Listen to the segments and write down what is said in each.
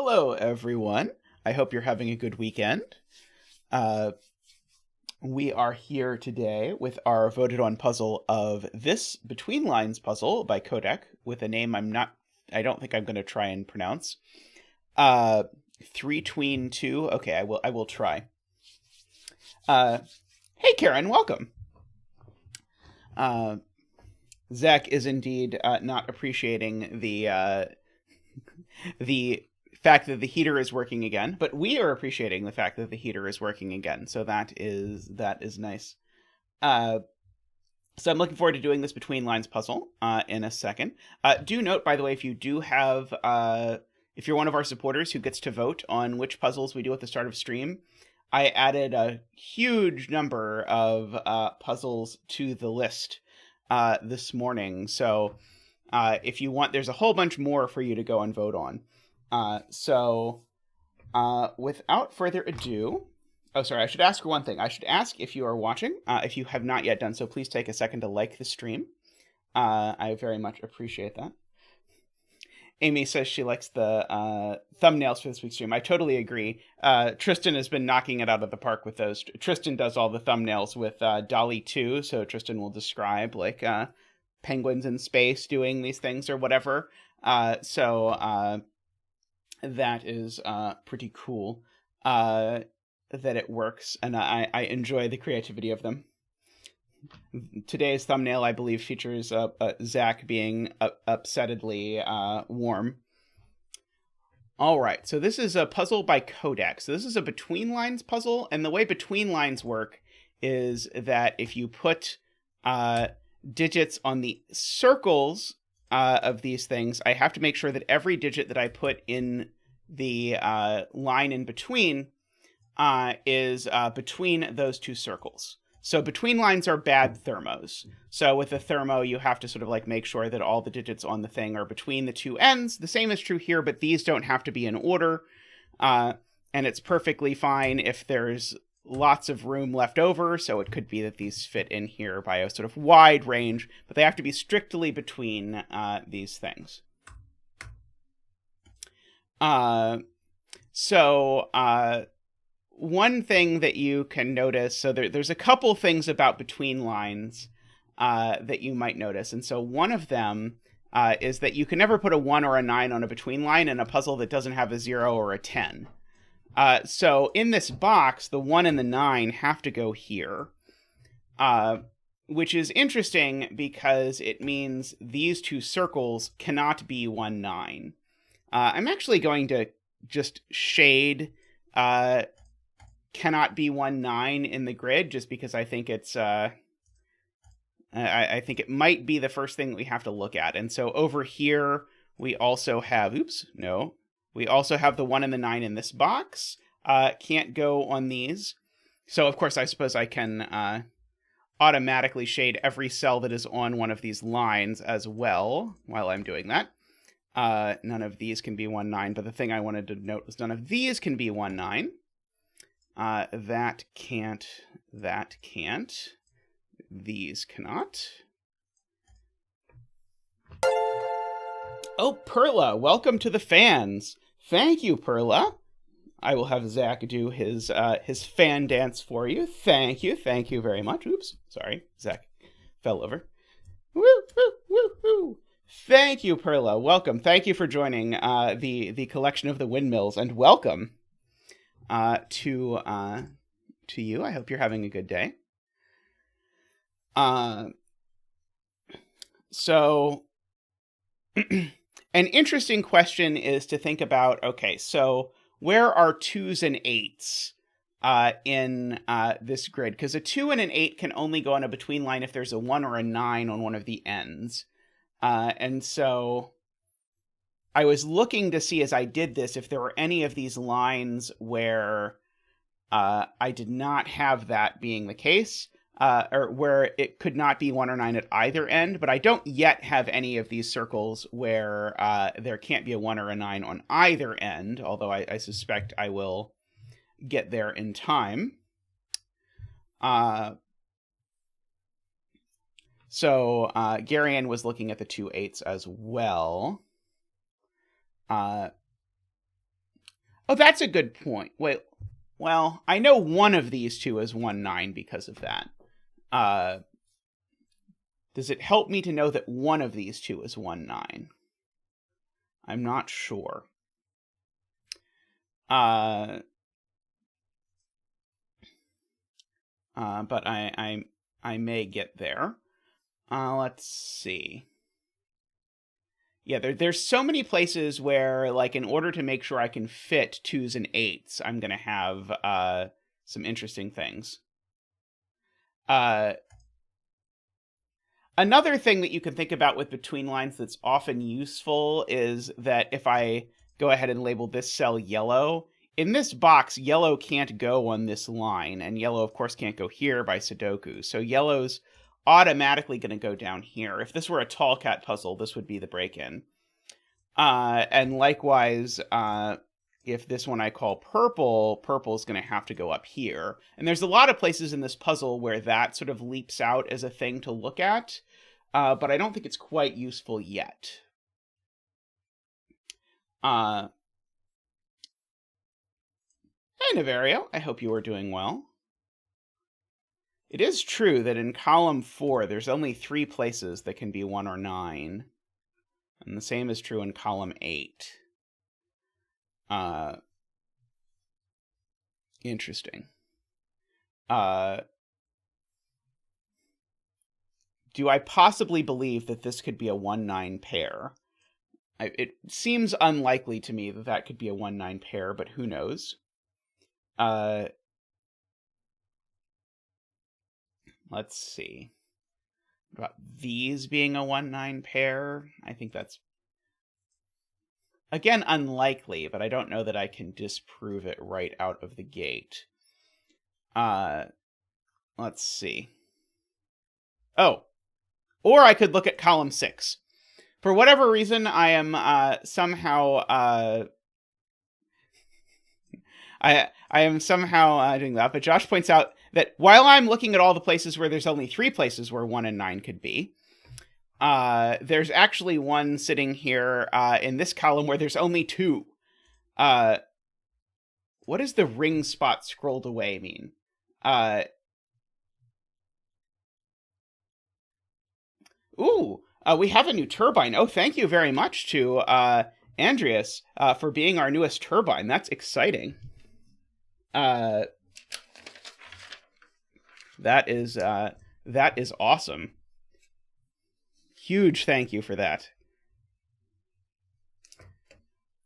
Hello, everyone. I hope you're having a good weekend. We are here today with our voted on puzzle of this Between Lines puzzle by Qodec with a name I don't think I'm going to try and pronounce. 3tween2. Okay, I will try. Hey, Karen, welcome. Zach is indeed not appreciating the fact that the heater is working again, but we are appreciating the fact that the heater is working again. So that is nice. So I'm looking forward to doing this Between Lines puzzle in a second. Do note, by the way, if you do have, if you're one of our supporters who gets to vote on which puzzles we do at the start of stream, I added a huge number of puzzles to the list this morning. So if you want, there's a whole bunch more for you to go and vote on. Without further ado, I should ask one thing. I should ask if you are watching. If you have not yet done so, please take a second to like the stream. I very much appreciate that. Amy says she likes the thumbnails for this week's stream. I totally agree. Tristan has been knocking it out of the park with those. Tristan does all the thumbnails with Dolly 2, so Tristan will describe like penguins in space doing these things or whatever. That is pretty cool that it works, and I enjoy the creativity of them. Today's thumbnail, I believe, features Zach being upsettedly warm. All right, so this is a puzzle by Qodec. So this is a Between Lines puzzle, and the way Between Lines work is that if you put digits on the circles of these things, I have to make sure that every digit that I put in the line in between is between those two circles. So between lines are bad thermos. So with a thermo, you have to sort of like make sure that all the digits on the thing are between the two ends. The same is true here, but these don't have to be in order. And it's perfectly fine if there's lots of room left over, so it could be that these fit in here by a sort of wide range, but they have to be strictly between these things. One thing that you can notice, so there's a couple things about Between Lines that you might notice, and so one of them is that you can never put a 1 or a 9 on a between line in a puzzle that doesn't have a 0 or a 10. So in this box, the 1 and the 9 have to go here, which is interesting because it means these two circles cannot be 1, 9. I'm actually going to just shade cannot be 1, 9 in the grid, just because I think it's I think it might be the first thing that we have to look at. And so over here we also have we also have the 1 and the 9 in this box. Can't go on these. So, of course, I suppose I can automatically shade every cell that is on one of these lines as well while I'm doing that. None of these can be 1, 9, but the thing I wanted to note was none of these can be 1, 9. That can't. These cannot. Oh, Perla, welcome to the fans. Thank you, Perla. I will have Zach do his fan dance for you. Thank you very much. Oops, sorry, Zach fell over. Woo, woo, woo, woo. Thank you, Perla. Welcome. Thank you for joining the collection of the windmills, and welcome to you. I hope you're having a good day. So. An interesting question is to think about, okay, so where are 2s and 8s in this grid? Because a 2 and an 8 can only go on a between line if there's a 1 or a 9 on one of the ends. And so I was looking to see as I did this if there were any of these lines where I did not have that being the case. Or where it could not be 1 or 9 at either end, but I don't yet have any of these circles where there can't be a 1 or a 9 on either end, although I suspect I will get there in time. So Garian was looking at the 2 8s as well. Oh, that's a good point. Wait, well, I know one of these two is 1-9 because of that. Does it help me to know that one of these two is 1-9? I'm not sure. But I may get there. Let's see. Yeah, there's so many places where, like, in order to make sure I can fit 2s and 8s, I'm going to have some interesting things. Another thing that you can think about with between lines that's often useful is that if I go ahead and label this cell yellow, in this box, yellow can't go on this line, and yellow, of course, can't go here by sudoku. So yellow's automatically going to go down here. If this were a tall cat puzzle, this would be the break-in. And likewise, if this one I call purple, purple's going to have to go up here. And there's a lot of places in this puzzle where that sort of leaps out as a thing to look at, but I don't think it's quite useful yet. Hey, Naverio, I hope you are doing well. It is true that in column 4, there's only 3 places that can be 1 or 9. And the same is true in column 8. Interesting. Do I possibly believe that this could be a 1-9 pair? It seems unlikely to me that that could be a 1-9 pair, but who knows? Let's see. About these being a 1-9 pair, I think that's, again, unlikely, but I don't know that I can disprove it right out of the gate. Let's see. Oh, or I could look at column 6. For whatever reason, I am somehow I am somehow doing that. But Josh points out that while I'm looking at all the places where there's only 3 places where 1 and 9 could be, there's actually one sitting here in this column where there's only 2. What does the ring spot scrolled away mean? We have a new turbine. Oh, thank you very much to Andreas for being our newest turbine. That's exciting. That is awesome. Huge thank you for that.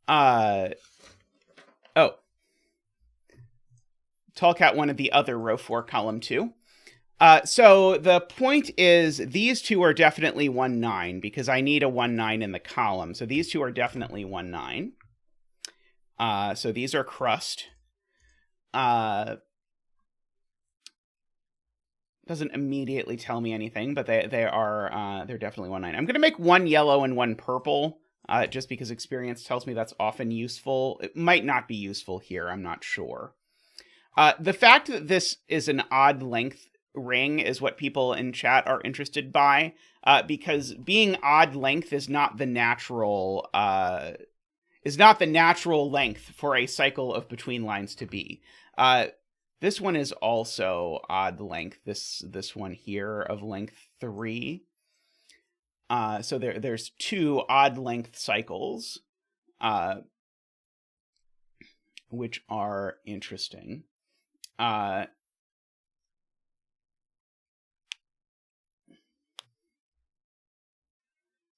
Oh. Tallcat wanted the other row 4, column 2. So the point is these two are definitely 1-9 because I need a 1-9 in the column. So these two are definitely 1-9. So these are crust. Doesn't immediately tell me anything, but they're definitely 1-9. I'm going to make 1 yellow and 1 purple, just because experience tells me that's often useful. It might not be useful here. I'm not sure. The fact that this is an odd length ring is what people in chat are interested by, because being odd length is not the natural length for a cycle of between lines to be. This one is also odd length. This one here of length 3. So there's 2 odd length cycles, which are interesting.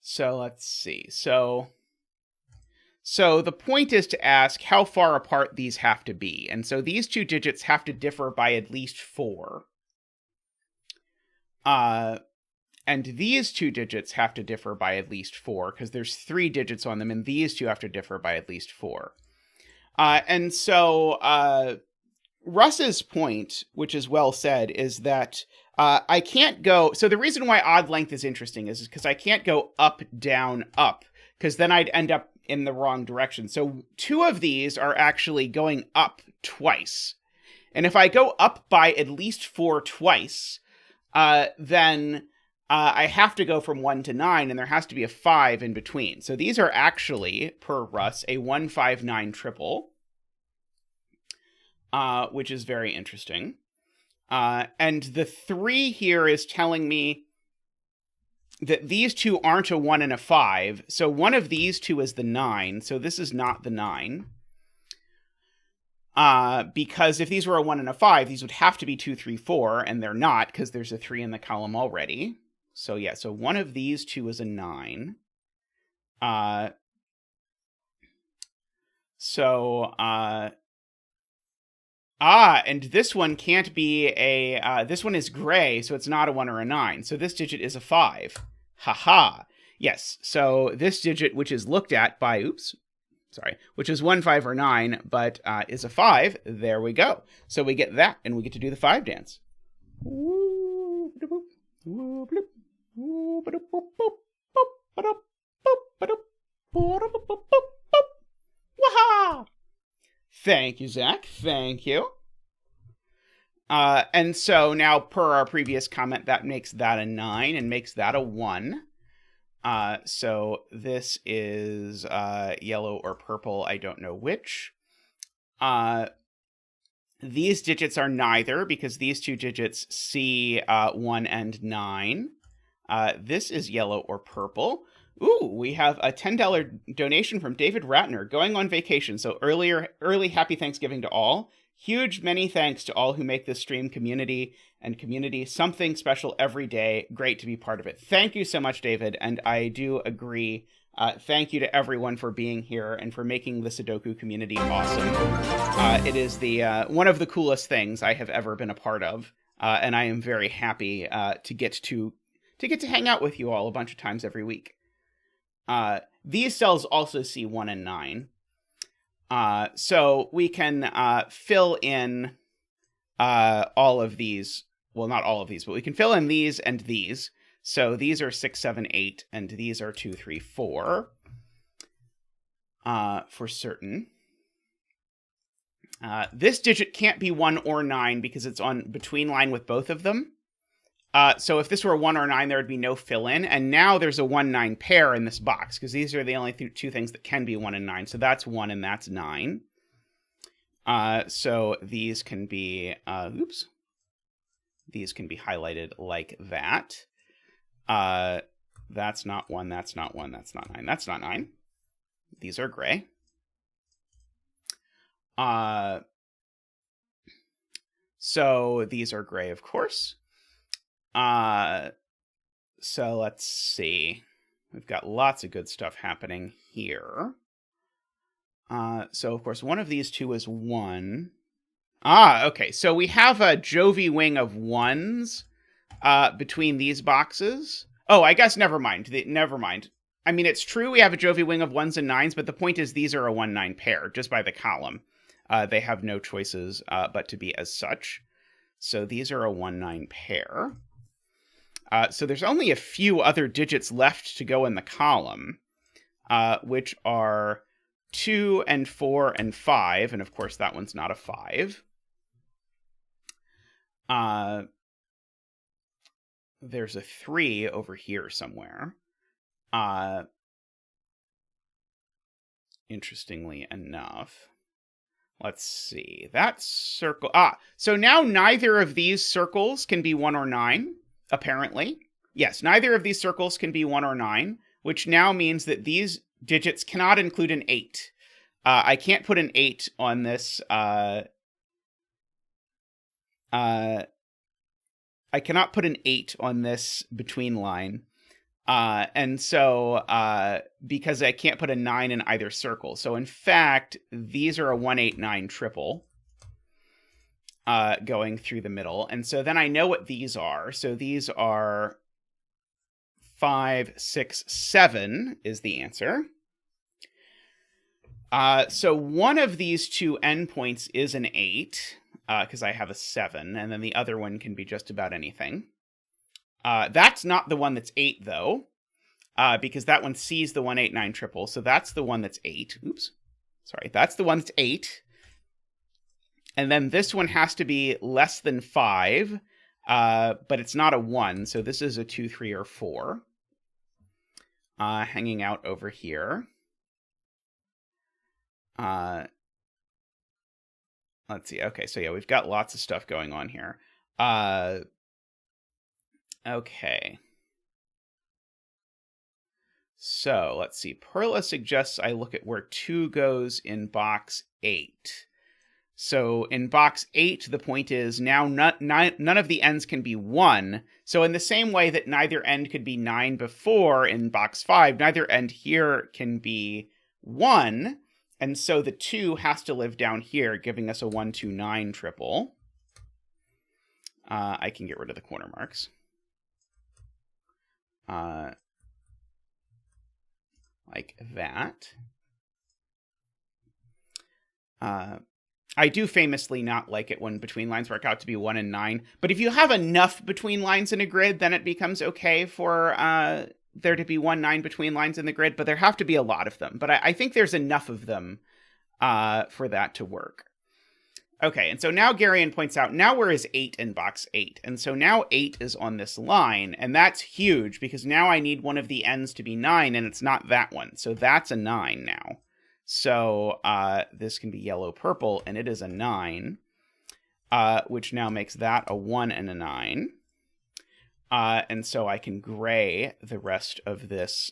So let's see. So the point is to ask how far apart these have to be. And so these 2 digits have to differ by at least 4. And these 2 digits have to differ by at least 4 because there's 3 digits on them, and these 2 have to differ by at least 4. And so Russ's point, which is well said, is that I can't go... So the reason why odd length is interesting is because I can't go up, down, up, because then I'd end up in the wrong direction. So 2 of these are actually going up twice. And if I go up by at least 4 twice, then I have to go from 1 to 9, and there has to be a 5 in between. So these are actually, per Russ, a 1-5-9 triple. which is very interesting. And the 3 here is telling me that these two aren't a 1 and a 5. So one of these two is the 9. So this is not the 9. Because if these were a 1 and a 5, these would have to be 2, 3, 4, and they're not because there's a 3 in the column already. So yeah, so one of these two is a 9. And this one can't be this one is gray, so it's not a 1 or a 9. So this digit is a 5. Haha. Yes, so this digit, which is looked at by, which is 1, 5, or 9, but is a 5. There we go. So we get that, and we get to do the 5 dance. Waha! Thank you, Zach. Thank you. And so now, per our previous comment, that makes that a 9 and makes that a 1. So this is yellow or purple, I don't know which. These digits are neither, because these two digits, C, 1 and 9. This is yellow or purple. Ooh, we have a $10 donation from David Ratner, going on vacation. So early happy Thanksgiving to all. Huge many thanks to all who make this stream community something special every day. Great to be part of it. Thank you so much, David. And I do agree. Thank you to everyone for being here and for making the Sudoku community awesome. It is one of the coolest things I have ever been a part of. And I am very happy to get to hang out with you all a bunch of times every week. These cells also see 1 and 9. So we can fill in all of these. Well, not all of these, but we can fill in these and these. So these are 6, 7, 8, and these are 2, 3, 4 for certain. This digit can't be 1 or 9 because it's on between line with both of them. So if this were a 1 or 9, there would be no fill-in. And now there's a 1-9 pair in this box, because these are the only two things that can be 1 and 9. So that's 1 and that's 9. So these can be, these can be highlighted like that. That's not 1, that's not 1, that's not 9, that's not 9. These are gray. So these are gray, of course. So let's see. We've got lots of good stuff happening here. So of course, one of these two is 1. Okay. So we have a Jovi wing of 1s between these boxes. Oh, I guess never mind. Never mind. I mean, it's true we have a Jovi wing of 1s and 9s, but the point is these are a 1-9 pair just by the column. They have no choices but to be as such. So these are a 1-9 pair. So there's only a few other digits left to go in the column, which are 2 and 4 and 5. And of course, that one's not a 5. There's a 3 over here somewhere. Interestingly enough. Let's see. That circle. So now neither of these circles can be 1 or 9. Apparently. Yes, neither of these circles can be 1 or 9, which now means that these digits cannot include an 8. I can't put an 8 on this. I cannot put an 8 on this between line. And so, because I can't put a 9 in either circle. So in fact, these are a 1, 8, 9 triple. Going through the middle. And so then I know what these are. So these are 5, 6, 7 is the answer. So one of these two endpoints is an 8, because I have a 7, and then the other one can be just about anything. That's not the one that's 8, though, because that one sees the 1, 8, 9 triple. So that's the one that's 8. Oops. Sorry, that's the one that's 8. And then this one has to be less than 5, but it's not a 1, so this is a 2, 3, or 4. Hanging out over here. let's see. Okay, so yeah, we've got lots of stuff going on here. Okay. So let's see. Perla suggests I look at where 2 goes in box 8. So in box 8, the point is now none of the ends can be 1. So in the same way that neither end could be 9 before in box 5, neither end here can be 1. And so the 2 has to live down here, giving us a 1, 2, 9 triple. I can get rid of the corner marks. Like that. I do famously not like it when between lines work out to be 1 and 9. But if you have enough between lines in a grid, then it becomes okay for there to be 1, 9 between lines in the grid. But there have to be a lot of them. But I think there's enough of them for that to work. Okay, and so now Garion points out, now where is 8 in box 8? And so now 8 is on this line, and that's huge, because now I need one of the ends to be 9, and it's not that one. So that's a 9 now. So this can be yellow-purple, and it is a 9, which now makes that a 1 and a 9. And so I can gray the rest of this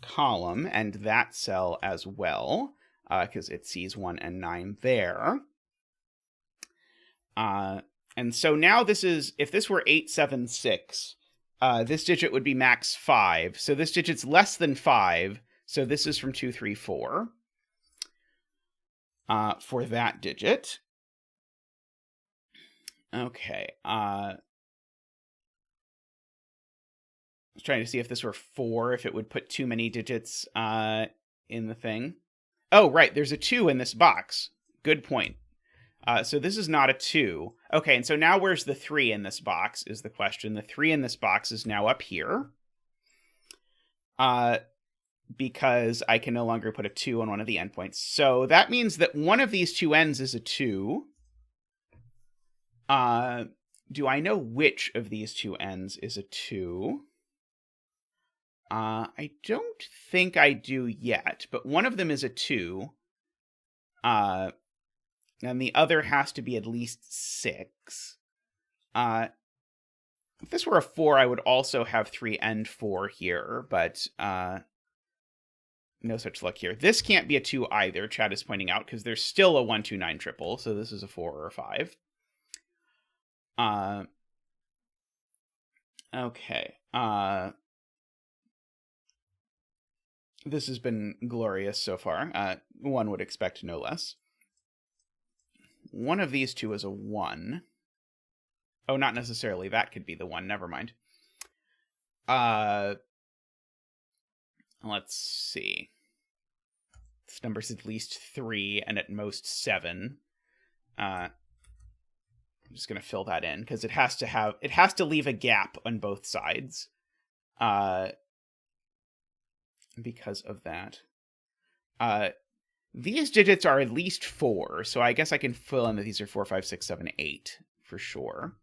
column and that cell as well, because it sees 1 and 9 there. And so now this is, if this were 8, 7, 6, this digit would be max 5. So this digit's less than 5. So this is from 2, 3, 4 for that digit. Okay. I was trying to see if this were 4, if it would put too many digits in the thing. Oh, right. There's a 2 in this box. Good point. So this is not a 2. Okay, and so now where's the 3 in this box is the question. The 3 in this box is now up here. Because I can no longer put a 2 on one of the endpoints. So that means that one of these 2 ends is a 2. Do I know which of these 2 ends is a 2? I don't think I do yet, but one of them is a 2. And the other has to be at least 6. If this were a 4, I would also have 3 and 4 here, but no such luck here. This can't be a 2 either, Chad is pointing out, because there's still a 1, 2, 9 triple, so this is a 4 or a 5. Okay. This has been glorious so far. One would expect no less. One of these 2 is a 1. Oh, not necessarily. That could be the 1. Never mind. Let's see. This number's at least 3 and at most 7. I'm just going to fill that in because it has to leave a gap on both sides. Because of that. These digits are at least 4, so I guess I can fill in that these are 4, 5, 6, 7, 8 for sure.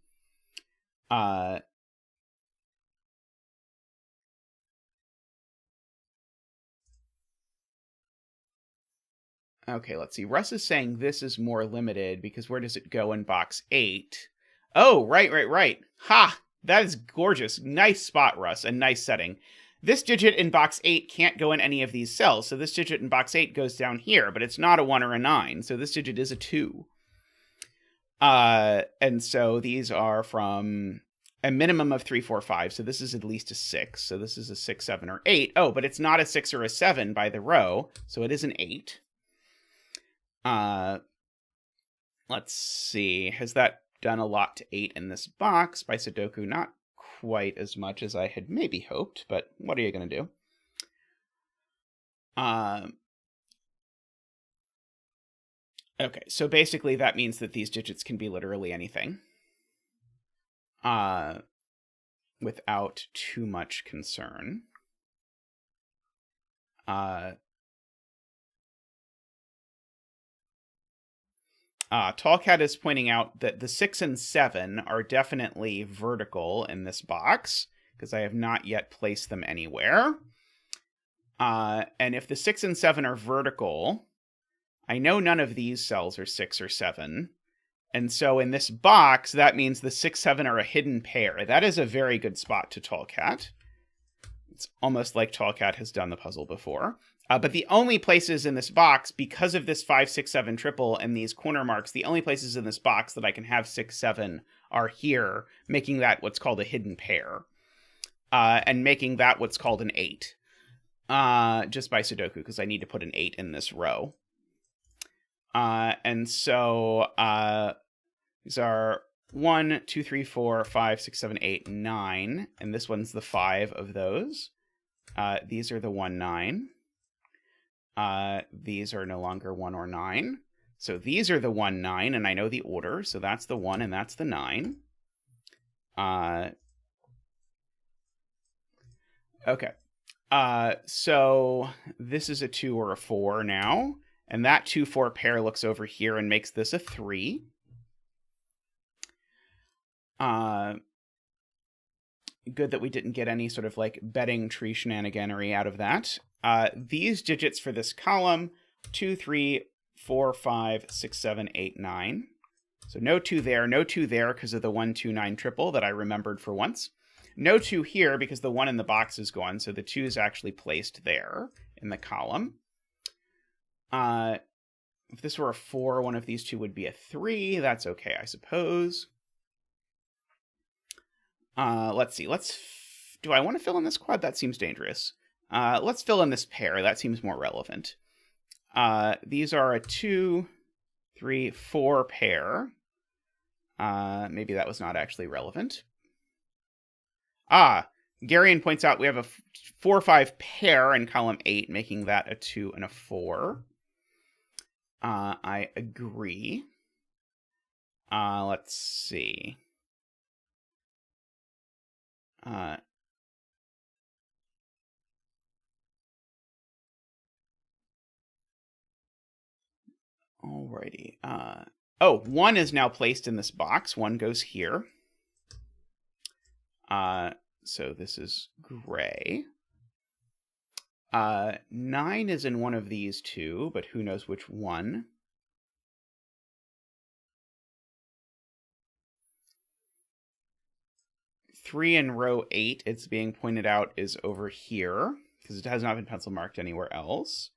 Okay, let's see. Russ is saying this is more limited because where does it go in box 8? Oh, right. Ha! That is gorgeous. Nice spot, Russ, and nice setting. This digit in box 8 can't go in any of these cells, so this digit in box 8 goes down here, but it's not a 1 or a 9, so this digit is a 2. And so these are from a minimum of 3, 4, 5, so this is at least a 6, so this is a 6, 7, or 8. Oh, but it's not a 6 or a 7 by the row, so it is an 8. Let's see, has that done a lot to 8 in this box? By Sudoku, not quite as much as I had maybe hoped, but what are you going to do? Okay, so basically that means that these digits can be literally anything. Without too much concern. Tallcat is pointing out that the 6 and 7 are definitely vertical in this box, because I have not yet placed them anywhere. And if the 6 and 7 are vertical, I know none of these cells are 6 or 7. And so in this box, that means the 6, 7 are a hidden pair. That is a very good spot to Tallcat. It's almost like Tallcat has done the puzzle before. But the only places in this box, because of this 5, 6, 7 triple and these corner marks, the only places in this box that I can have 6, 7 are here, making that what's called a hidden pair. And making that what's called an 8. Just by sudoku, because I need to put an 8 in this row. And so these are 1, 2, 3, 4, 5, 6, 7, 8, 9. And this one's the 5 of those. These are the 1, 9. These are no longer 1 or 9. So these are the 1, 9, and I know the order. So that's the 1 and that's the 9. Okay. So this is a 2 or a 4 now. And that 2, 4 pair looks over here and makes this a 3. Good that we didn't get any sort of like betting tree shenaniganery out of that. These digits for this column, 2, 3, 4, 5, 6, 7, 8, 9. So no 2 there, no 2 there because of the 1, 2, 9 triple that I remembered for once. No 2 here because the 1 in the box is gone, so the 2 is actually placed there in the column. If this were a 4, one of these two would be a 3. That's okay, I suppose. Let's see. Do I want to fill in this quad? That seems dangerous. Let's fill in this pair. That seems more relevant. These are a 2, 3, 4 pair. Maybe that was not actually relevant. Garion points out we have a 4, 5 pair in column 8, making that a 2 and a 4. I agree. Let's see. Alrighty. 1 is now placed in this box. 1 goes here. So this is gray. 9 is in one of these two, but who knows which one. Three in row 8, it's being pointed out, is over here, because it has not been pencil marked anywhere else.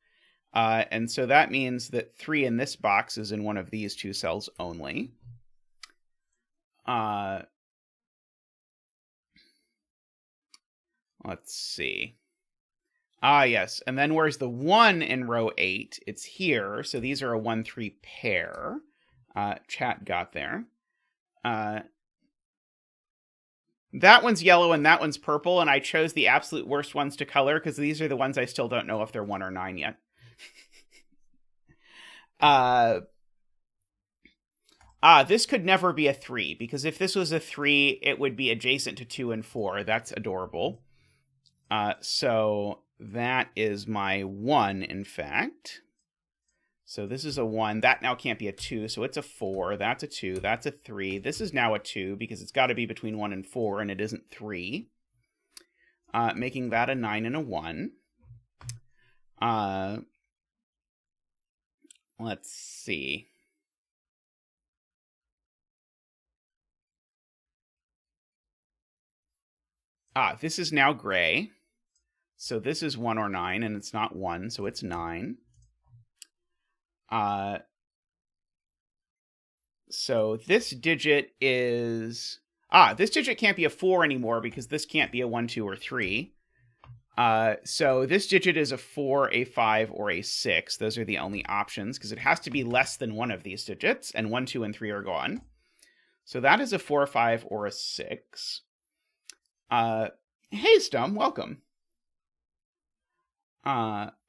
And so that means that 3 in this box is in one of these two cells only. Let's see. Yes. And then where's the 1 in row 8? It's here. So these are a 1, 3 pair. Chat got there. That one's yellow and that one's purple, and I chose the absolute worst ones to color because these are the ones I still don't know if they're 1 or 9 yet. This could never be a 3, because if this was a 3, it would be adjacent to 2 and 4. That's adorable. So that is my 1, in fact. So this is a 1. That now can't be a 2, so it's a 4. That's a 2. That's a 3. This is now a 2, because it's got to be between 1 and 4, and it isn't 3. Making that a 9 and a 1. Let's see. This is now gray. So this is 1 or 9, and it's not 1, so it's 9. So this digit is... this digit can't be a 4 anymore because this can't be a 1, 2, or 3. So this digit is a 4, a 5, or a 6. Those are the only options because it has to be less than one of these digits, and 1, 2, and 3 are gone. So that is a 4, 5, or a 6. Hey, Stum, welcome.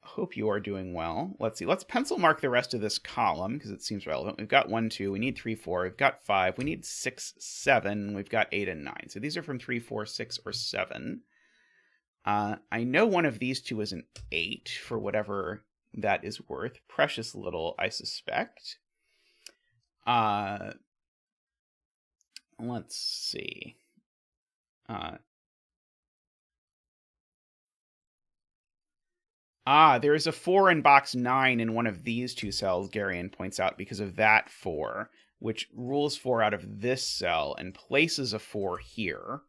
Hope you are doing well. Let's see. Let's pencil mark the rest of this column because it seems relevant. We've got 1, 2. We need 3, 4. We've got 5. We need 6, 7. We've got 8 and 9. So these are from 3, 4, 6, or 7. I know one of these two is an 8 for whatever that is worth. Precious little, I suspect. Let's see. Ah, there is a 4 in box 9 in one of these two cells, Garion points out, because of that 4, which rules 4 out of this cell and places a 4 here,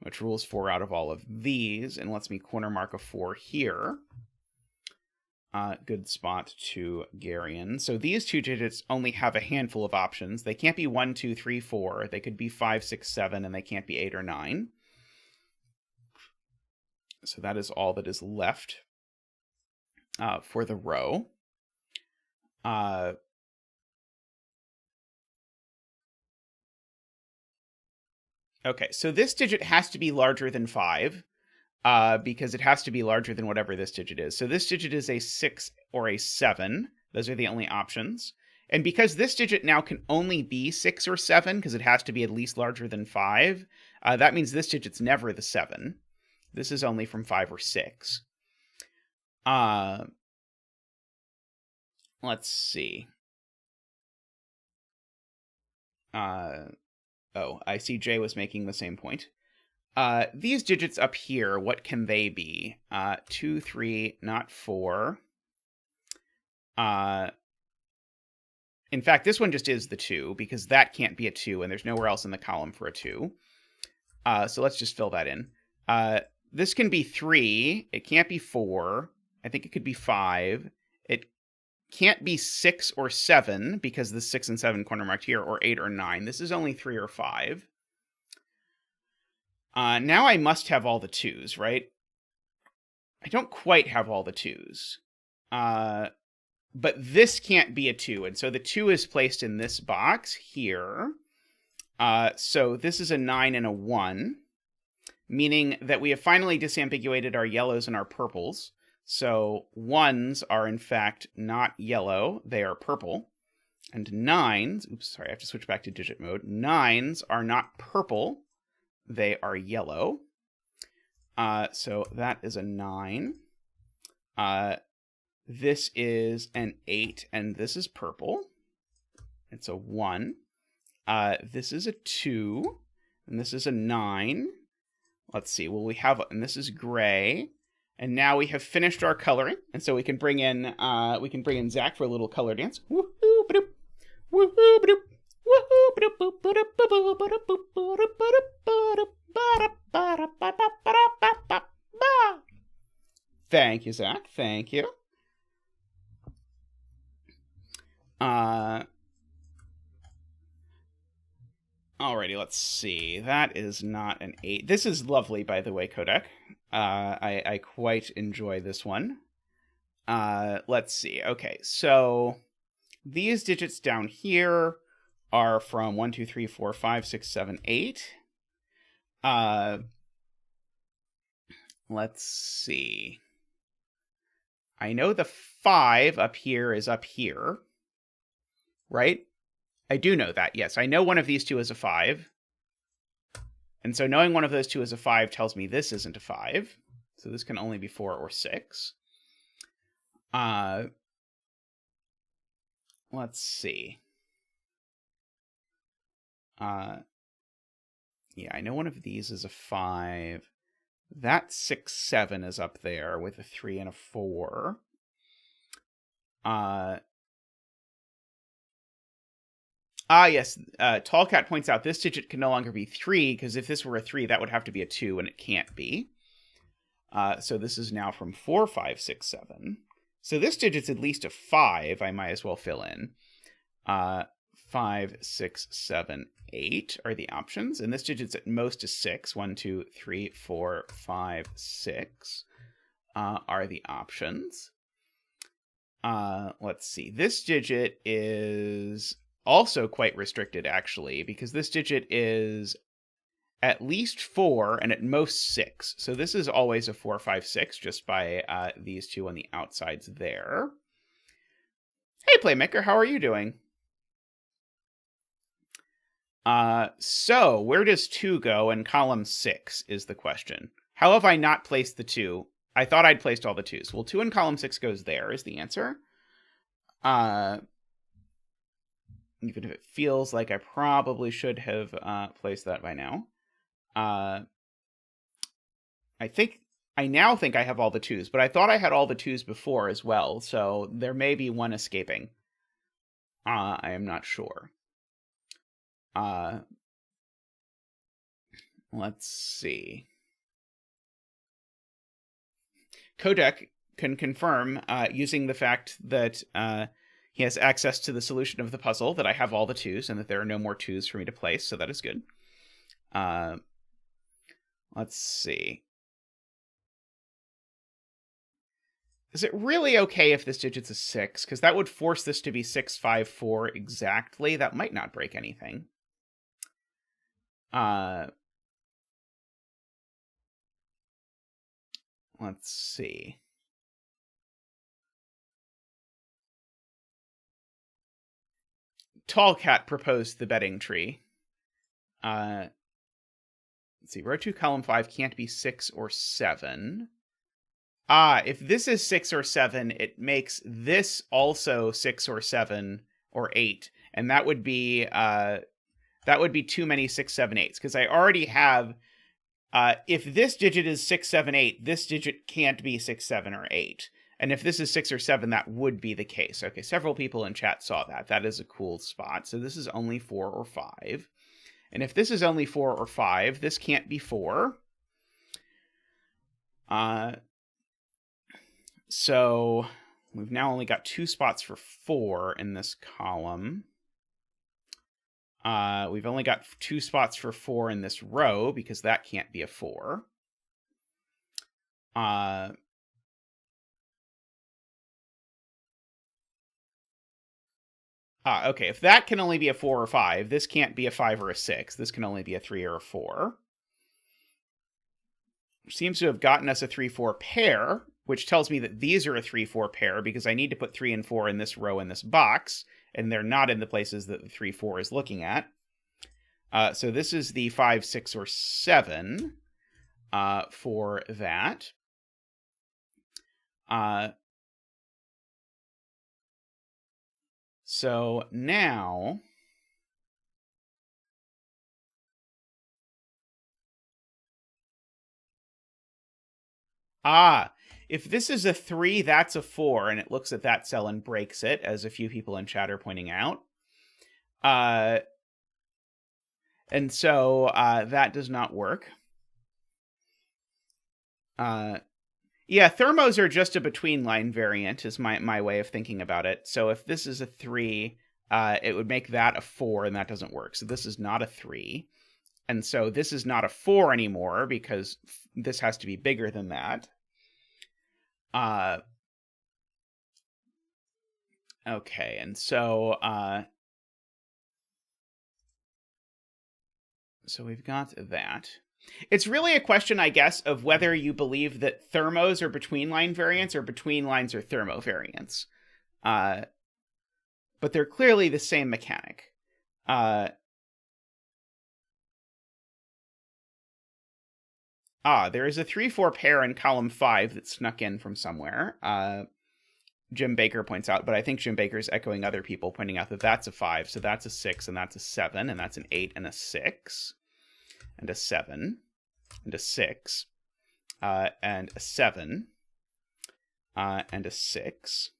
which rules 4 out of all of these and lets me corner mark a 4 here. Good spot to Garion. So these two digits only have a handful of options. They can't be 1, 2, 3, 4. They could be 5, 6, 7, and they can't be 8 or 9. So that is all that is left for the row. Okay, so this digit has to be larger than 5. Because it has to be larger than whatever this digit is. So this digit is a 6 or a 7. Those are the only options. And because this digit now can only be 6 or 7, because it has to be at least larger than 5, that means this digit's never the 7. This is only from 5 or 6. Let's see. Oh, I see Jay was making the same point. These digits up here, what can they be? 2, 3, not 4. In fact, this one just is the 2, because that can't be a 2, and there's nowhere else in the column for a 2. So let's just fill that in. This can be 3. It can't be 4. I think it could be 5. It can't be 6 or 7, because the 6 and 7 corner marked here, or 8 or 9. This is only 3 or 5. Now I must have all the 2s, right? I don't quite have all the 2s. But this can't be a 2, and so the 2 is placed in this box here. So this is a 9 and a 1, meaning that we have finally disambiguated our yellows and our purples. So 1s are, in fact, not yellow, they are purple. And 9s, oops, sorry, I have to switch back to digit mode. 9s are not purple, they are yellow. So that is a 9. This is an 8, and this is purple. It's a 1. This is a 2, and this is a 9. Let's see, well, we have, and this is gray. And now we have finished our coloring, and so we can bring in Zach for a little color dance. Woohoo-ba-doop, woohoo-ba-doop, woohoo-ba-doop. Thank you, Zach. Thank you. Alrighty, let's see. That is not an 8. This is lovely, by the way, Qodec. I quite enjoy this one. Let's see. Okay, so these digits down here are from 1, 2, 3, 4, 5, 6, 7, 8. Let's see. I know the 5 up here is up here, right? I do know that, yes. I know one of these two is a 5. And so knowing one of those two is a 5 tells me this isn't a 5. So this can only be 4 or 6. Let's see. Yeah, I know one of these is a 5. That 6, 7 is up there with a 3 and a 4. Yes. Tallcat points out this digit can no longer be 3, because if this were a 3, that would have to be a 2, and it can't be. So this is now from 4, 5, 6, 7. So this digit's at least a 5, I might as well fill in. 5, 6, 7, 8 are the options, and this digit's at most a 6. 1, 2, 3, 4, 5, 6 are the options. Let's see. This digit is also quite restricted, actually, because this digit is at least 4 and at most 6. So this is always a 4, 5, 6, just by these two on the outsides there. Hey, Playmaker, how are you doing? So where does 2 go in column 6 is the question. How have I not placed the 2? I thought I'd placed all the 2s. Well, 2 in column 6 goes there is the answer. Even if it feels like I probably should have placed that by now. I think I now think I have all the 2s, but I thought I had all the 2s before as well, so there may be one escaping. I am not sure. Let's see. Qodec can confirm, using the fact that he has access to the solution of the puzzle, that I have all the 2s and that there are no more 2s for me to place, so that is good. Let's see. Is it really okay if this digit's a 6? Because that would force this to be 654 exactly. That might not break anything. Let's see. Tall Cat proposed the betting tree. Let's see. Row 2, column 5 can't be 6 or 7. If this is 6 or 7, it makes this also 6 or 7 or 8, and that would be too many 6, 7, 8s, because I already have. If this digit is 6, 7, 8, this digit can't be 6, 7, or 8. And if this is 6 or 7, that would be the case. Okay, several people in chat saw that. That is a cool spot. So this is only 4 or 5. And if this is only 4 or 5, this can't be 4. So we've now only got 2 spots for 4 in this column. We've only got 2 spots for 4 in this row, because that can't be a 4. Okay, if that can only be a 4 or 5, this can't be a 5 or a 6. This can only be a 3 or a 4. Seems to have gotten us a 3-4 pair, which tells me that these are a 3-4 pair, because I need to put 3 and 4 in this row in this box, and they're not in the places that the 3-4 is looking at. So this is the 5, 6, or 7 for that. So now, if this is a 3, that's a 4, and it looks at that cell and breaks it, as a few people in chat are pointing out. And so that does not work. Yeah, thermos are just a between-line variant, is my way of thinking about it. So if this is a 3, it would make that a 4, and that doesn't work. So this is not a 3. And so this is not a 4 anymore, because this has to be bigger than that. Okay, and so we've got that. It's really a question, I guess, of whether you believe that thermos are between-line variants or between-lines are thermo variants. But they're clearly the same mechanic. There is a 3-4 pair in column 5 that snuck in from somewhere. Jim Baker points out, but I think Jim Baker's echoing other people, pointing out that that's a 5, so that's a 6, and that's a 7, and that's an 8, and a 6, and a 7, and a 6, and a 7, and a 6.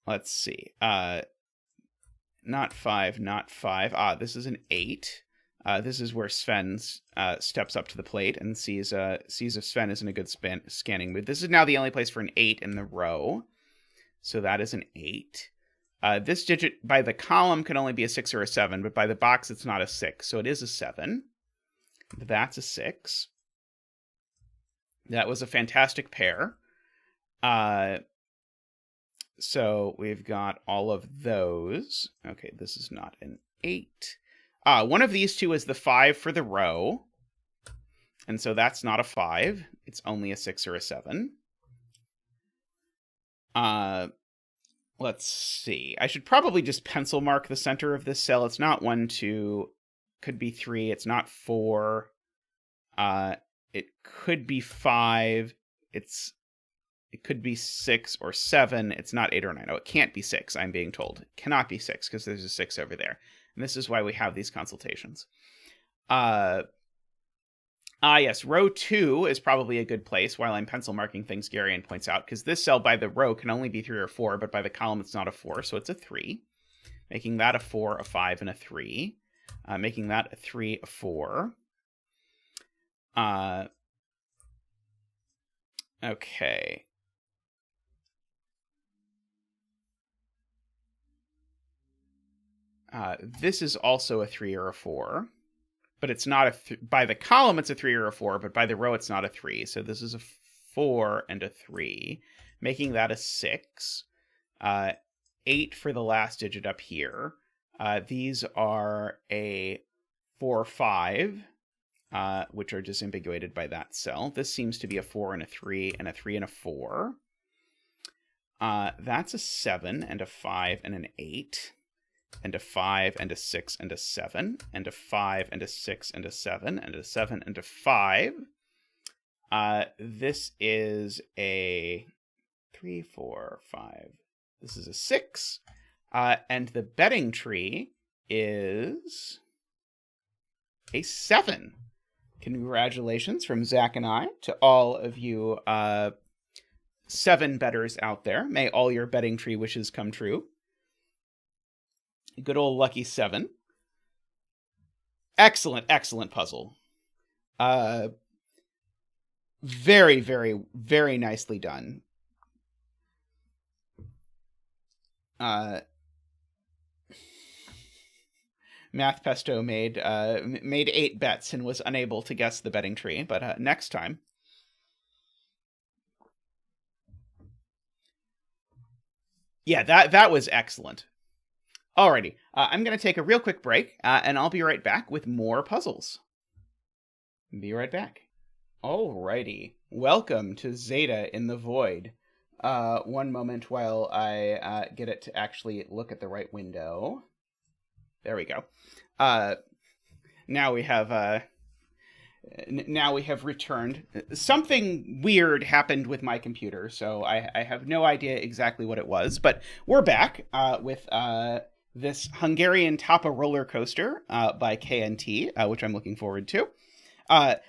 Let's see. Not 5, not 5. This is an 8. This is where Sven steps up to the plate and sees if Sven is in a good scanning mood. This is now the only place for an 8 in the row. So that is an 8. This digit by the column can only be a 6 or a 7, but by the box it's not a 6. So it is a 7. That's a 6. That was a fantastic pair. So we've got all of those. Okay, this is not an 8. One of these two is the 5 for the row. And so that's not a 5. It's only a 6 or a 7. Let's see. I should probably just pencil mark the center of this cell. It's not 1, 2. Could be 3. It's not 4. It could be 5. It could be 6 or 7. It's not 8 or 9. Oh, it can't be 6, I'm being told. It cannot be 6 because there's a 6 over there. And this is why we have these consultations. Yes, row 2 is probably a good place while I'm pencil marking things Garion points out, because this cell by the row can only be 3 or 4, but by the column it's not a 4, so it's a 3. Making that a 4, a 5, and a 3. Making that a 3, a 4. Okay. This is also a 3 or a 4. But it's not by the column it's a 3 or a 4, but by the row it's not a 3. So this is a 4 and a 3, making that a 6. 8 for the last digit up here. These are a 4, 5, which are disambiguated by that cell. This seems to be a 4 and a 3, and a 3 and a 4. That's a 7 and a 5 and an 8. And a 5 and a 6 and a 7, and a 5 and a 6 and a 7, and a 7 and a 5. This is a 3, 4, 5. This is a 6. And the betting tree is a 7. Congratulations from Zach and I to all of you 7 bettors out there. May all your betting tree wishes come true. Good old lucky 7. Excellent, excellent puzzle. Very, very, very nicely done. Math Pesto made 8 bets and was unable to guess the betting tree, but next time. Yeah, that was excellent. Alrighty, I'm going to take a real quick break, and I'll be right back with more puzzles. Be right back. Alrighty, welcome to Zeta in the Void. One moment while I get it to actually look at the right window. There we go. Now we have returned. Something weird happened with my computer, so I have no idea exactly what it was, but we're back with this Hungarian Tapa roller coaster by KNT, which I'm looking forward to.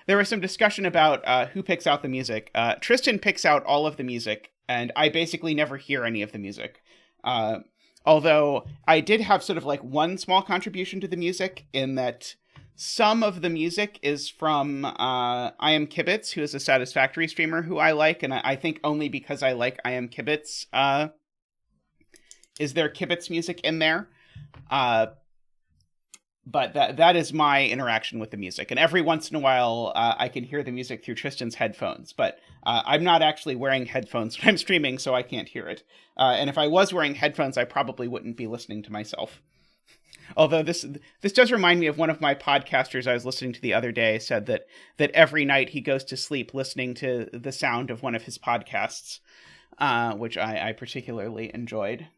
There was some discussion about who picks out the music. Tristan picks out all of the music, and I basically never hear any of the music. Although I did have sort of like one small contribution to the music in that some of the music is from I Am Kibitz, who is a Satisfactory streamer who I like, and I think only because I like I Am Kibitz is there Kibitz music in there. But that is my interaction with the music. And every once in a while, I can hear the music through Tristan's headphones. But I'm not actually wearing headphones when I'm streaming, so I can't hear it. And if I was wearing headphones, I probably wouldn't be listening to myself. Although this does remind me of one of my podcasters I was listening to the other day said that every night he goes to sleep listening to the sound of one of his podcasts, which I particularly enjoyed.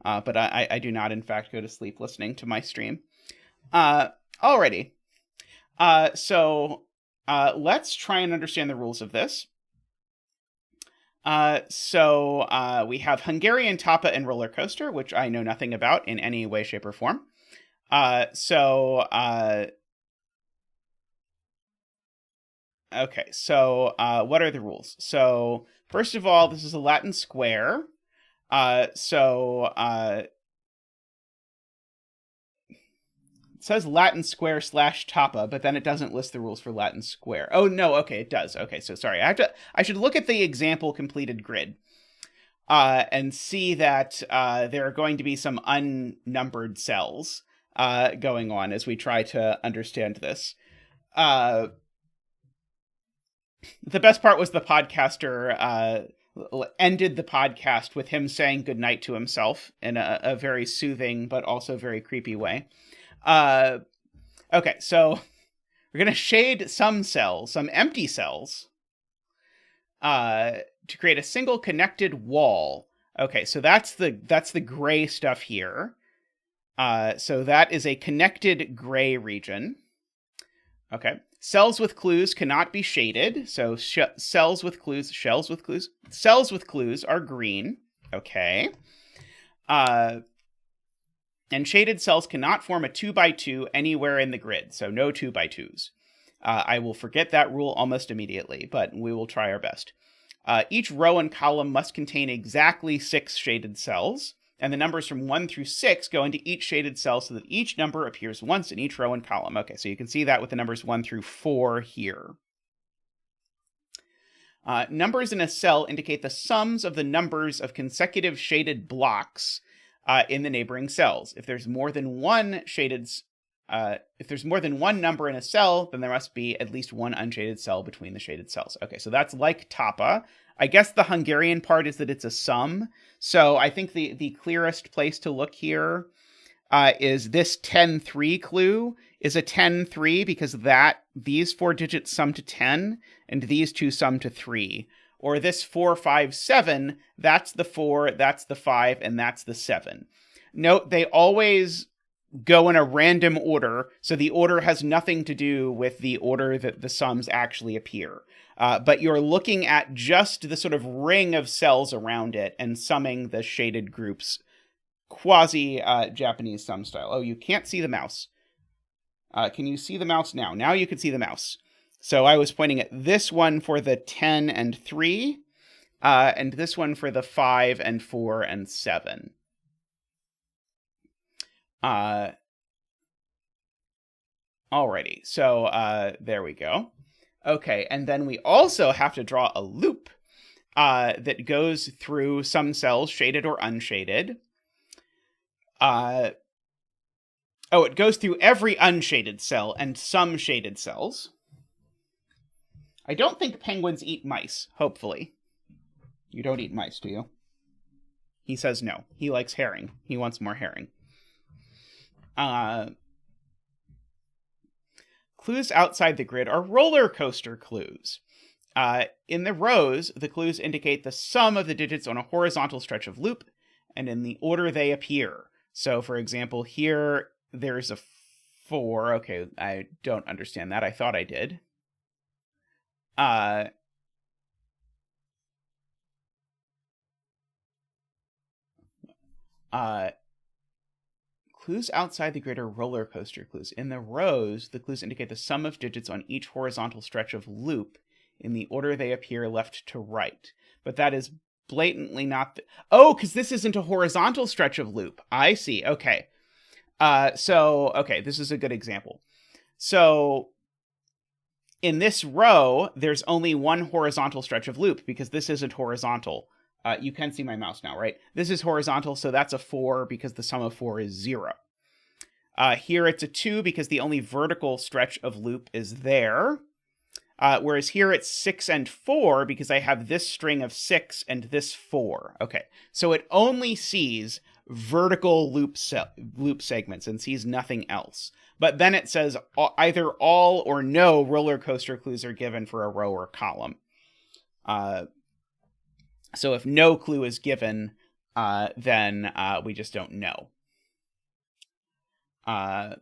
But I do not, in fact, go to sleep listening to my stream. Alrighty. So let's try and understand the rules of this. So we have Hungarian Tapa and roller coaster, which I know nothing about in any way, shape, or form. Okay, so what are the rules? So first of all, this is a Latin square. It says Latin square / Tapa, but then it doesn't list the rules for Latin square. Oh, no, okay, it does. Okay, so sorry. I should look at the example completed grid and see that there are going to be some unnumbered cells going on as we try to understand this. The best part was the podcaster ended the podcast with him saying goodnight to himself in a very soothing but also very creepy way. Okay, so we're going to shade some cells, some empty cells, to create a single connected wall. Okay, so that's the gray stuff here. So that is a connected gray region. Okay. Cells with clues cannot be shaded. So cells with clues are green. Okay. And shaded cells cannot form a 2x2 anywhere in the grid. So no 2x2s. I will forget that rule almost immediately, but we will try our best. Each row and column must contain exactly 6 shaded cells, and the numbers from 1 through 6 go into each shaded cell so that each number appears once in each row and column. Okay, so you can see that with the numbers 1 through 4 here. Numbers in a cell indicate the sums of the numbers of consecutive shaded blocks in the neighboring cells. If there's more than one number in a cell, then there must be at least one unshaded cell between the shaded cells. Okay, so that's like Tapa. I guess the Hungarian part is that it's a sum. So I think the clearest place to look here is this 10-3 clue is a 10-3 because these 4 digits sum to 10 and these two sum to 3. Or this 4-5-7, that's the 4, that's the 5, and that's the 7. Note, they always go in a random order, so the order has nothing to do with the order that the sums actually appear. But you're looking at just the sort of ring of cells around it and summing the shaded groups. Quasi-Japanese sum style. Oh, you can't see the mouse. Can you see the mouse now? Now you can see the mouse. So I was pointing at this one for the 10 and 3, and this one for the 5 and 4 and 7. Alrighty, so there we go. Okay, and then we also have to draw a loop that goes through some cells, shaded or unshaded. It goes through every unshaded cell and some shaded cells. I don't think penguins eat mice, hopefully. You don't eat mice, do you? He says no. He likes herring. He wants more herring. Clues outside the grid are roller coaster clues. In the rows, the clues indicate the sum of the digits on a horizontal stretch of loop, and in the order they appear. So, for example, here there's a 4. Okay, I don't understand that. I thought I did. Clues outside the grid are roller coaster clues. In the rows, the clues indicate the sum of digits on each horizontal stretch of loop in the order they appear left to right. But that is blatantly not... because this isn't a horizontal stretch of loop. I see. Okay. Okay, this is a good example. So in this row, there's only one horizontal stretch of loop because this isn't horizontal. You can see my mouse now, right? This is horizontal, so that's a 4 because the sum of 4 is 0. Here it's a 2 because the only vertical stretch of loop is there. Whereas here it's 6 and 4 because I have this string of 6 and this 4. Okay, so it only sees vertical loop segments and sees nothing else. But then it says either all or no roller coaster clues are given for a row or column. So if no clue is given, then we just don't know. And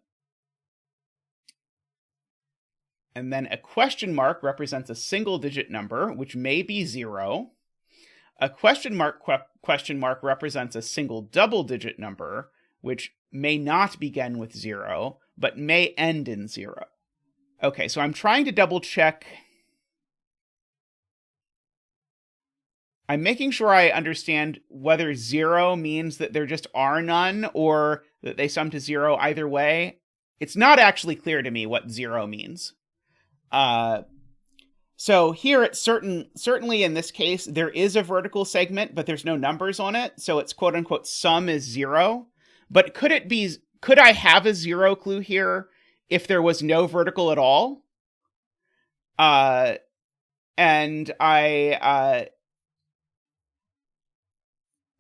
then a question mark represents a single-digit number, which may be 0. A question mark represents a single double-digit number, which may not begin with 0, but may end in 0. Okay, so I'm trying to double-check... I'm making sure I understand whether 0 means that there just are none or that they sum to 0 either way. It's not actually clear to me what 0 means. So here it's certainly in this case, there is a vertical segment, but there's no numbers on it. So it's quote unquote sum is 0. But could I have a 0 clue here if there was no vertical at all?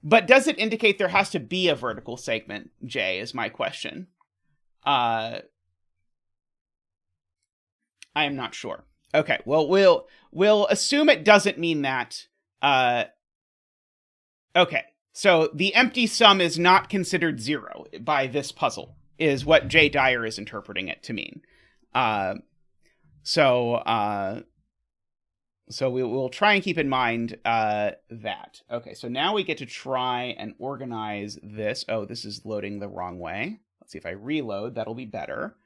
But does it indicate there has to be a vertical segment, Jay, is my question. I am not sure. Okay, well, we'll assume it doesn't mean that. Okay, so the empty sum is not considered 0 by this puzzle, is what Jay Dyer is interpreting it to mean. So we will try and keep in mind that. Okay, so now we get to try and organize this. Oh, this is loading the wrong way. Let's see if I reload. That'll be better.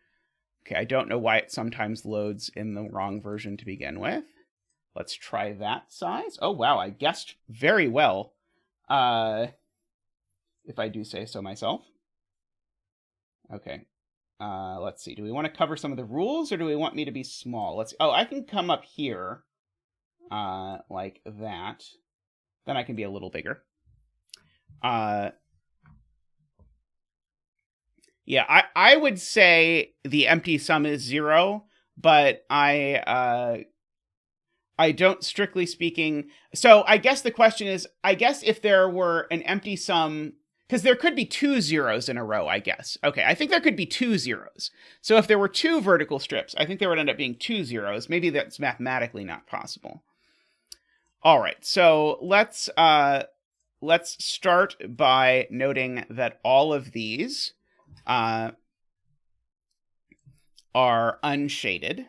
Okay, I don't know why it sometimes loads in the wrong version to begin with. Let's try that size. Oh, wow, I guessed very well, if I do say so myself. Okay, let's see. Do we want to cover some of the rules, or do we want me to be small? Oh, I can come up here, like that. Then I can be a little bigger. Yeah, I would say the empty sum is 0, but I don't, strictly speaking. So I guess the question is, I guess if there were an empty sum, because there could be 2 zeros in a row, I guess. Okay, I think there could be 2 zeros. So if there were 2 vertical strips, I think there would end up being 2 zeros. Maybe that's mathematically not possible. All right, so let's start by noting that all of these are unshaded.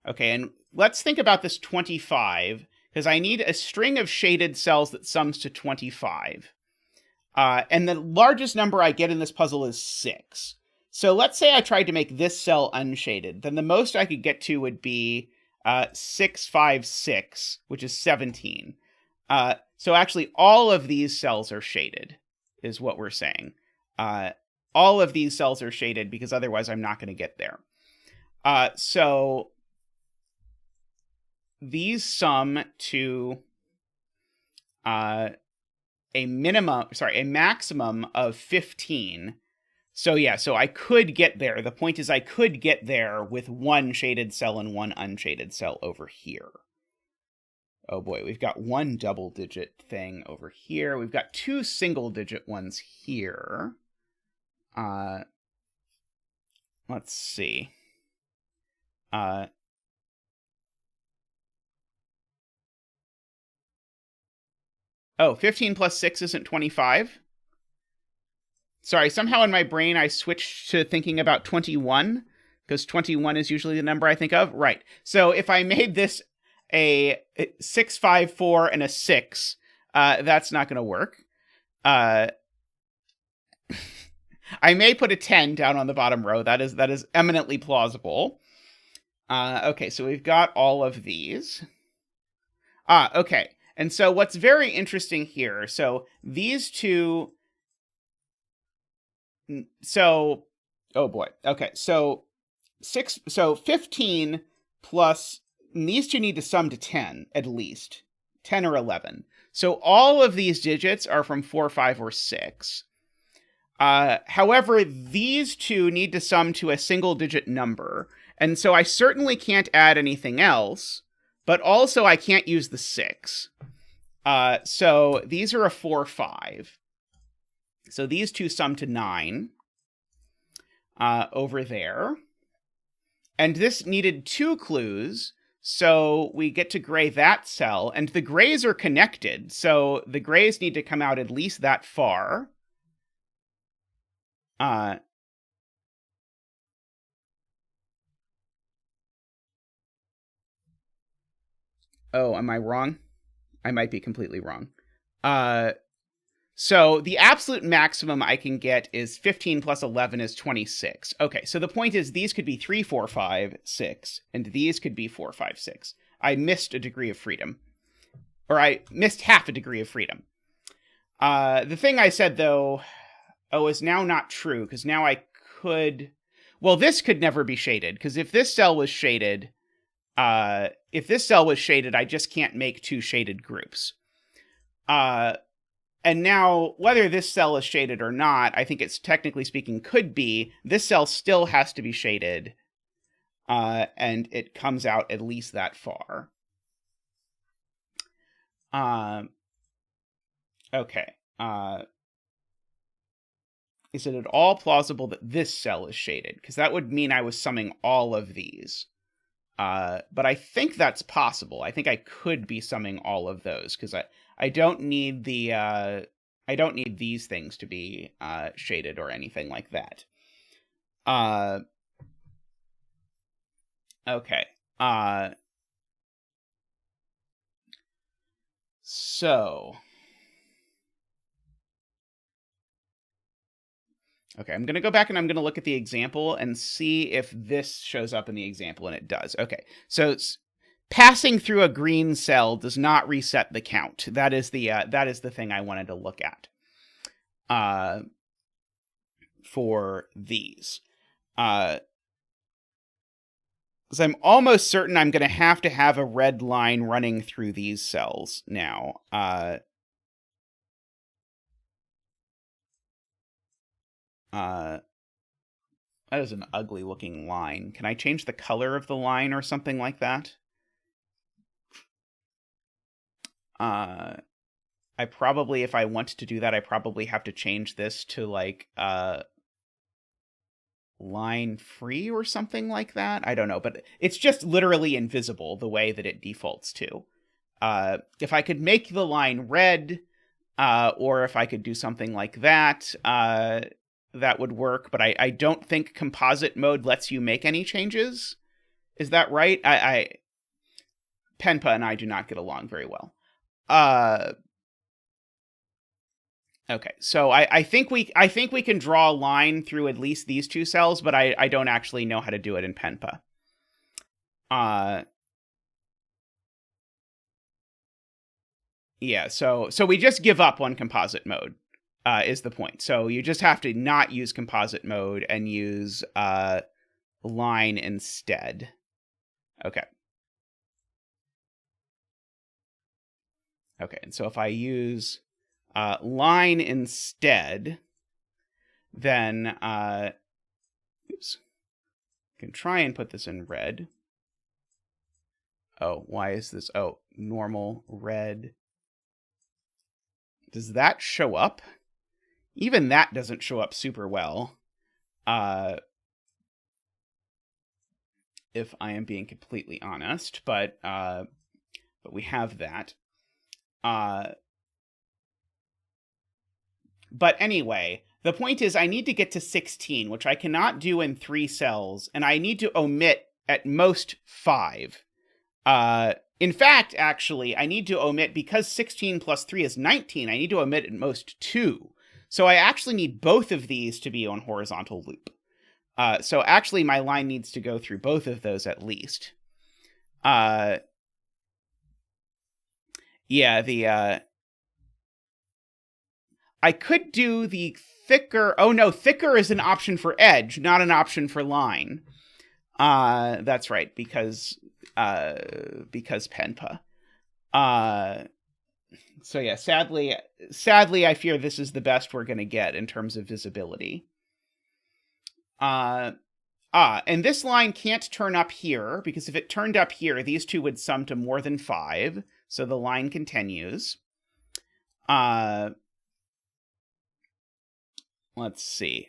Okay, and let's think about this 25, because I need a string of shaded cells that sums to 25. And the largest number I get in this puzzle is 6. So let's say I tried to make this cell unshaded. Then the most I could get to would be 656, which is 17. So actually, all of these cells are shaded, is what we're saying. All of these cells are shaded, because otherwise I'm not going to get there. So these sum to a maximum of 15. So yeah, so I could get there. The point is I could get there with one shaded cell and one unshaded cell over here. Oh boy, we've got one double-digit thing over here. We've got 2 single-digit ones here. Let's see. 15 plus 6 isn't 25? Sorry, somehow in my brain I switched to thinking about 21, because 21 is usually the number I think of. Right. So if I made this a 6, 5, 4, and a 6, that's not going to work. I may put a 10 down on the bottom row. That is eminently plausible. Okay, so we've got all of these. Okay. And so what's very interesting here, so these two, so, oh boy. Okay, so 15 plus, and these two need to sum to 10, at least. 10 or 11. So all of these digits are from 4, 5, or 6. However, these two need to sum to a single-digit number. And so I certainly can't add anything else, but also I can't use the 6. So these are a 4, 5. So these two sum to 9 over there. And this needed 2 clues, so we get to gray that cell. And the grays are connected, so the grays need to come out at least that far. Oh, am I wrong? I might be completely wrong. So the absolute maximum I can get is 15 plus 11 is 26. Okay, so the point is these could be 3, 4, 5, 6, and these could be 4, 5, 6. I missed a degree of freedom. Or I missed half a degree of freedom. The thing I said, though, is now not true, because now I could... Well, this could never be shaded, because if this cell was shaded... I just can't make 2 shaded groups. And now, whether this cell is shaded or not, I think it's, technically speaking, could be. This cell still has to be shaded, and it comes out at least that far. Okay. Is it at all plausible that this cell is shaded? Because that would mean I was summing all of these. But I think that's possible. I think I could be summing all of those, because I don't need the I don't need these things to be shaded or anything like that. Okay. So Okay, I'm going to go back and I'm going to look at the example and see if this shows up in the example, and it does. Okay, so passing through a green cell does not reset the count. That is the thing I wanted to look at for these. Because I'm almost certain I'm going to have a red line running through these cells now. That is an ugly looking line. Can I change the color of the line or something like that? I probably, if I want to do that, I probably have to change this to like line free or something like that. I don't know, but it's just literally invisible the way that it defaults to. If I could make the line red, or if I could do something like that, that would work, but I don't think composite mode lets you make any changes. Is that right? Penpa and I do not get along very well. Okay, so I think we can draw a line through at least these two cells, but I don't actually know how to do it in Penpa. Yeah, so we just give up on composite mode, is the point. So you just have to not use composite mode and use line instead. Okay. Okay, and so if I use line instead, then oops, I can try and put this in red. Oh, why is this? Oh, normal red. Does that show up? Even that doesn't show up super well. If I am being completely honest, but we have that. But anyway, the point is I need to get to 16, which I cannot do in 3 cells, and I need to omit at most 5. In fact, actually, I need to omit, because 16 plus 3 is 19, I need to omit at most 2. So I actually need both of these to be on horizontal loop. So actually, my line needs to go through both of those at least. Yeah, I could do the thicker... Oh, no, thicker is an option for edge, not an option for line. That's right, because Penpa. So yeah, sadly, I fear this is the best we're going to get in terms of visibility. And this line can't turn up here, because if it turned up here, these two would sum to more than 5, so the line continues. Let's see.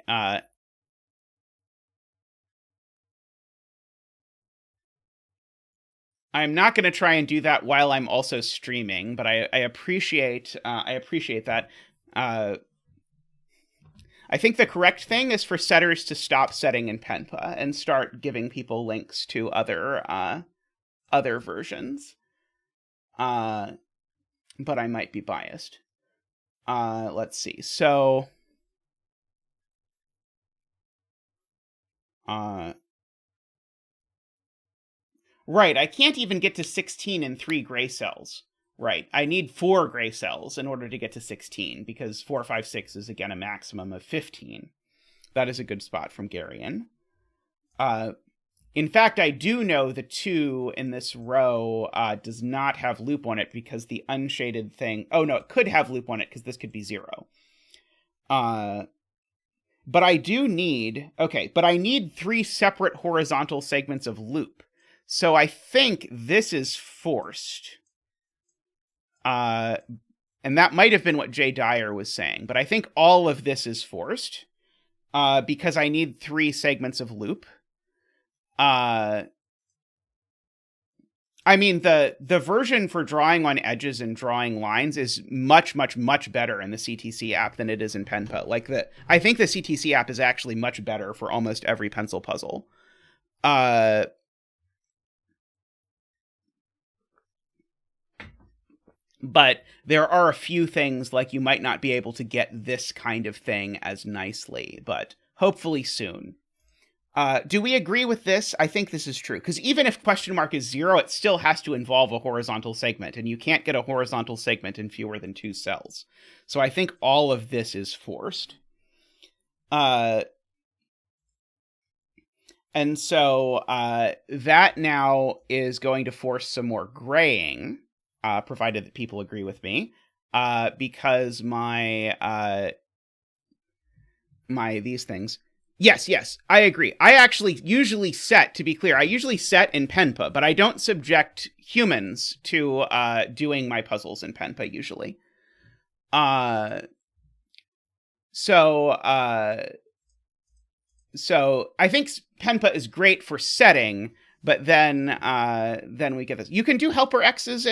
I'm not going to try and do that while I'm also streaming, but I appreciate that. I think the correct thing is for setters to stop setting in Penpa and start giving people links to other versions. But I might be biased. Let's see. So right, I can't even get to 16 in 3 gray cells. Right, I need 4 gray cells in order to get to 16, because 4, 5, 6 is, again, a maximum of 15. That is a good spot from Garian. In fact, I do know the 2 in this row does not have loop on it, because the unshaded thing... Oh, no, it could have loop on it, because this could be 0. But I do need... Okay, but I need 3 separate horizontal segments of loop. So I think this is forced. And that might have been what Jay Dyer was saying, but I think all of this is forced, because I need 3 segments of loop. I mean, the version for drawing on edges and drawing lines is much, much, much better in the CTC app than it is in Penpa. I think the CTC app is actually much better for almost every pencil puzzle. But there are a few things, like you might not be able to get this kind of thing as nicely, but hopefully soon. Do we agree with this? I think this is true, because even if question mark is 0, it still has to involve a horizontal segment, and you can't get a horizontal segment in fewer than 2 cells. So I think all of this is forced. And so that now is going to force some more graying, provided that people agree with me, because my these things. Yes, I agree. I actually usually set, to be clear, I usually set in Penpa, but I don't subject humans to doing my puzzles in Penpa usually. So I think Penpa is great for setting, but then we get this. You can do helper X's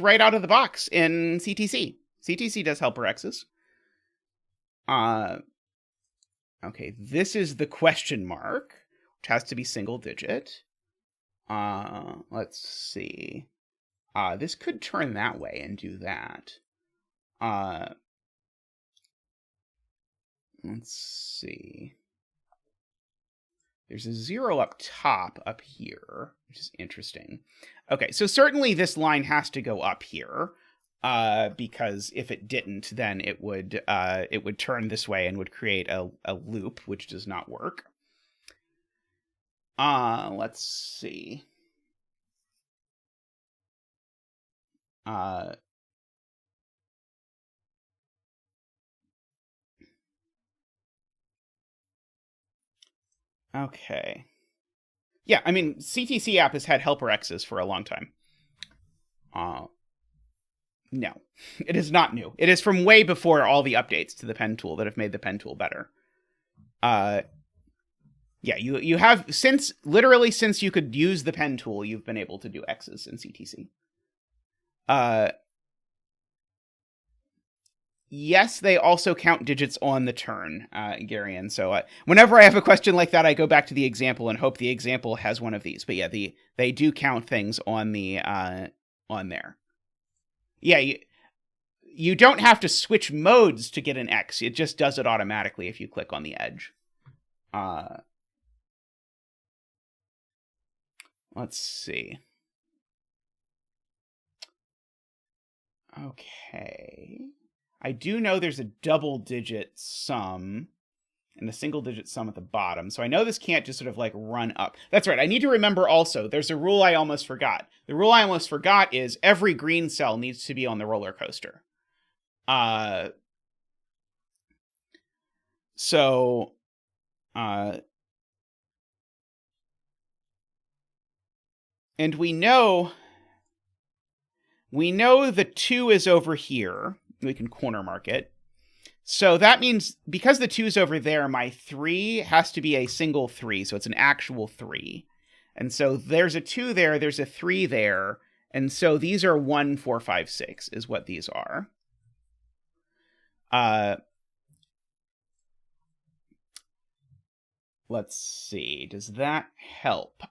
right out of the box in CTC. CTC does helper X's. Okay, this is the question mark, which has to be single digit. Let's see. This could turn that way and do that. Let's see. There's a 0 up top up here, which is interesting. Okay, so certainly this line has to go up here, because if it didn't, then it would turn this way and would create a loop, which does not work. Let's see. Okay. Yeah, I mean, CTC app has had helper X's for a long time. No, it is not new. It is from way before all the updates to the pen tool that have made the pen tool better. Yeah, you have, since you could use the pen tool, you've been able to do X's in CTC. Yes, they also count digits on the turn, Garian. So whenever I have a question like that, I go back to the example and hope the example has one of these. But yeah, they do count things on the on there. Yeah, you don't have to switch modes to get an X. It just does it automatically if you click on the edge. Let's see. Okay. I do know there's a double-digit sum and a single-digit sum at the bottom, so I know this can't just sort of like run up. That's right, I need to remember also, there's a rule I almost forgot. The rule I almost forgot is every green cell needs to be on the roller coaster. And we know the 2 is over here. We can corner mark it. So that means because the 2's over there, my 3 has to be a single 3, so it's an actual 3. And so there's a 2 there, there's a 3 there, and so these are 1, 4, 5, 6 is what these are. Let's see, does that help?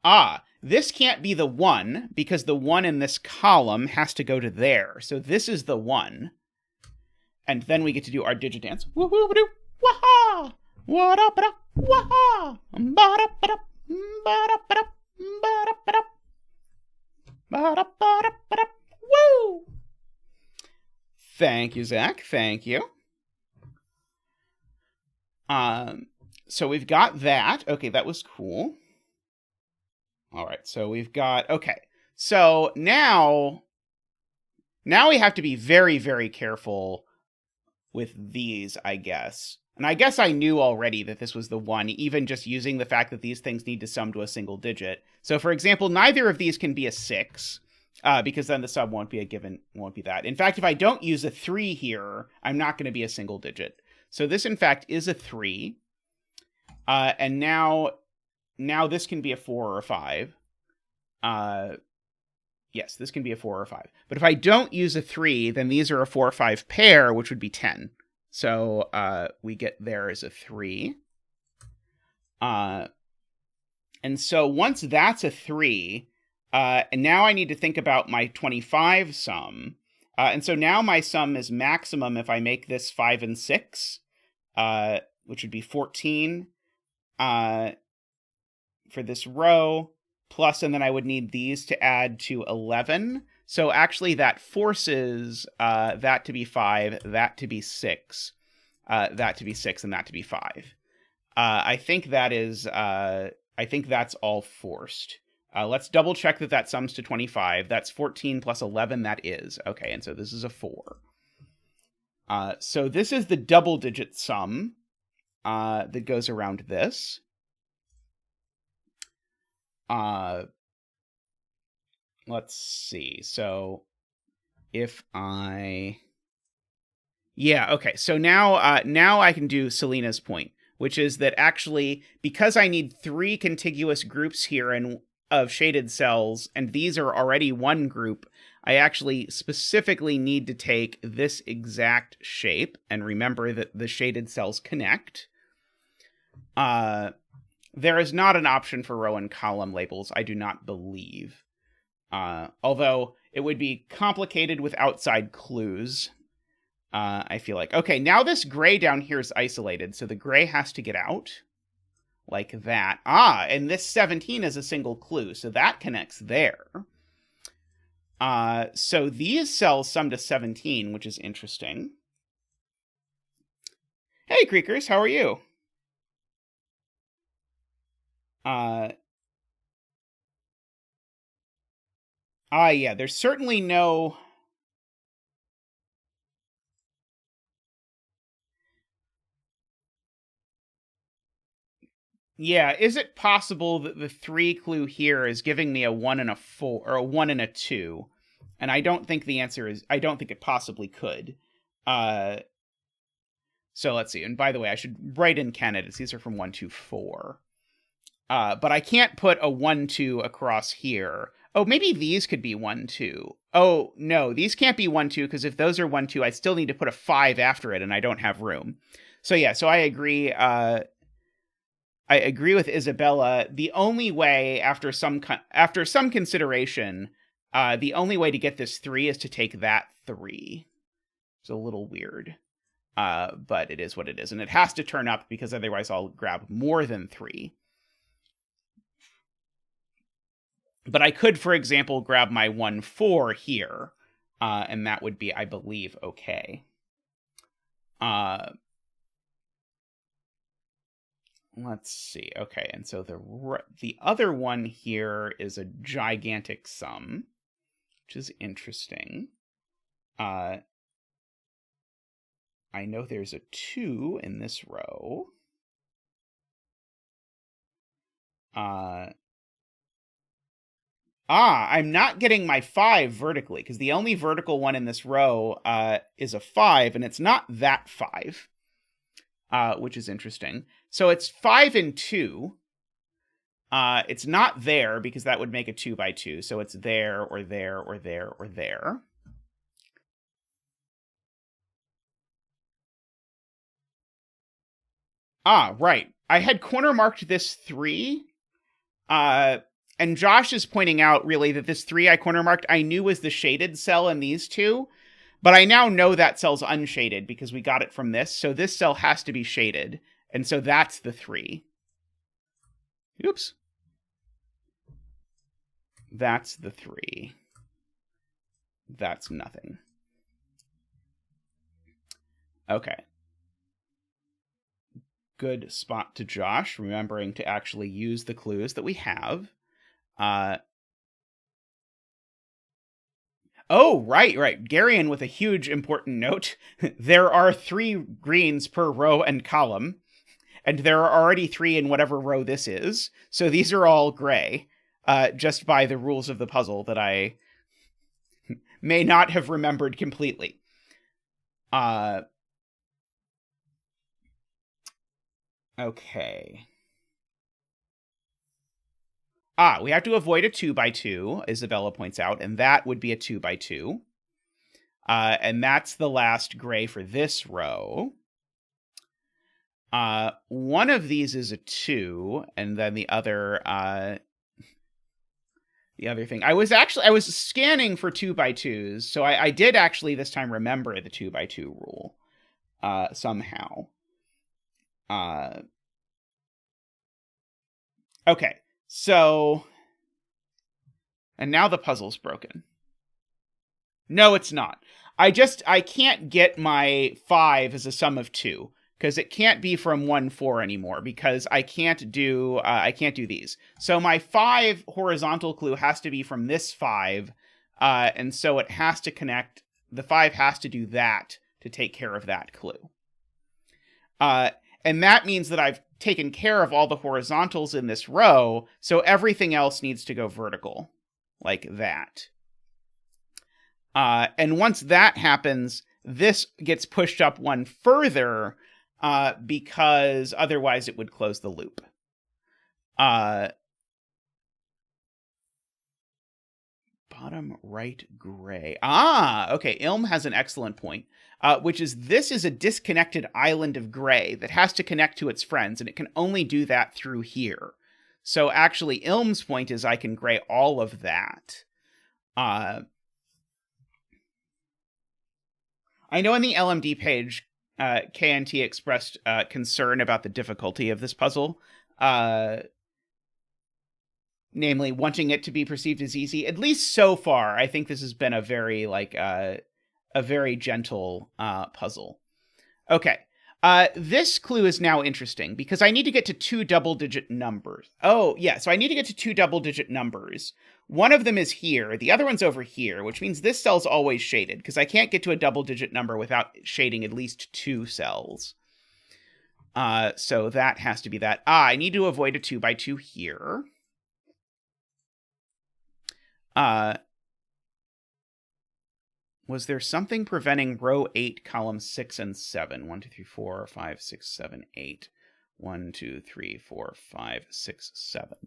This can't be the 1, because the 1 in this column has to go to there. So this is the 1. And then we get to do our digit dance. Woo-hoo-ba-doo, wah-ha! Wa-da-ba-da, wah-ha! Ba-da-ba-da, ba-da-ba-da, ba-da-ba-da, ba-da-ba-da-ba-da, woo! Thank you, Zach. Thank you. So we've got that. Okay, that was cool. All right, so we've got... Okay, so now we have to be very, very careful with these, I guess. And I guess I knew already that this was the 1, even just using the fact that these things need to sum to a single digit. So, for example, neither of these can be a 6, because then the sum won't be won't be that. In fact, if I don't use a 3 here, I'm not going to be a single digit. So this, in fact, is a 3. And now this can be a 4 or a 5. Yes, this can be a 4 or 5. But if I don't use a 3, then these are a 4 or 5 pair, which would be 10. So we get there as a 3. And so once that's a 3, And now I need to think about my 25 sum. And so now my sum is maximum if I make this 5 and 6, which would be 14 for this row, plus, and then I would need these to add to 11. So actually that forces that to be 5, that to be 6, that to be 6, and that to be 5. I think that is, I think that's all forced. Let's double check that that sums to 25. That's 14 plus 11, that is. Okay, and so this is a 4. So this is the double-digit sum that goes around this. Let's see. So if I... Yeah, okay. So now, now I can do Selena's point, which is that actually, because I need 3 contiguous groups here and of shaded cells, and these are already one group, I actually specifically need to take this exact shape, and remember that the shaded cells connect. There is not an option for row and column labels, I do not believe. Although it would be complicated with outside clues, I feel like. Okay, now this gray down here is isolated, so the gray has to get out. Like that. And this 17 is a single clue, so that connects there. So these cells sum to 17, which is interesting. Hey, Creakers, how are you? Yeah, there's certainly no... Yeah, is it possible that the 3 clue here is giving me a 1 and a 4, or a 1 and a 2? And I don't think the answer is, I don't think it possibly could. So let's see. And by the way, I should write in candidates. These are from 1, 2, 4. But I can't put a 1, 2 across here. Oh, maybe these could be 1, 2. Oh, no, these can't be 1, 2, because if those are 1, 2, I still need to put a 5 after it, and I don't have room. So yeah, so I agree. I agree with Isabella. The only way, after some consideration, the only way to get this 3 is to take that 3. It's a little weird, but it is what it is. And it has to turn up, because otherwise I'll grab more than 3. But I could, for example, grab my 1, 4 here, and that would be, I believe, okay. Let's see. Okay, and so the other one here is a gigantic sum, which is interesting. I know there's a 2 in this row. I'm not getting my 5 vertically, because the only vertical one in this row is a 5, and it's not that 5. Which is interesting. So it's 5 and 2. It's not there, because that would make a 2 by 2. So it's there, or there, or there, or there. Right. I had corner marked this 3. And Josh is pointing out, really, that this 3 I corner marked, I knew was the shaded cell in these 2. But I now know that cell's unshaded because we got it from this. So this cell has to be shaded. And so that's the 3. Oops. That's the 3. That's nothing. Okay. Good spot to Josh, remembering to actually use the clues that we have. Oh, right. Garion with a huge important note. There are 3 greens per row and column, and there are already 3 in whatever row this is. So these are all gray, just by the rules of the puzzle that I may not have remembered completely. Okay. We have to avoid a 2 by 2, Isabella points out, and that would be a 2 by 2. And that's the last gray for this row. One of these is a 2, and then the other... the other thing. I was scanning for 2x2s, so I did actually this time remember the 2x2 rule somehow. Okay, so, and now the puzzle's broken. No, it's not. I can't get my 5 as a sum of 2. Because it can't be from 1-4 anymore, because I can't do these. So my 5 horizontal clue has to be from this 5, and so it has to connect. The 5 has to do that to take care of that clue. And that means that I've taken care of all the horizontals in this row, so everything else needs to go vertical, like that. And once that happens, this gets pushed up one further, because otherwise it would close the loop. Bottom right gray. Okay. Ilm has an excellent point, which is this is a disconnected island of gray that has to connect to its friends, and it can only do that through here. So actually, Ilm's point is I can gray all of that. I know in the LMD page, KNT expressed concern about the difficulty of this puzzle, namely wanting it to be perceived as easy. At least so far, I think this has been a very gentle puzzle. Okay, this clue is now interesting because I need to get to 2 double-digit numbers. Oh, yeah, so I need to get to 2 double-digit numbers. One of them is here, the other one's over here, which means this cell's always shaded, because I can't get to a double-digit number without shading at least 2 cells. So that has to be that. I need to avoid a 2x2 here. Was there something preventing row 8, columns 6 and 7? 1, 2, 3, 4, 5, 6, 7, 8. 1, 2, 3, 4, 5, 6, 7.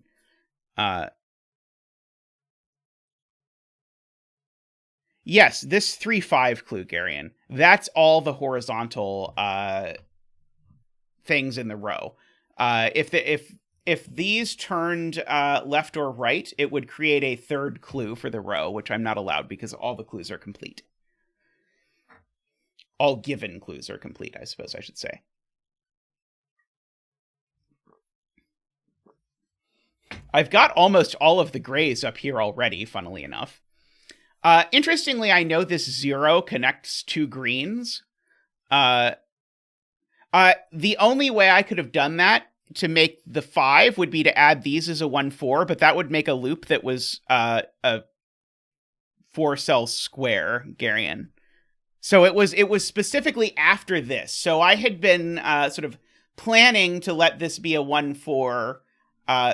Yes, this 3-5 clue, Garion. That's all the horizontal things in the row. If these turned left or right, it would create a third clue for the row, which I'm not allowed because all the clues are complete. All given clues are complete, I suppose I should say. I've got almost all of the grays up here already, funnily enough. Interestingly, I know this 0 connects 2 greens. The only way I could have done that to make the 5 would be to add these as a 1-4, but that would make a loop that was a 4-cell square, Garion. So it was specifically after this. So I had been sort of planning to let this be a 1-4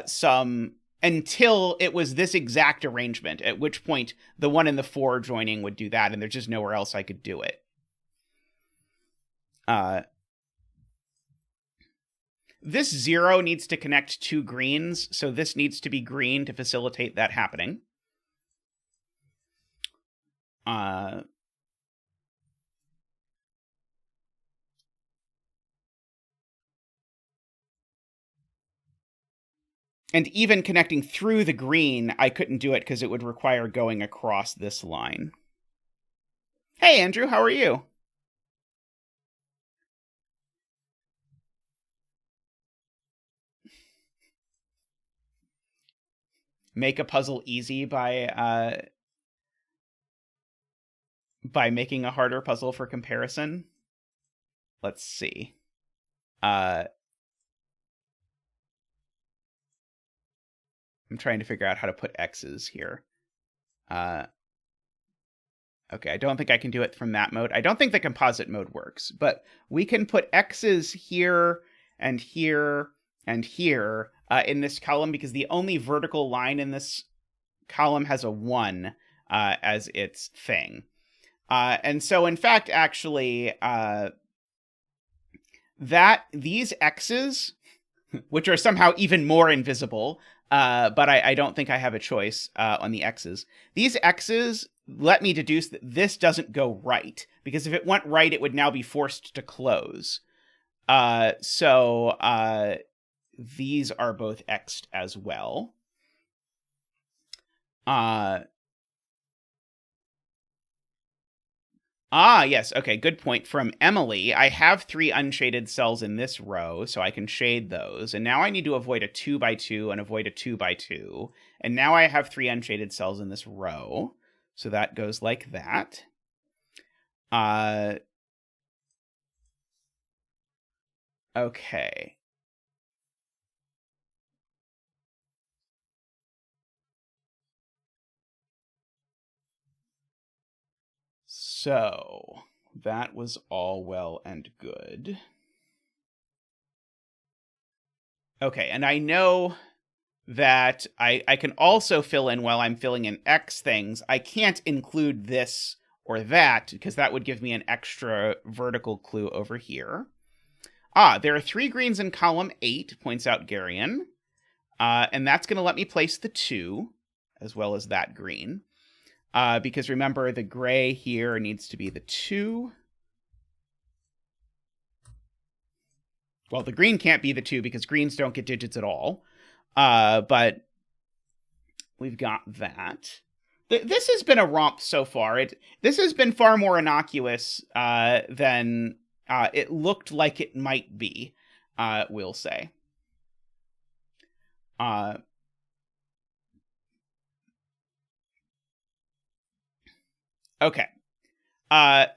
sum until it was this exact arrangement, at which point the 1 and the 4 joining would do that, and there's just nowhere else I could do it. This 0 needs to connect 2 greens, so this needs to be green to facilitate that happening. And even connecting through the green, I couldn't do it because it would require going across this line. Hey, Andrew, how are you? Make a puzzle easy by making a harder puzzle for comparison. Let's see. I'm trying to figure out how to put X's here. Okay, I don't think I can do it from that mode. I don't think the composite mode works, but we can put X's here and here and here in this column because the only vertical line in this column has a 1 as its thing. And so, in fact, actually, these X's, which are somehow even more invisible, but I don't think I have a choice on the X's. These X's let me deduce that this doesn't go right, because if it went right, it would now be forced to close. So these are both X'd as well. Yes. Okay, good point from Emily. I have 3 unshaded cells in this row, so I can shade those. And now I need to avoid a 2 by 2 and avoid a 2 by 2. And now I have 3 unshaded cells in this row. So that goes like that. Okay. So that was all well and good. Okay, and I know that I can also fill in while I'm filling in X things. I can't include this or that because that would give me an extra vertical clue over here. There are 3 greens in column 8, points out Garion. And that's going to let me place the 2 as well as that green. Because remember, the gray here needs to be the 2. Well, the green can't be the 2 because greens don't get digits at all. But we've got that. This has been a romp so far. This has been far more innocuous than it looked like it might be, we'll say. Okay.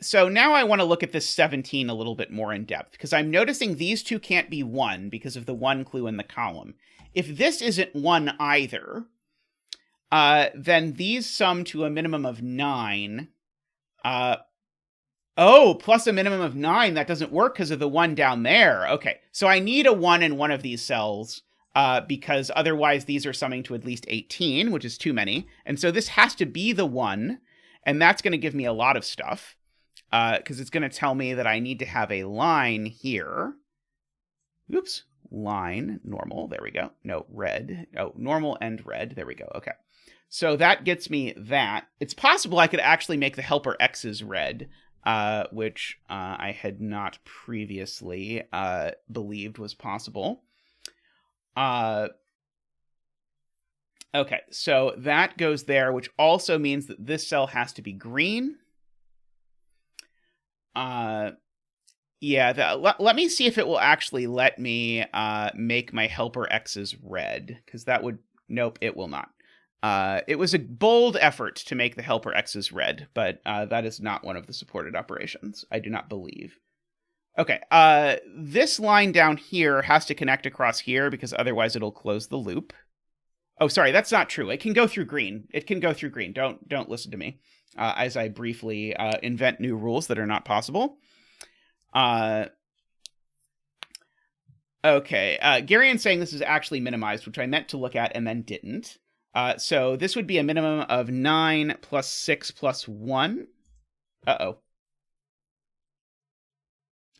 So now I want to look at this 17 a little bit more in depth, because I'm noticing these two can't be 1 because of the 1 clue in the column. If this isn't 1 either, then these sum to a minimum of 9. Plus a minimum of 9. That doesn't work because of the 1 down there. Okay, so I need a 1 in one of these cells, because otherwise these are summing to at least 18, which is too many. And so this has to be the 1. And that's going to give me a lot of stuff, because it's going to tell me that I need to have a line here. Oops, line, normal, there we go. No, red. Oh, normal and red, there we go, okay. So that gets me that. It's possible I could actually make the helper X's red, which I had not previously believed was possible. Okay, so that goes there, which also means that this cell has to be green. Yeah, let me see if it will actually let me make my helper X's red, because that would... Nope, it will not. It was a bold effort to make the helper X's red, but that is not one of the supported operations, I do not believe. Okay, this line down here has to connect across here, because otherwise it'll close the loop. Oh, sorry, that's not true. It can go through green. It can go through green. Don't listen to me as I briefly invent new rules that are not possible. Okay, Garion's saying this is actually minimized, which I meant to look at and then didn't. So this would be a minimum of 9 plus 6 plus 1. Uh-oh.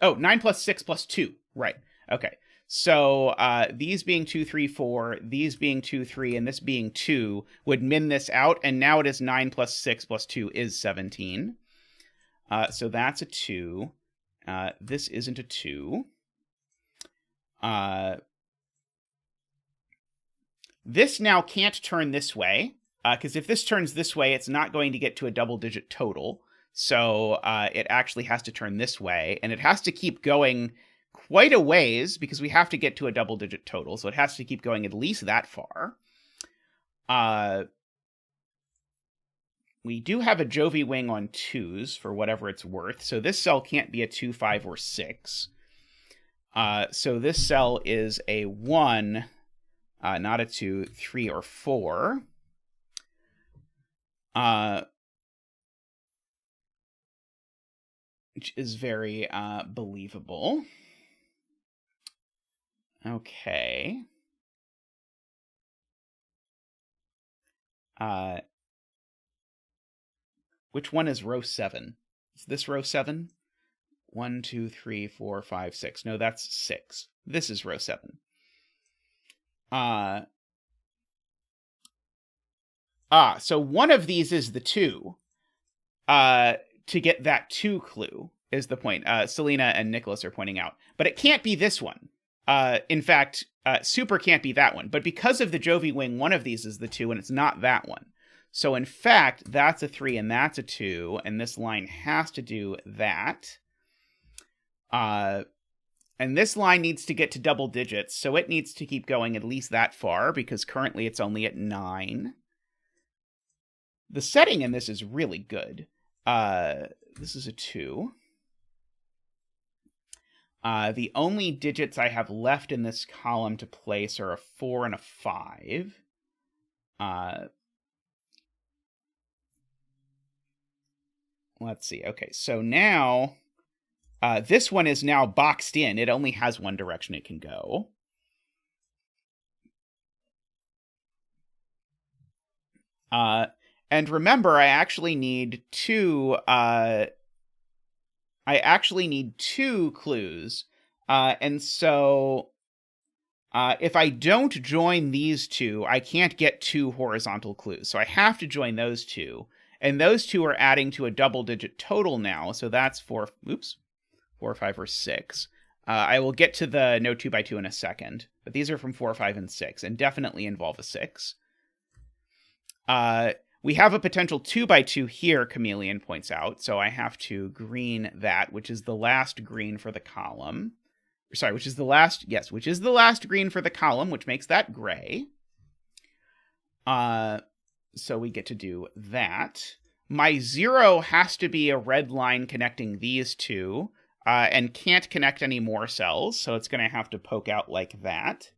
Oh, 9 plus 6 plus 2. Right. Okay. So these being 2, 3, 4, these being 2, 3, and this being 2 would min this out, and now it is 9 plus 6 plus 2 is 17. So that's a 2. This isn't a 2. This now can't turn this way, because if this turns this way, it's not going to get to a double-digit total. So it actually has to turn this way, and it has to keep going quite a ways, because we have to get to a double-digit total, so it has to keep going at least that far. We do have a Jovi wing on 2s, for whatever it's worth, so this cell can't be a 2, 5, or 6. So this cell is a 1, not a 2, 3, or 4. Which is very believable. Okay. Which one is row 7? Is this row 7? 1, 2, 3, 4, 5, 6. No, that's 6. This is row 7. So one of these is the 2. To get that 2 clue is the point. Selena and Nicholas are pointing out. But it can't be this one. In fact, super can't be that one. But because of the Jovi wing, one of these is the 2, and it's not that one. So in fact, that's a 3 and that's a 2, and this line has to do that. And this line needs to get to double digits, so it needs to keep going at least that far, because currently it's only at 9. The setting in this is really good. This is a 2. The only digits I have left in this column to place are a 4 and a 5. Let's see. Okay, so now this one is now boxed in. It only has one direction it can go. And remember, I actually need two clues. And so if I don't join these two, I can't get 2 horizontal clues. So I have to join those two. And those two are adding to a double-digit total now. So that's 4, 5, or 6. I will get to the no 2x2 in a second. But these are from 4, 5, and 6, and definitely involve a 6. We have a potential 2x2 here, Chameleon points out. So I have to green that, which is the last green for the column. Sorry, which is the last green for the column, which makes that gray. So we get to do that. My 0 has to be a red line connecting these two, and can't connect any more cells, so it's going to have to poke out like that.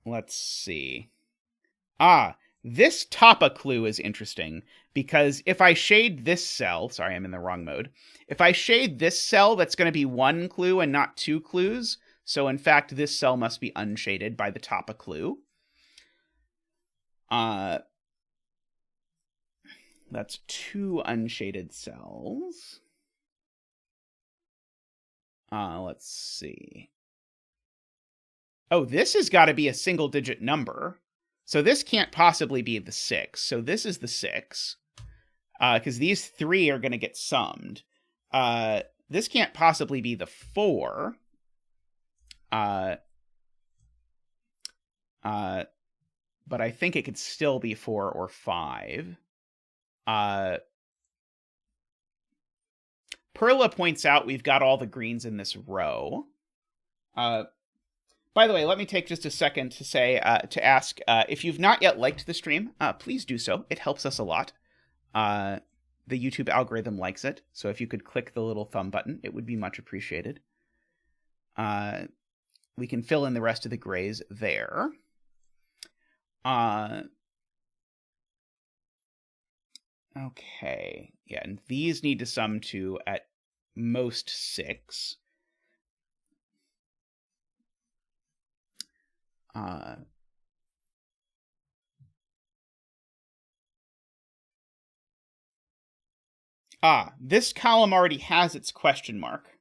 Let's see. This Tapa clue is interesting, because if I shade this cell, sorry, I'm in the wrong mode. If I shade this cell, that's going to be 1 clue and not 2 clues. So in fact, this cell must be unshaded by the Tapa clue. That's 2 unshaded cells. Let's see. Oh, this has got to be a single-digit number. So this can't possibly be the 6. So this is the 6. Because these 3 are going to get summed. This can't possibly be the 4. But I think it could still be 4 or 5. Perla points out we've got all the greens in this row. By the way, let me take just a second to say, to ask, if you've not yet liked the stream, please do so. It helps us a lot. The YouTube algorithm likes it, so if you could click the little thumb button, it would be much appreciated. We can fill in the rest of the grays there. Okay, yeah, and these need to sum to at most 6. This column already has its question mark.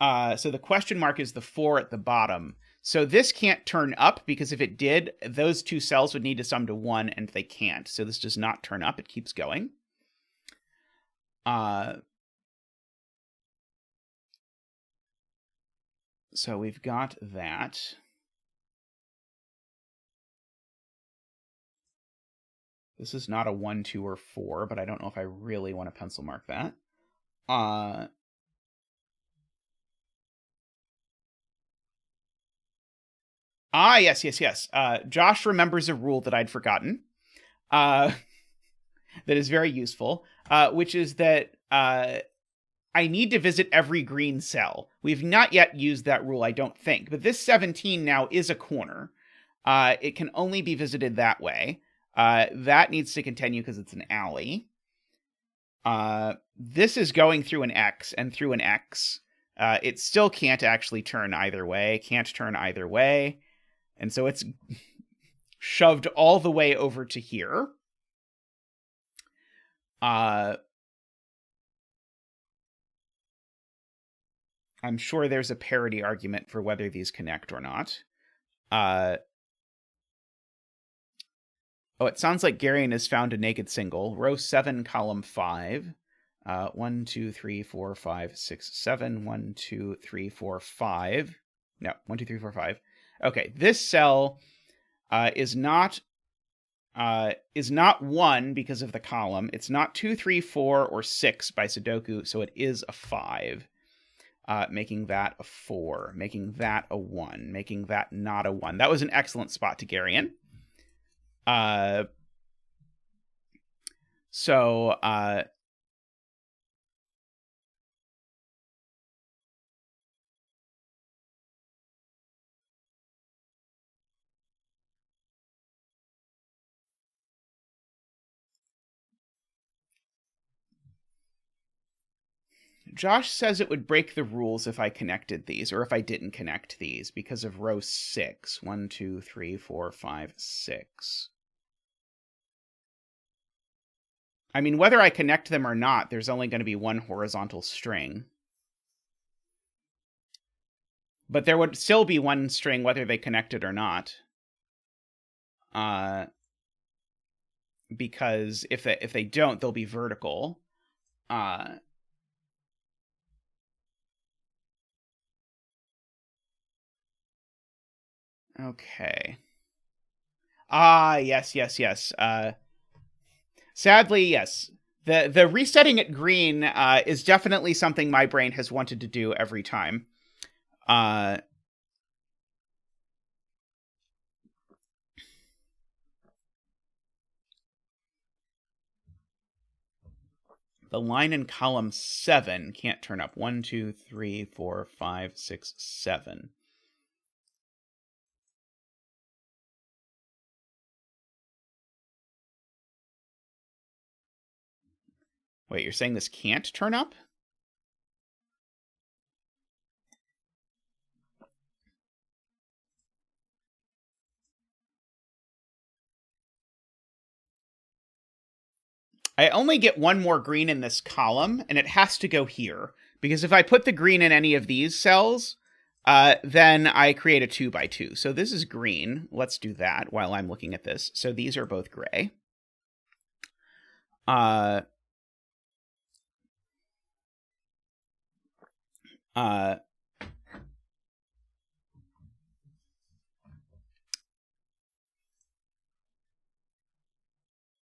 So the question mark is the 4 at the bottom. So this can't turn up, because if it did, those 2 cells would need to sum to 1, and they can't. So this does not turn up. It keeps going. So we've got that. This is not a 1, 2, or 4, but I don't know if I really want to pencil mark that. Yes. Josh remembers a rule that I'd forgotten. That is very useful, which is that I need to visit every green cell. We've not yet used that rule, I don't think, but this 17 now is a corner. It can only be visited that way. That needs to continue because it's an alley. This is going through an X and through an X. It still can't actually turn either way. And so it's shoved all the way over to here. I'm sure there's a parity argument for whether these connect or not. It sounds like Garion has found a naked single. Row 7, column 5. 1, 2, 3, 4, 5, 6, 7. 1, 2, 3, 4, 5. No, 1, 2, 3, 4, 5. Okay, this cell is not 1 because of the column. It's not 2, 3, 4, or 6 by sudoku, so it is a 5. Making that a 4, making that a 1, making that not a 1. That was an excellent spot to Garion. Josh says it would break the rules if I connected these, or if I didn't connect these, because of row 6. 1, 2, 3, 4, 5, 6. I mean, whether I connect them or not, there's only going to be one horizontal string. But there would still be one string whether they connected or not. Because if they don't, they'll be vertical. Okay. Yes. Sadly, yes. The resetting it green is definitely something my brain has wanted to do every time. The line in column 7 can't turn up. 1, 2, 3, 4, 5, 6, 7. Wait, you're saying this can't turn up? I only get one more green in this column, and it has to go here. Because if I put the green in any of these cells, then I create a 2 by 2. So this is green. Let's do that while I'm looking at this. So these are both gray.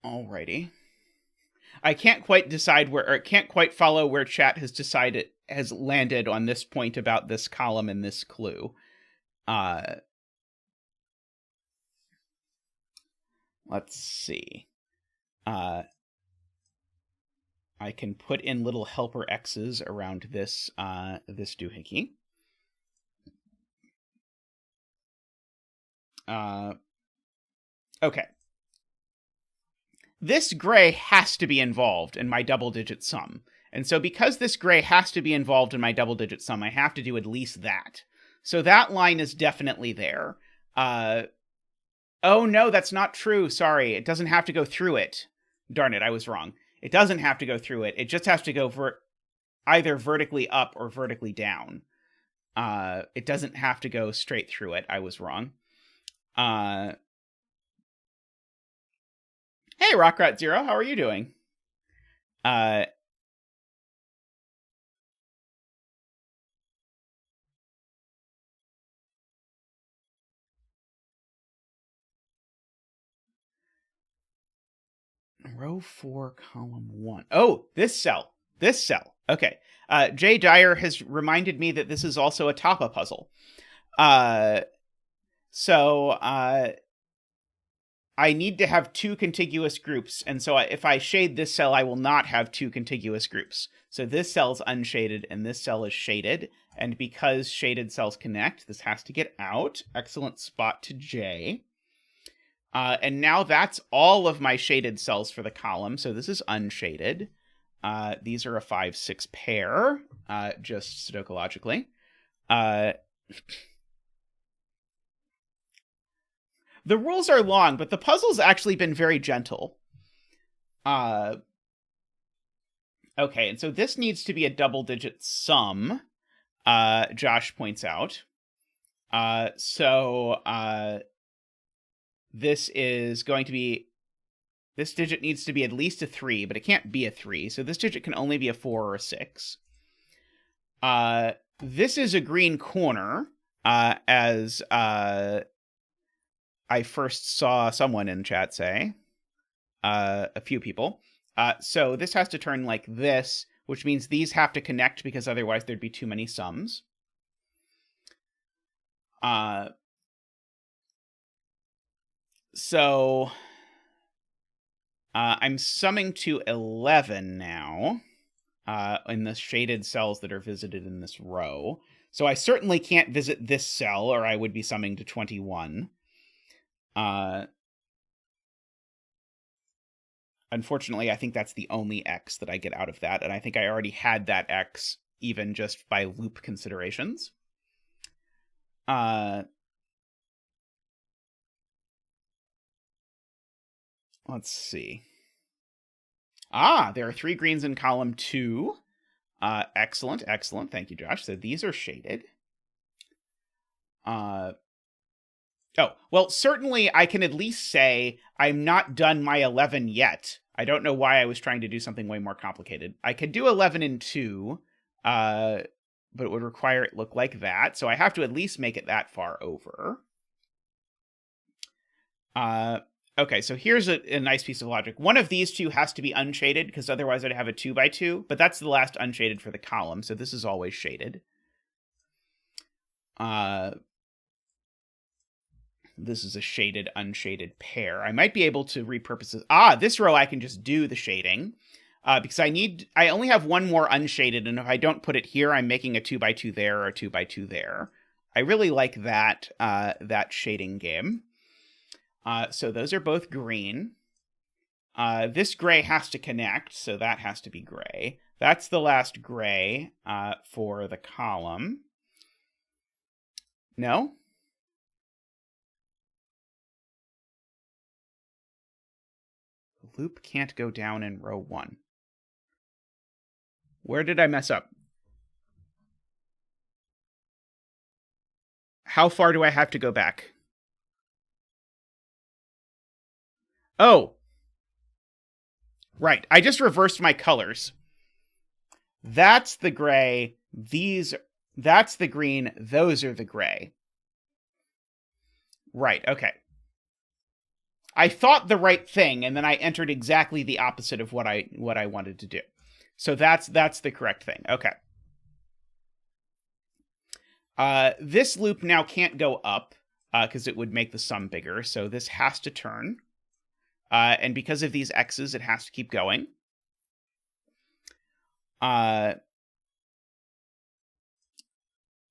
Alrighty. I can't quite decide where, or can't quite follow where chat has landed on this point about this column and this clue. Let's see. I can put in little helper X's around this doohickey. Okay. This gray has to be involved in my double-digit sum. And so because this gray has to be involved in my double-digit sum, I have to do at least that. So that line is definitely there. Oh, no, that's not true. Sorry, it doesn't have to go through it. Darn it, I was wrong. It doesn't have to go through it. It just has to go either vertically up or vertically down. It doesn't have to go straight through it. I was wrong. Hey, Rockrat Zero, how are you doing? Row 4, column 1. Oh, this cell. This cell. Okay. Jay Dyer has reminded me that this is also a Tapa puzzle. So I need to have 2 contiguous groups, and so if I shade this cell, I will not have 2 contiguous groups. So this cell's unshaded, and this cell is shaded, and because shaded cells connect, this has to get out. Excellent spot to J. And now that's all of my shaded cells for the column, so this is unshaded. These are a 5, 6 pair, just sudokologically. The rules are long, but the puzzle's actually been very gentle. Okay, and so this needs to be a double-digit sum, Josh points out. This is going to be... This digit needs to be at least a 3, but it can't be a 3, so this digit can only be a 4 or a 6. This is a green corner, as I first saw someone in chat say, a few people. So this has to turn like this, which means these have to connect because otherwise there'd be too many sums. So I'm summing to 11 now in the shaded cells that are visited in this row. So I certainly can't visit this cell or I would be summing to 21. Unfortunately, I think that's the only X that I get out of that, and I think I already had that X even just by loop considerations. Let's see. There are 3 greens in column 2. Excellent, excellent. Thank you, Josh. So these are shaded. Oh, well, certainly I can at least say I'm not done my 11 yet. I don't know why I was trying to do something way more complicated. I could do 11 in 2, but it would require it look like that. So I have to at least make it that far over. Okay, so here's a nice piece of logic. One of these two has to be unshaded, because otherwise I'd have a 2x2, but that's the last unshaded for the column, so this is always shaded. This is a shaded, unshaded pair. I might be able to repurpose this. This row I can just do the shading, because I only have one more unshaded, and if I don't put it here, I'm making a 2x2 there or a 2x2 there. I really like that, that shading game. So those are both green. This gray has to connect, so that has to be gray. That's the last gray for the column. No? The loop can't go down in row 1. Where did I mess up? How far do I have to go back? Oh. Right. I just reversed my colors. That's the gray. That's the green. Those are the gray. Right. Okay. I thought the right thing, and then I entered exactly the opposite of what I wanted to do. So that's the correct thing. Okay. This loop now can't go up because it would make the sum bigger. So this has to turn. And because of these X's, it has to keep going. That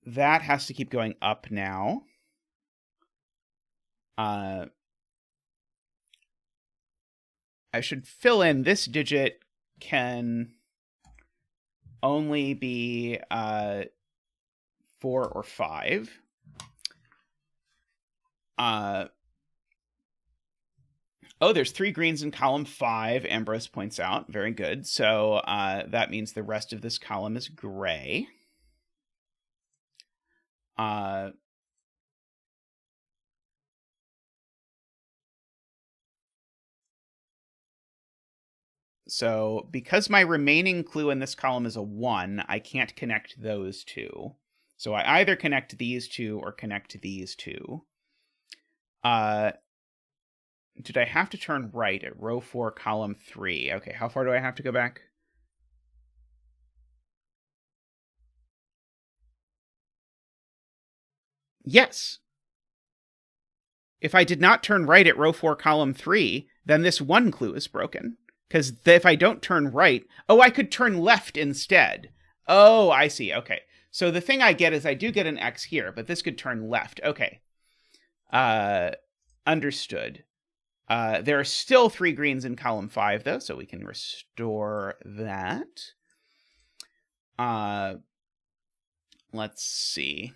has to keep going up now. I should fill in this digit can only be 4 or 5. Oh, there's 3 greens in column 5, Ambrose points out. Very good. So that means the rest of this column is gray. So because my remaining clue in this column is a 1, I can't connect those two. So I either connect these two or connect these two. Did I have to turn right at row 4, column 3? Okay, how far do I have to go back? Yes. If I did not turn right at row 4, column 3, then this one clue is broken. Because if I don't turn right... Oh, I could turn left instead. Oh, I see. Okay. So the thing I get is I do get an X here, but this could turn left. Okay. Understood. There are still 3 greens in column 5, though, so we can restore that. Let's see.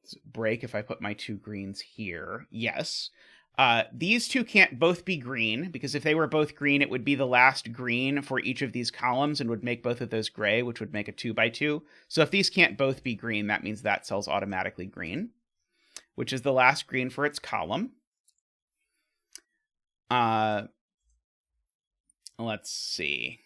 Does it break if I put my 2 greens here? Yes. These two can't both be green, because if they were both green, it would be the last green for each of these columns and would make both of those gray, which would make a 2x2. So if these can't both be green, that means that cell's automatically green, which is the last green for its column. Let's see.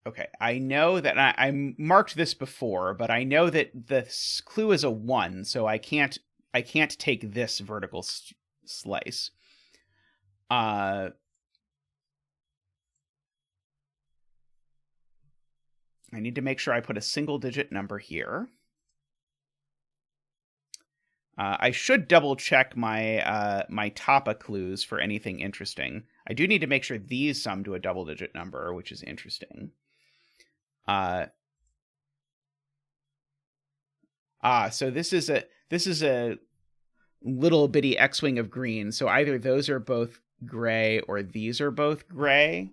Okay, I know that I marked this before, but I know that the clue is a 1, so I can't take this vertical slice. I need to make sure I put a single-digit number here. I should double-check my my Tapa clues for anything interesting. I do need to make sure these sum to a double-digit number, which is interesting. So this is a little bitty X-wing of green. So either those are both gray or these are both gray.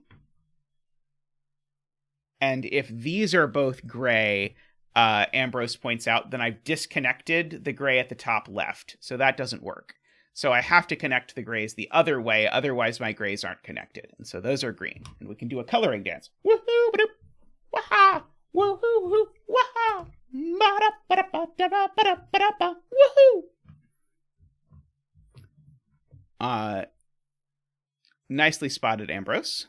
And if these are both gray, Ambrose points out, then I've disconnected the gray at the top left. So that doesn't work. So I have to connect the grays the other way, otherwise my grays aren't connected. And so those are green. And we can do a coloring dance. Woohoo! Ba-doop! Waha! Woohoo! Waha! Woohoo! Nicely spotted, Ambrose.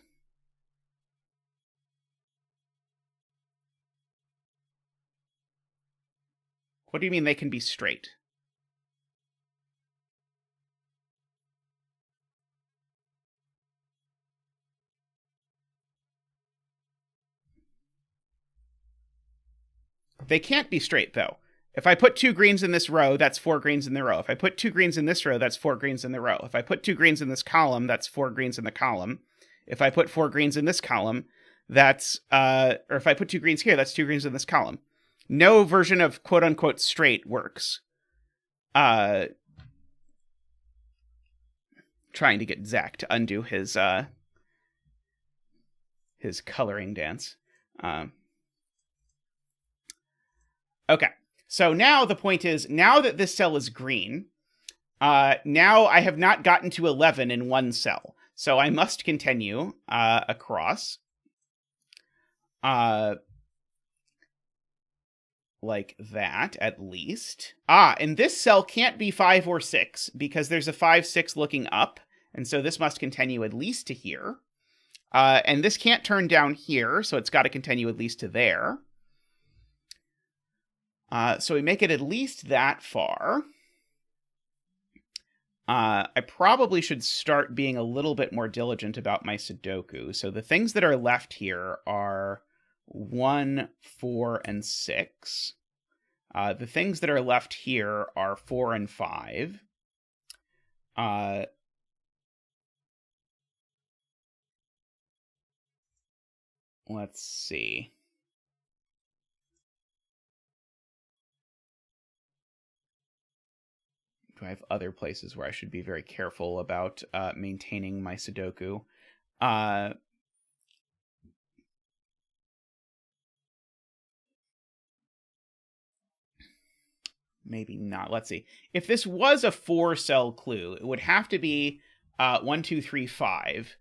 What do you mean they can be straight? They can't be straight, though. If I put 2 greens in this row, that's 4 greens in the row. If I put 2 greens in this row, that's 4 greens in the row. If I put 2 greens in this column, that's 4 greens in the column. If I put 4 greens in this column, that's, or if I put 2 greens here, that's 2 greens in this column. No version of quote-unquote straight works. Trying to get Zach to undo his coloring dance. Okay, so now the point is, now that this cell is green, now I have not gotten to 11 in one cell. So I must continue across. Like that, at least. And this cell can't be 5 or 6, because there's a 5, 6 looking up, and so this must continue at least to here. And this can't turn down here, so it's got to continue at least to there. So we make it at least that far. I probably should start being a little bit more diligent about my Sudoku. So the things that are left here are 1, 4, and 6. The things that are left here are 4 and 5. Let's see. Do I have other places where I should be very careful about maintaining my Sudoku? Maybe not. Let's see. If this was a 4-cell clue, it would have to be 1, 2, 3, 5.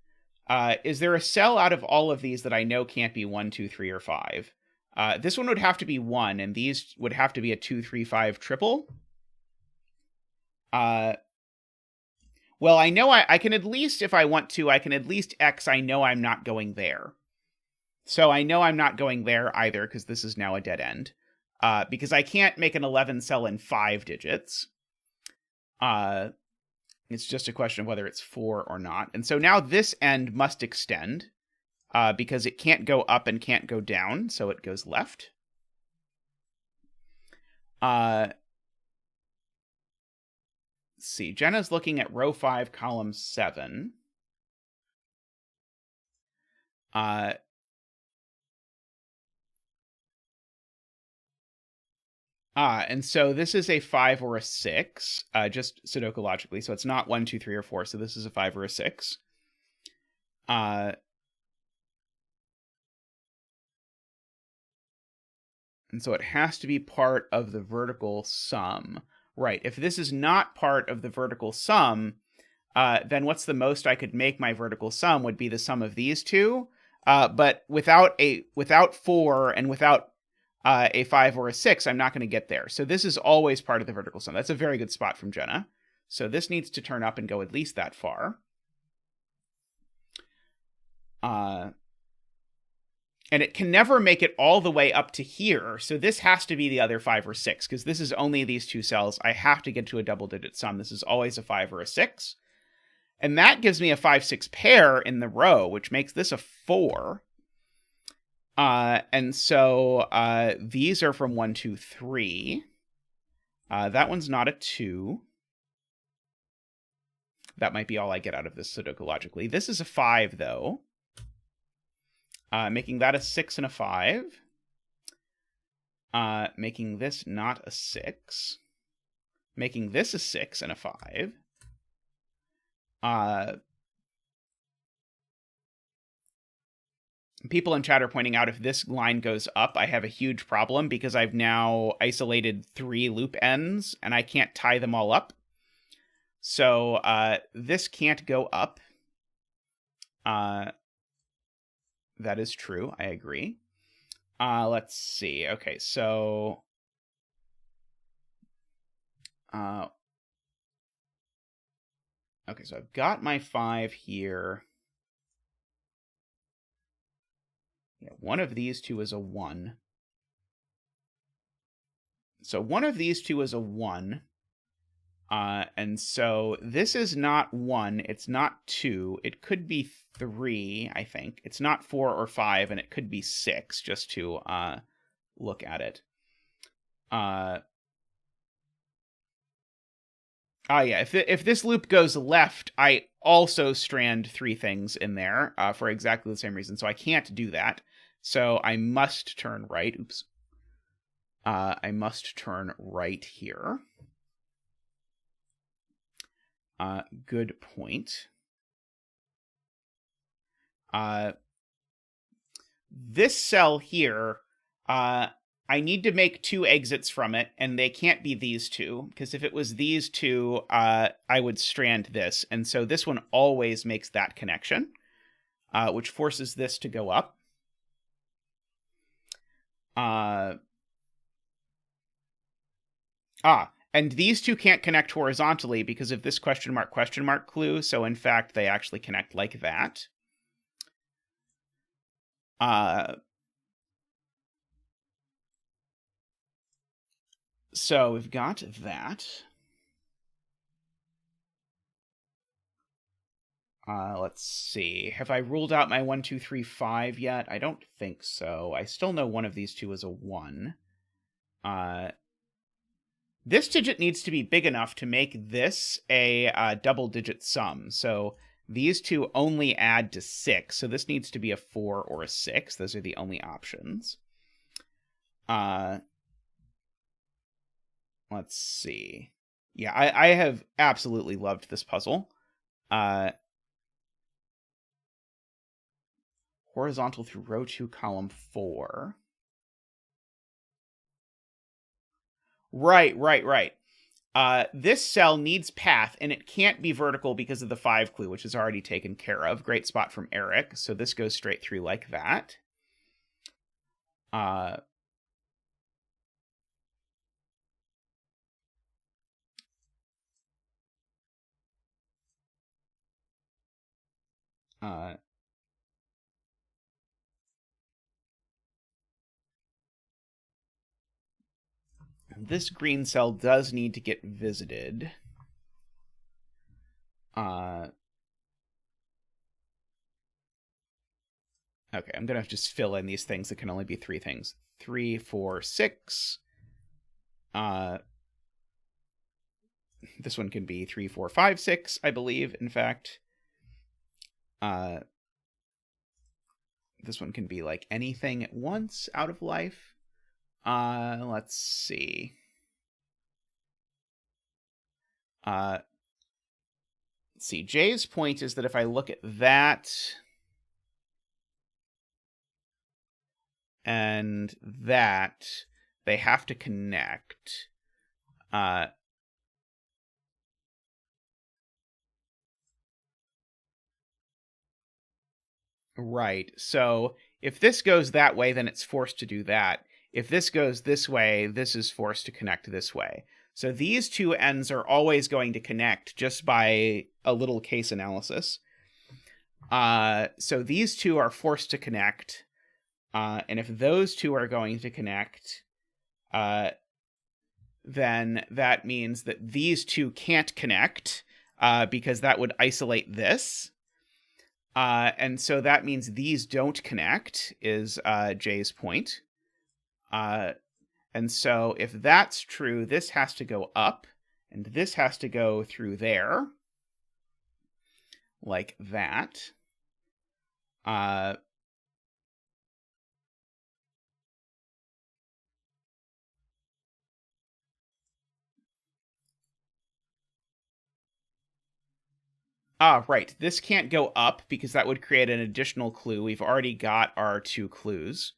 Is there a cell out of all of these that I know can't be 1, 2, 3, or 5? This one would have to be 1, and these would have to be a 2, 3, 5 triple. Well, I know I can at least, if I want to, I can at least X, I know I'm not going there. So I know I'm not going there either, because this is now a dead end. Because I can't make an 11 cell in 5 digits. It's just a question of whether it's 4 or not. And so now this end must extend, because it can't go up and can't go down, so it goes left. Let's see. Jenna's looking at row 5, column 7. And so this is a 5 or a 6, just Sudoku logically. So it's not 1, 2, 3, or 4. So this is a 5 or a 6. And so it has to be part of the vertical sum. Right. If this is not part of the vertical sum, then what's the most I could make my vertical sum would be the sum of these two. But without 4 and without a 5 or a 6, I'm not going to get there. So this is always part of the vertical sum. That's a very good spot from Jenna. So this needs to turn up and go at least that far. And it can never make it all the way up to here. So this has to be the other 5 or 6, because this is only these two cells. I have to get to a double-digit sum. This is always a 5 or a 6. And that gives me a 5-6 pair in the row, which makes this a 4. And so these are from 1, 2, 3. That one's not a 2. That might be all I get out of this Sudoku logically. This is a 5, though. Making that a 6 and a 5. Making this not a 6. Making this a 6 and a 5. People in chat are pointing out if this line goes up, I have a huge problem because I've now isolated 3 loop ends and I can't tie them all up. So this can't go up. That is true. I agree. Let's see. Okay, so... okay, so I've got my 5 here. Yeah, one of these two is a 1. So one of these two is a 1. And so this is not 1. It's not 2. It could be 3, I think. It's not 4 or 5, and it could be 6, just to look at it. Yeah, if this loop goes left, I also strand 3 things in there for exactly the same reason. So I can't do that. So I must turn right. Oops. I must turn right here. Good point. This cell here, I need to make 2 exits from it, and they can't be these 2, because if it was these 2, I would strand this. And so this one always makes that connection, which forces this to go up. And these 2 can't connect horizontally because of this question mark clue. So in fact, they actually connect like that. So we've got that. Let's see. Have I ruled out my 1, 2, 3, 5 yet? I don't think so. I still know one of these 2 is a 1. This digit needs to be big enough to make this a double-digit sum. So these 2 only add to 6. So this needs to be a 4 or a 6. Those are the only options. Let's see. Yeah, I have absolutely loved this puzzle. Horizontal through row 2, column 4. Right. This cell needs path, and it can't be vertical because of the 5 clue, which is already taken care of. Great spot from Eric. So this goes straight through like that. This green cell does need to get visited. Okay, I'm going to just fill in these things that can only be 3 things. 3, 4, 6. This one can be 3, 4, 5, 6, I believe, in fact. This one can be like anything at once out of life. Let's see. Let's see. Jay's point is that if I look at that and that, they have to connect. Right. So if this goes that way, then it's forced to do that. If this goes this way, this is forced to connect this way. So these 2 ends are always going to connect just by a little case analysis. So these 2 are forced to connect. And if those two are going to connect, then that means that these two can't connect, because that would isolate this. And so that means these don't connect, is Jay's point. And so if that's true, this has to go up, and this has to go through there, like that. Right. This can't go up because that would create an additional clue. We've already got our 2 clues.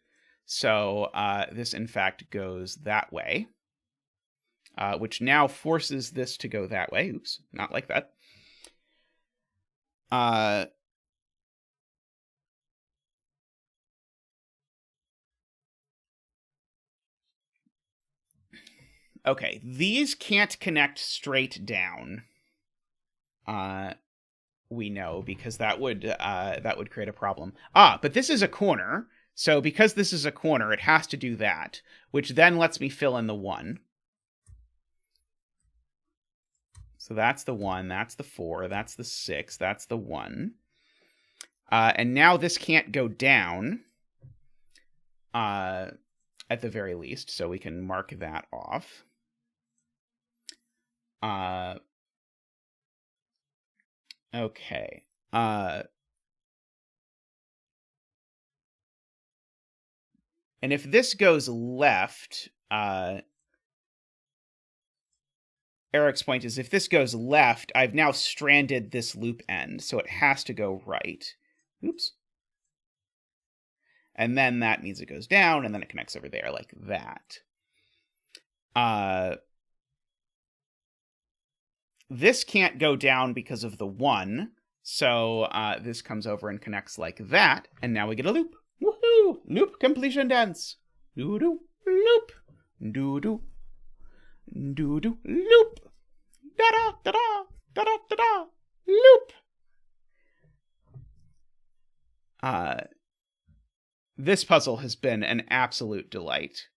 So this, in fact, goes that way, which now forces this to go that way. Oops, not like that. Okay, these can't connect straight down. We know, because that would create a problem. But this is a corner. So because this is a corner, it has to do that, which then lets me fill in the 1. So that's the 1, that's the 4, that's the 6, that's the 1. And now this can't go down, at the very least, so we can mark that off. Okay. And if this goes left, Eric's point is, if this goes left, I've now stranded this loop end, so it has to go right. Oops. And then that means it goes down, and then it connects over there like that. This can't go down because of the 1, so this comes over and connects like that, and now we get a loop. Woohoo! Loop completion dance. Doo-doo, loop. Doo-doo. Doo-doo, loop. Da-da, da-da, da-da, da-da, loop. This puzzle has been an absolute delight.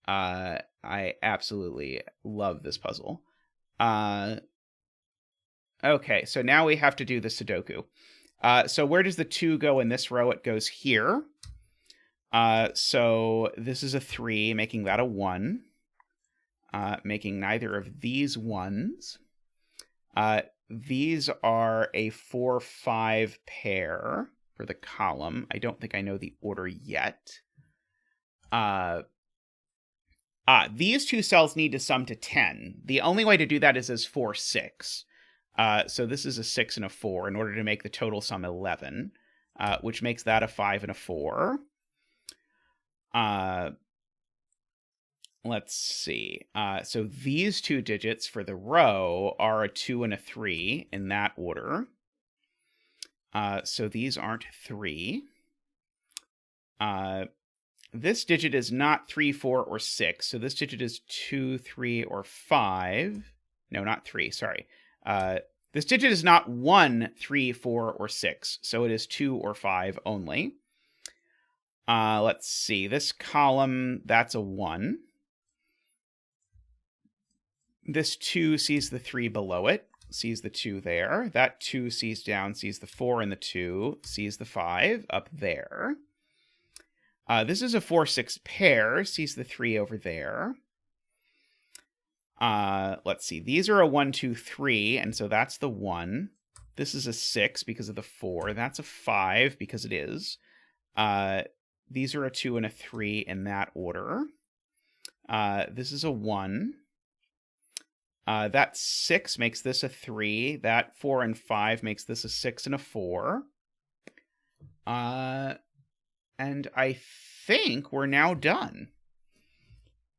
I absolutely love this puzzle. Okay, so now we have to do the Sudoku. So where does the 2 go in this row? It goes here. So this is a 3, making that a 1. Making neither of these 1s. These are a 4-5 pair for the column. I don't think I know the order yet. These 2 cells need to sum to 10. The only way to do that is as 4, 6. So this is a 6 and a 4 in order to make the total sum 11, which makes that a 5 and a 4. Let's see. So these 2 digits for the row are a 2 and a 3 in that order. So these aren't 3. This digit is not 3, 4, or 6. So this digit is 2, 3, or 5. No, not 3. Sorry. This digit is not 1, 3, 4, or 6. So it is 2 or 5 only. Let's see. This column, that's a 1. This 2 sees the 3 below it, sees the 2 there. That 2 sees down, sees the 4 and the 2, sees the 5 up there. This is a 4-6 pair, sees the 3 over there. Let's see. These are a 1, 2, 3, and so that's the 1. This is a 6 because of the 4. That's a 5 because it is. These are a 2 and a 3 in that order. This is a 1. That 6 makes this a 3. That 4 and 5 makes this a 6 and a 4. And I think we're now done.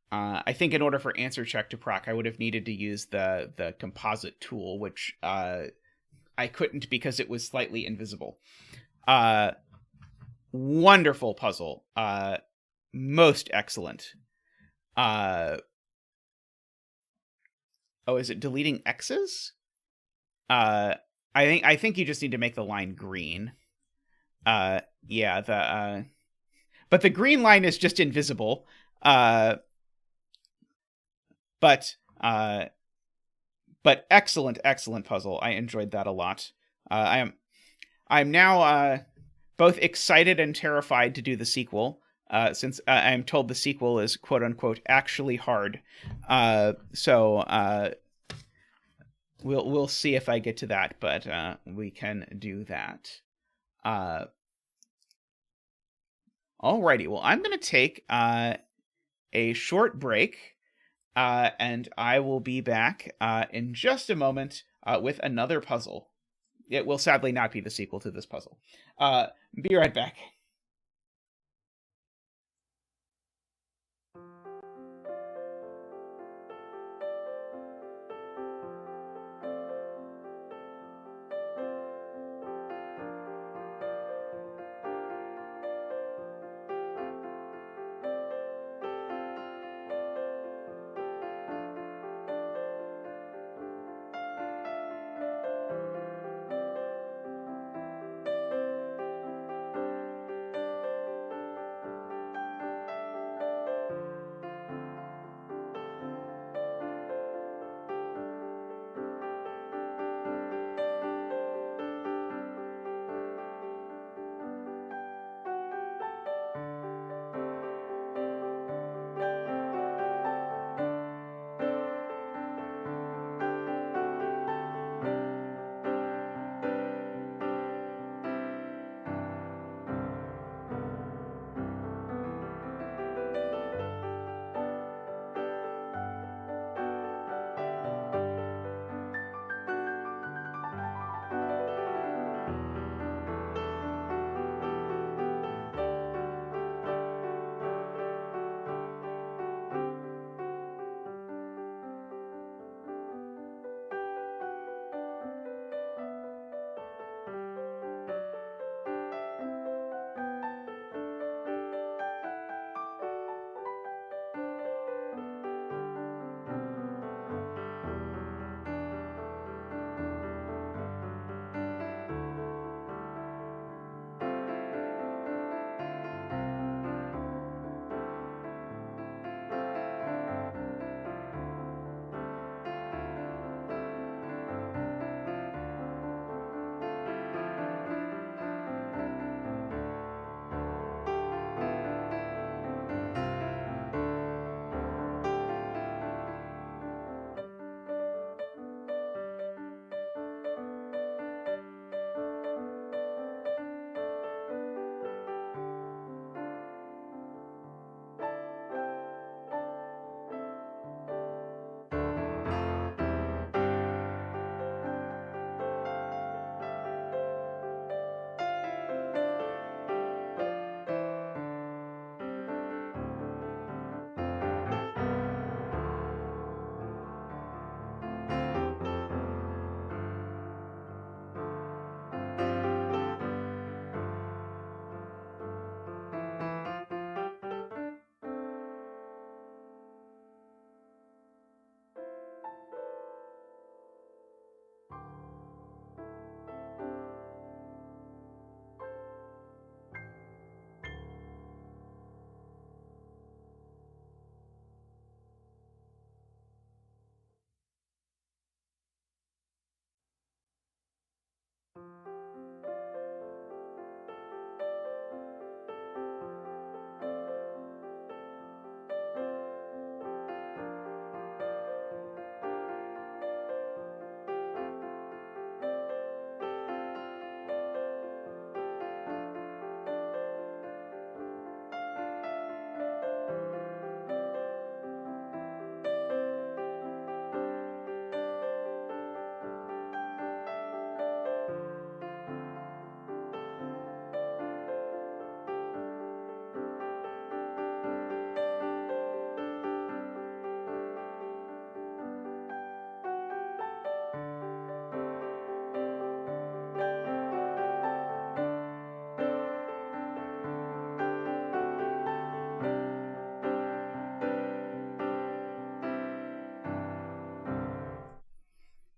I think in order for answer check to proc, I would have needed to use the composite tool, which I couldn't because it was slightly invisible. Wonderful puzzle. Most excellent. Oh, is it deleting X's? I think you just need to make the line green. Yeah, but the green line is just invisible. But excellent, excellent puzzle. I enjoyed that a lot. I'm now both excited and terrified to do the sequel, since I'm told the sequel is quote unquote actually hard. So we'll see if I get to that, but we can do that. Alrighty, well, I'm gonna take a short break, and I will be back in just a moment with another puzzle. It will sadly not be the sequel to this puzzle. Be right back.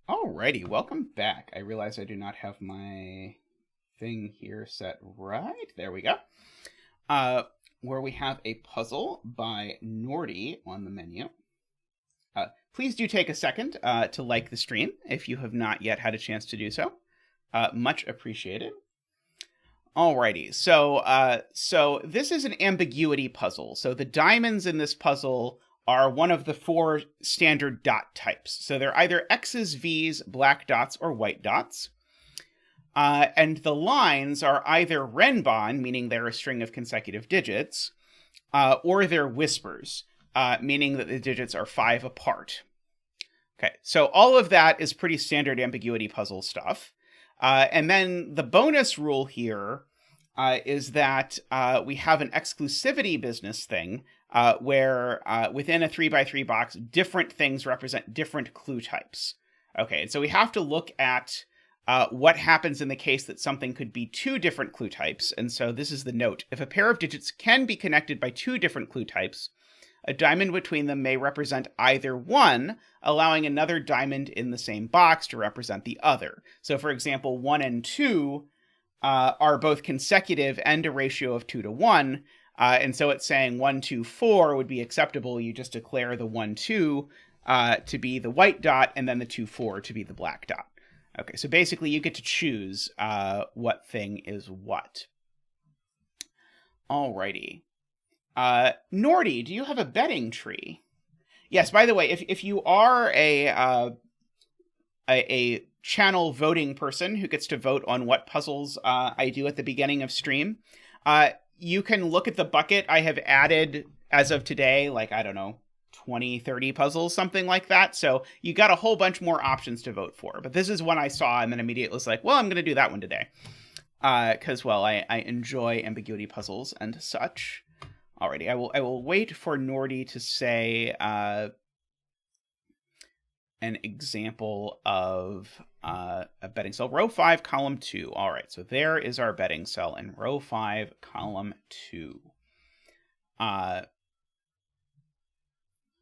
Alrighty, welcome back. I realize I do not have my thing here set right. There we go. where we have a puzzle by Nordy on the menu. Please do take a second to like the stream if you have not yet had a chance to do so. Much appreciated. Alrighty, so this is an ambiguity puzzle. So the diamonds in this puzzle are one of the 4 standard dot types. So they're either X's, V's, black dots, or white dots. And the lines are either renban, meaning they're a string of consecutive digits, or they're whispers, meaning that the digits are 5 apart. Okay, so all of that is pretty standard ambiguity puzzle stuff. And then the bonus rule here is that we have an exclusivity business thing where within a 3x3 box, different things represent different clue types. Okay, and so we have to look at what happens in the case that something could be 2 different clue types. And so this is the note. If a pair of digits can be connected by 2 different clue types, a diamond between them may represent either one, allowing another diamond in the same box to represent the other. So for example, 1 and 2 are both consecutive and a ratio of 2 to 1. And so it's saying 1, 2, 4 would be acceptable. You just declare the 1, 2 to be the white dot and then the 2, 4 to be the black dot. Okay, so basically you get to choose what thing is what. Alrighty. Nordy, do you have a betting tree? Yes, by the way, if you are a channel voting person who gets to vote on what puzzles I do at the beginning of stream, you can look at the bucket. I have added, as of today, like, I don't know, 20, 30 puzzles, something like that. So you got a whole bunch more options to vote for. But this is one I saw and then immediately was like, well, I'm going to do that one today. Because, well, I enjoy ambiguity puzzles and such. Alrighty, I will wait for Nordy to say an example of a betting cell. Row 5, column 2. All right, so there is our betting cell in row 5, column 2.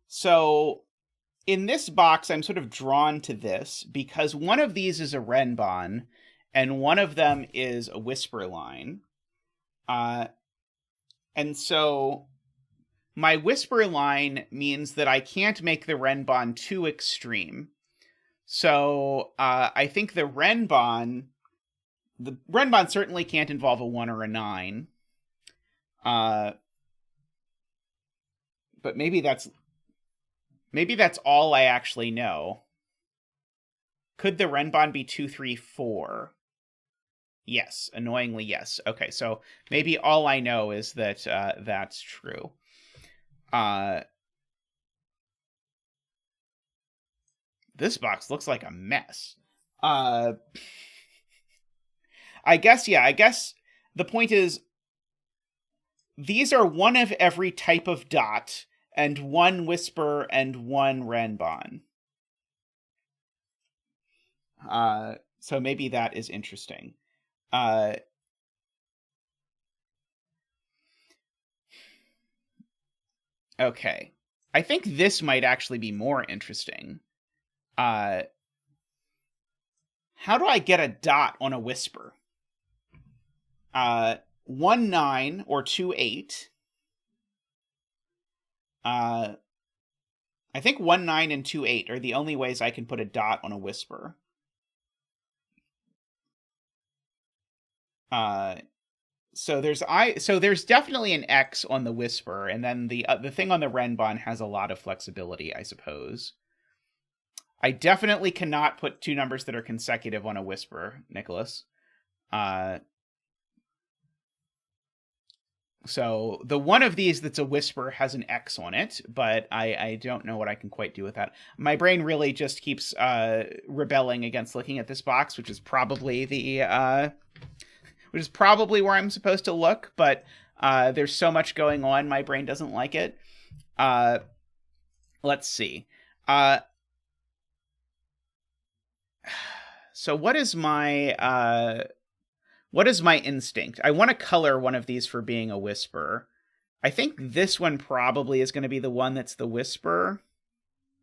So in this box, I'm sort of drawn to this because one of these is a renban and one of them is a whisper line. And so my whisper line means that I can't make the renban too extreme. So I think the renban certainly can't involve a 1 or a 9. But maybe that's all I actually know. Could the renban be 2, 3, 4? Yes, annoyingly, yes. Okay, so maybe all I know is that that's true. This box looks like a mess. I guess the point is these are one of every type of dot and 1 whisper and 1 renban. So maybe that is interesting. Okay. I think this might actually be more interesting. How do I get a dot on a whisper? 1, 9 or 2, 8. I think 1, 9 and 2, 8 are the only ways I can put a dot on a whisper. So there's definitely an X on the whisper, and then the thing on the renban has a lot of flexibility, I suppose. I definitely cannot put 2 numbers that are consecutive on a whisper, Nicholas. So the one of these that's a whisper has an X on it, but I don't know what I can quite do with that. My brain really just keeps rebelling against looking at this box, which is probably where I'm supposed to look, but there's so much going on, my brain doesn't like it. Let's see. So what is my instinct? I want to color one of these for being a whisper. I think this one probably is going to be the one that's the whisper.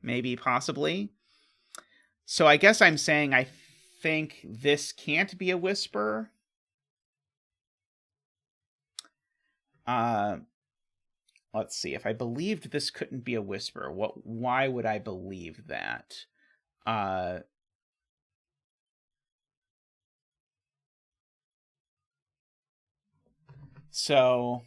Maybe, possibly. So I guess I'm saying I think this can't be a whisper. let's see. If I believed this couldn't be a whisper, why would I believe that? So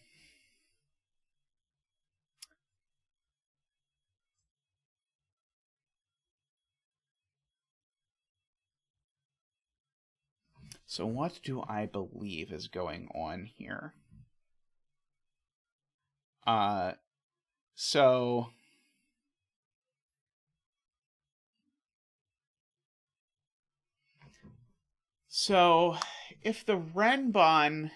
what do I believe is going on here? So if the Renbon,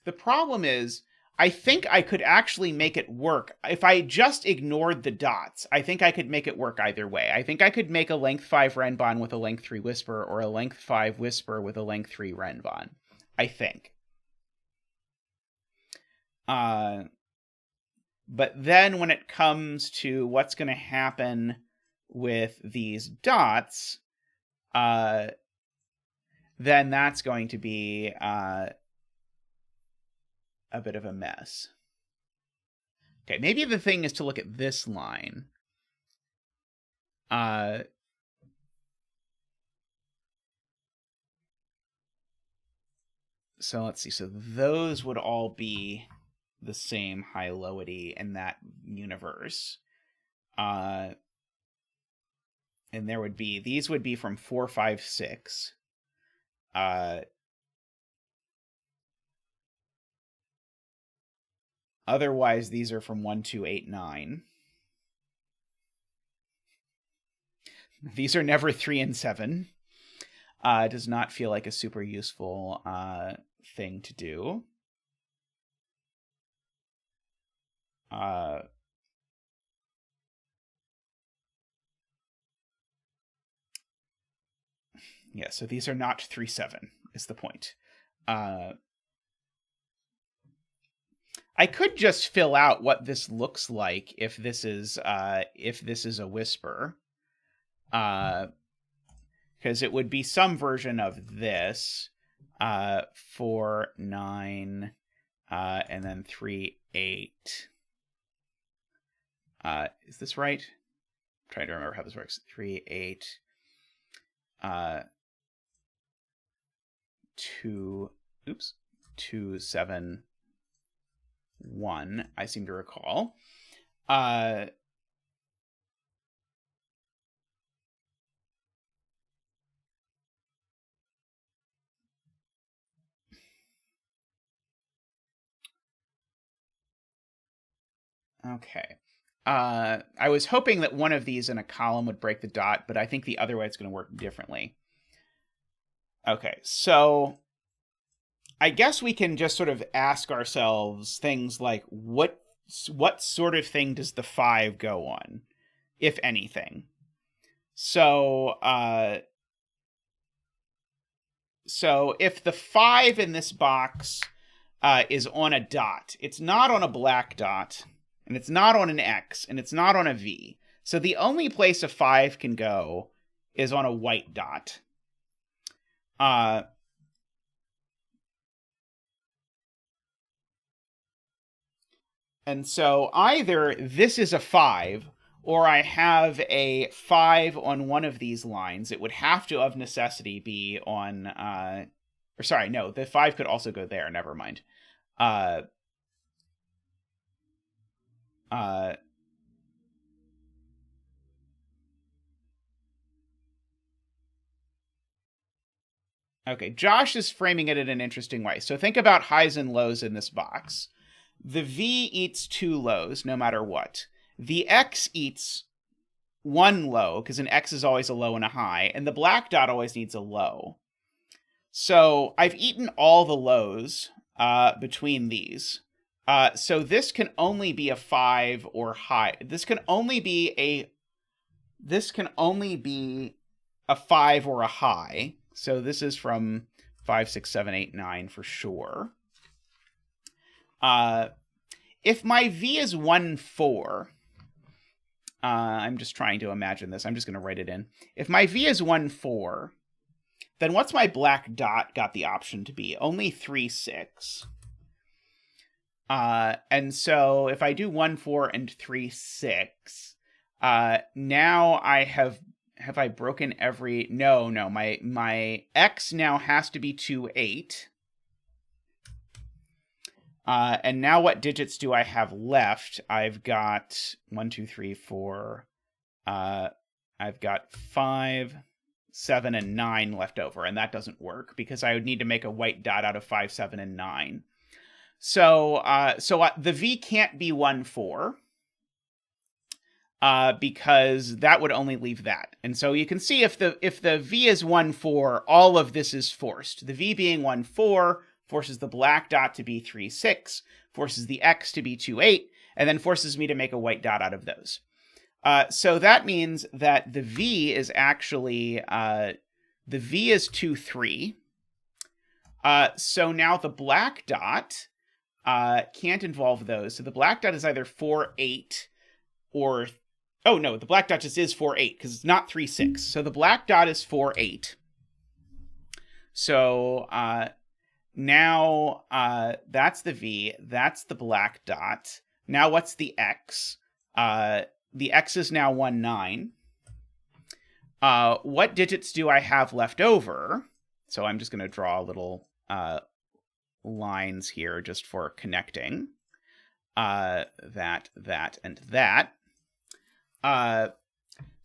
the problem is, I think I could actually make it work. If I just ignored the dots, I think I could make it work either way. I think I could make a length 5 Renbon with a length 3 Whisper, or a length 5 Whisper with a length 3 Renbon. I think. But then when it comes to what's going to happen with these dots, then that's going to be a bit of a mess. Okay, maybe the thing is to look at this line. So let's see. So those would all be the same high-lowity in that universe. And there would be, these would be from 4, 5, 6. Otherwise, these are from 1, 2, 8, 9. These are never 3 and 7. It does not feel like a super useful thing to do. Yeah, so these are not 3, 7, is the point. I could just fill out what this looks like if this is a whisper. Because it would be some version of this. 4, 9, and then 3, 8. Is this right? I'm trying to remember how this works. 3, 8. 2, 7, 1, I seem to recall. Okay. I was hoping that one of these in a column would break the dot, but I think the other way it's going to work differently. Okay, so I guess we can just sort of ask ourselves things like, what sort of thing does the 5 go on, if anything? So if the 5 in this box is on a dot, it's not on a black dot, and it's not on an X, and it's not on a V. So the only place a 5 can go is on a white dot. And so either this is a 5, or I have a 5 on one of these lines. It would have to, of necessity, be on... or sorry, no, the 5 could also go there. Never mind. Okay, Josh is framing it in an interesting way. So think about highs and lows in this box. The V eats 2 lows, no matter what. The X eats 1 low, because an X is always a low and a high, and the black dot always needs a low. So I've eaten all the lows between these. So this can only be a 5 or high. This can only be a 5 or a high. So this is from 5, 6, 7, 8, 9 for sure. If my V is 1, 4, I'm just trying to imagine this. I'm just going to write it in. If my V is 1, 4, then what's my black dot got the option to be? Only 3, 6. And so if I do 1, 4, and 3, 6, now I have I broken every, no, my X now has to be 2, 8. And now what digits do I have left? I've got 1, 2, 3, 4. I've got 5, 7, and 9 left over, and that doesn't work because I would need to make a white dot out of 5, 7, and 9. So the V can't be 1, 4. Because that would only leave that. And so you can see if the V is 1, 4, all of this is forced. The V being 1, 4 forces the black dot to be 3, 6, forces the X to be 2, 8, and then forces me to make a white dot out of those. So that means that the V is actually, the V is 2, 3. So now the black dot can't involve those. So the black dot is either 4, 8, or... Oh, no, the black dot just is 4, 8, because it's not 3, 6. So the black dot is 4, 8. So now that's the V. That's the black dot. Now what's the X? The X is now 1, 9. What digits do I have left over? So I'm just going to draw little lines here just for connecting. That, and that.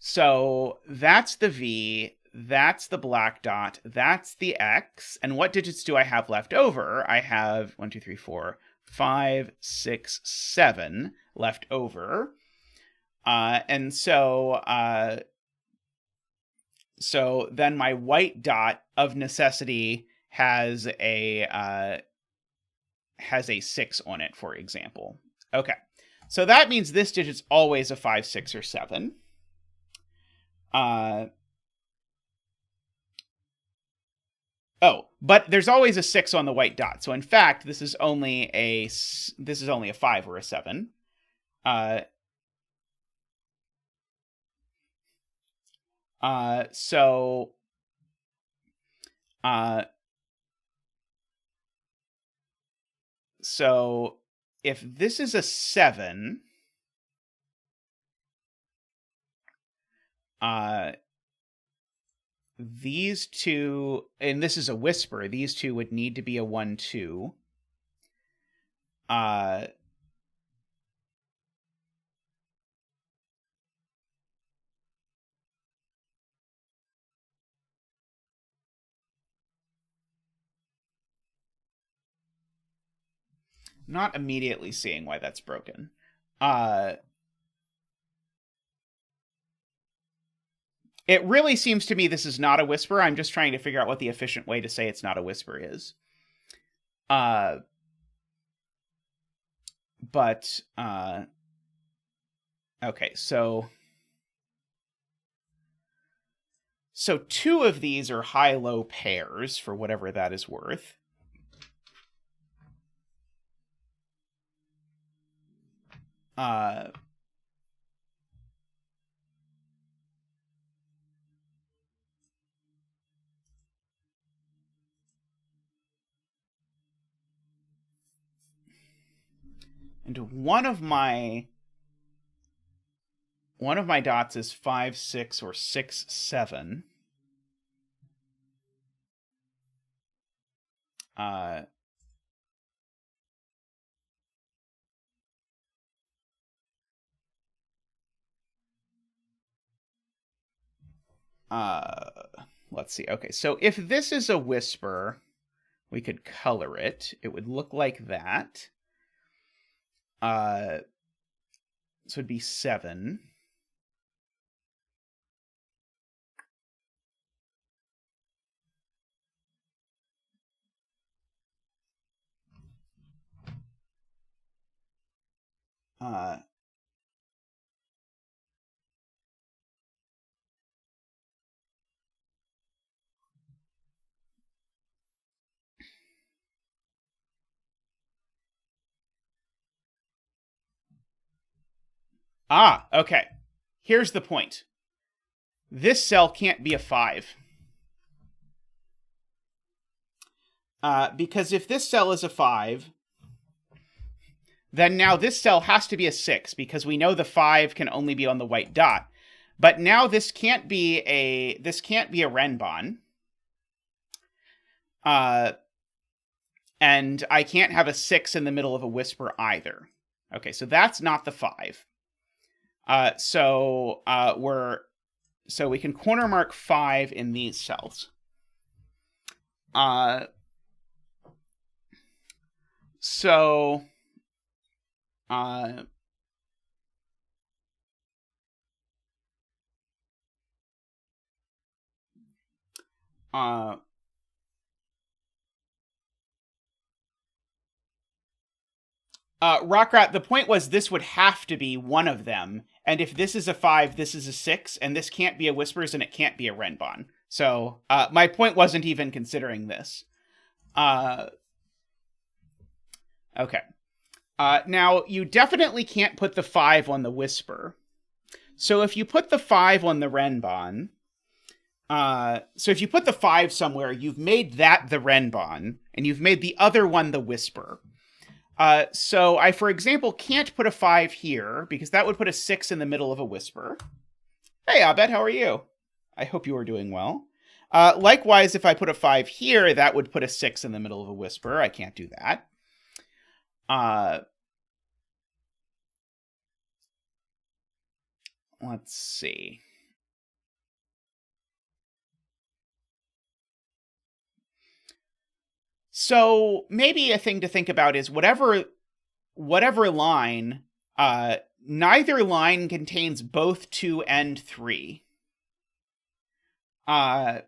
So that's the V, that's the black dot, that's the X, and what digits do I have left over? I have 1, 2, 3, 4, 5, 6, 7 left over. And so then my white dot of necessity has a 6 on it, for example. Okay. So that means this digit's always a 5, 6, or 7. But there's always a 6 on the white dot. So in fact, this is only a 5 or a 7. So if this is a 7, these two, and this is a whisper, these two would need to be a 1, 2. Not immediately seeing why that's broken. It really seems to me this is not a whisper. I'm just trying to figure out what the efficient way to say it's not a whisper is. Okay, so 2 of these are high-low pairs, for whatever that is worth. And one of my dots is 5, 6, or 6, 7. Let's see. Okay, so if this is a whisper, we could color it. It would look like that. This would be 7. Okay. Here's the point. This cell can't be a 5. Because if this cell is a 5, then now this cell has to be a 6 because we know the 5 can only be on the white dot. But now this can't be a renbon. And I can't have a 6 in the middle of a whisper either. Okay, so that's not the 5. So we can corner mark 5 in these cells. Rockrat, the point was this would have to be one of them, and if this is a 5, this is a 6, and this can't be a Whispers, and it can't be a Renbon. So, my point wasn't even considering this. Okay. Now, you definitely can't put the 5 on the Whisper. So if you put the 5 on the Renbon, so if you put the 5 somewhere, you've made that the Renbon, and you've made the other one the Whisper. So I, for example, can't put a 5 here, because that would put a 6 in the middle of a Whisper. Hey, Abed, how are you? I hope you are doing well. Likewise, if I put a 5 here, that would put a 6 in the middle of a Whisper. I can't do that. Let's see. So maybe a thing to think about is whatever line, neither line contains both 2 and 3. And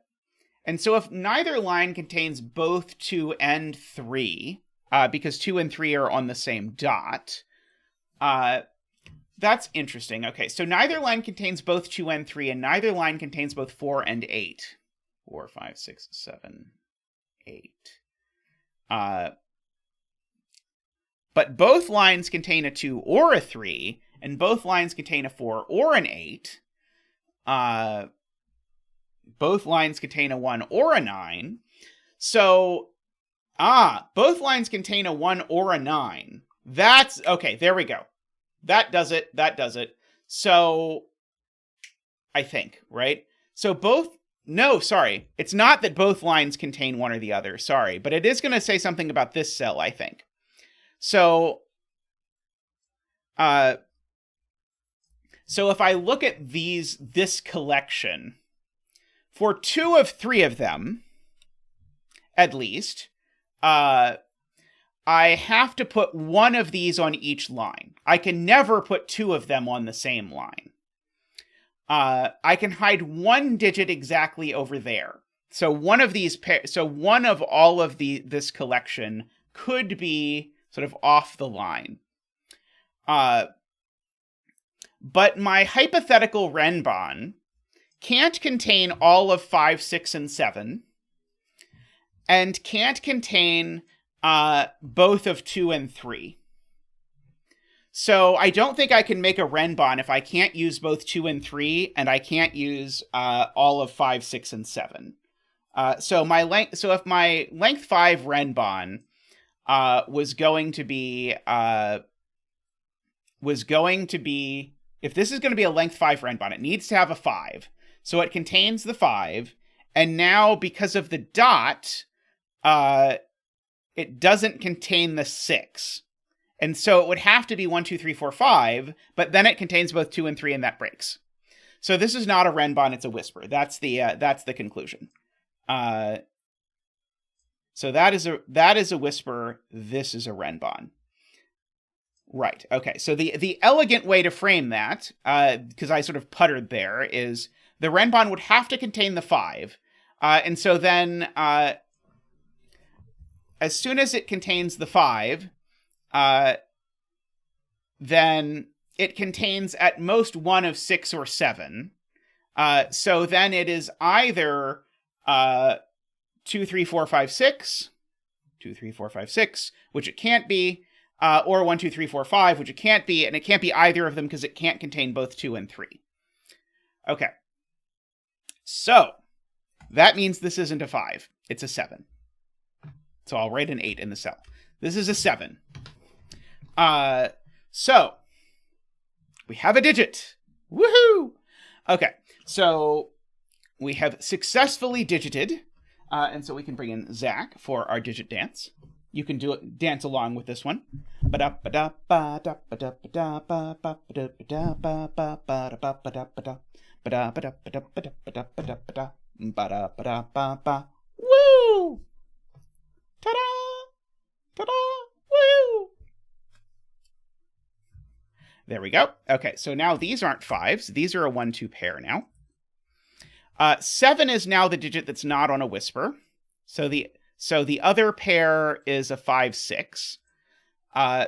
so if neither line contains both 2 and 3, because 2 and 3 are on the same dot, that's interesting. Okay, so neither line contains both 2 and 3, and neither line contains both 4 and 8. 4, 5, 6, 7, 8. But both lines contain a 2 or a 3, and both lines contain a 4 or an 8. Both lines contain a 1 or a 9. So, both lines contain a 1 or a 9. That's, okay, there we go. That does it. So, I think, right? So no, sorry. It's not that both lines contain one or the other, sorry. But it is going to say something about this cell, I think. So if I look at this collection, for 2 of 3 of them, at least, I have to put one of these on each line. I can never put 2 of them on the same line. I can hide 1 digit exactly over there. So one of these one of all of this collection could be sort of off the line. But my hypothetical Renbon can't contain all of 5, 6, and 7, and can't contain both of 2 and 3. So I don't think I can make a Renbon if I can't use both 2 and 3, and I can't use all of 5, 6, and 7. So if my length 5 Renbon was going to be, if this is going to be a length 5 Renbon, it needs to have a 5. So it contains the 5, and now because of the dot, it doesn't contain the 6. And so it would have to be 1, 2, 3, 4, 5, but then it contains both 2 and 3, and that breaks. So this is not a Renbon, it's a Whisper. That's the conclusion. So that is a Whisper, this is a Renbon. Right, okay. So the elegant way to frame that, because I sort of puttered there, is the Renbon would have to contain the 5. And so then, as soon as it contains the 5, then it contains at most 1 of 6 or 7. So then it is either 2, 3, 4, 5, 6, 2, 3, 4, 5, 6, which it can't be, or 1, 2, 3, 4, 5, which it can't be, and it can't be either of them because it can't contain both 2 and 3. Okay. So, that means this isn't a 5, it's a 7. So I'll write an 8 in the cell. This is a 7. So we have a digit. Woohoo! Okay, so we have successfully digited, and so we can bring in Zach for our digit dance. You can dance along with this one. Woo! Ta-da! Ta-da! Woo! There we go. Okay, so now these aren't fives. These are a 1-2 pair now. 7 is now the digit that's not on a whisper. So the other pair is a 5-6.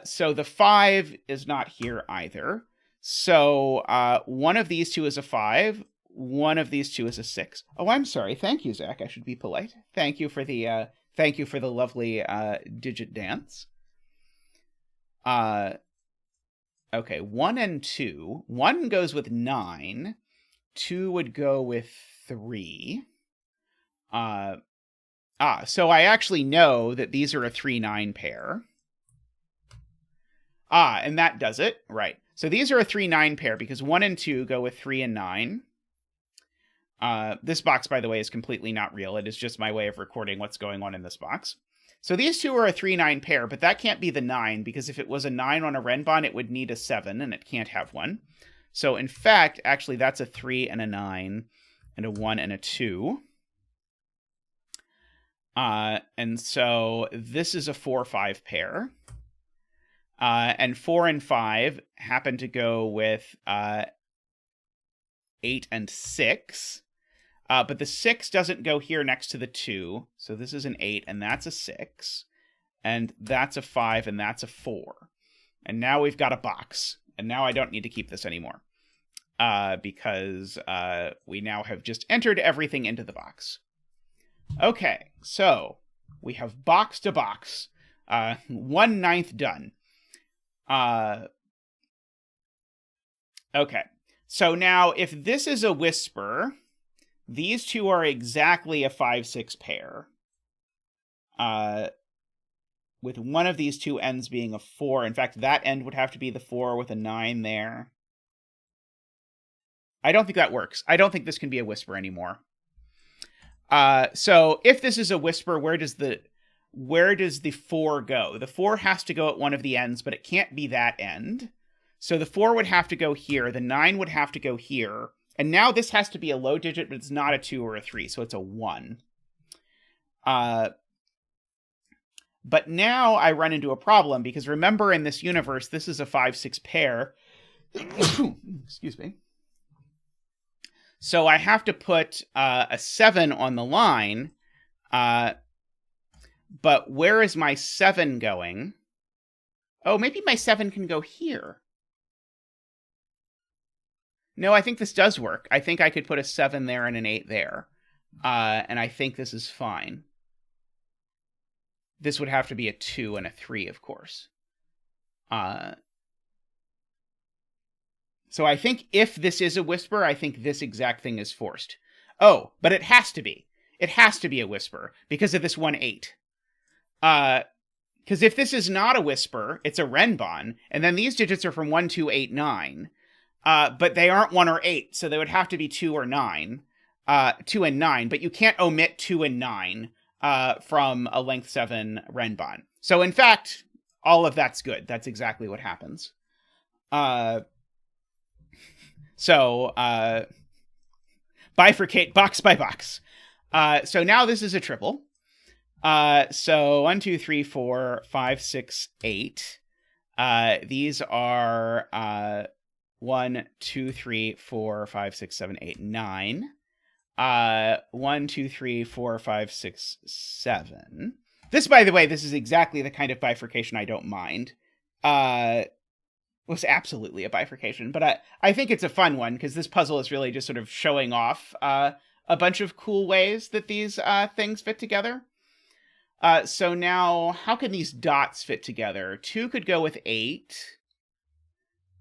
So the 5 is not here either. So one of these two is a 5. One of these two is a 6. Oh, I'm sorry. Thank you, Zach. I should be polite. Thank you for the lovely digit dance. Okay, 1 and 2. 1 goes with 9. 2 would go with 3. So I actually know that these are a 3-9 pair. And that does it. Right. So these are a 3-9 pair because 1 and 2 go with 3 and 9. This box, by the way, is completely not real. It is just my way of recording what's going on in this box. So these two are a 3-9 pair, but that can't be the 9 because if it was a 9 on a Renbon, it would need a 7, and it can't have one. So in fact, actually, that's a 3 and a 9 and a 1 and a 2. And so this is a 4-5 pair. And 4 and 5 happen to go with 8 and 6. But the 6 doesn't go here next to the 2. So this is an 8, and that's a 6. And that's a 5, and that's a 4. And now we've got a box. And now I don't need to keep this anymore. Because we now have just entered everything into the box. Okay, so we have box to box. 1/9 done. Okay, so now if this is a whisper, these two are exactly a 5-6 pair. With one of these two ends being a 4. In fact, that end would have to be the 4 with a 9 there. I don't think that works. I don't think this can be a whisper anymore. So if this is a whisper, where does the 4 go? The 4 has to go at one of the ends, but it can't be that end. So the 4 would have to go here. The 9 would have to go here. And now this has to be a low digit, but it's not a 2 or a 3, so it's a 1. But now I run into a problem, because remember in this universe, this is a 5-6 pair. Excuse me. So I have to put a 7 on the line. But where is my 7 going? Oh, maybe my 7 can go here. No, I think this does work. I think I could put a 7 there and an 8 there. And I think this is fine. This would have to be a 2 and a 3, of course. So I think if this is a whisper, I think this exact thing is forced. Oh, but it has to be. It has to be a whisper because of this 1-8. Because if this is not a whisper, it's a Renbon, and then these digits are from 1, 2, 8, 9. But they aren't 1 or 8, so they would have to be 2 or 9. 2 and 9, but you can't omit 2 and 9 from a length 7 Renbon. So in fact, all of that's good. That's exactly what happens. So bifurcate box by box. So now this is a triple. So 1, 2, 3, 4, 5, 6, 8. These are 1, 2, 3, 4, 5, 6, 7, 8, 9. 1, 2, 3, 4, 5, 6, 7. This, by the way, this is exactly the kind of bifurcation I don't mind. It was absolutely a bifurcation, but I think it's a fun one because this puzzle is really just sort of showing off a bunch of cool ways that these things fit together. So now, how can these dots fit together? 2 could go with 8.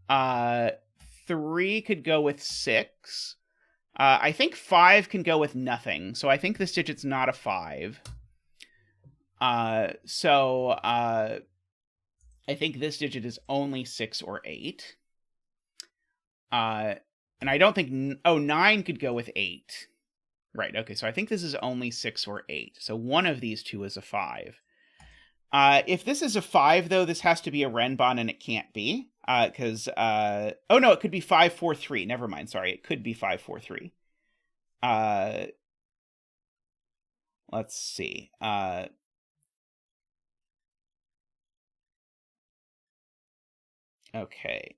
3 could go with 6. I think 5 can go with nothing, so I think this digit's not a 5. I think this digit is only 6 or 8. And I don't think... Oh, 9 could go with 8. Right, okay, so I think this is only 6 or 8. So one of these two is a 5. If this is a 5, though, this has to be a Renbon, and it can't be. Because... oh, no, it could be 543. Never mind, sorry. It could be 543. Let's see. Okay.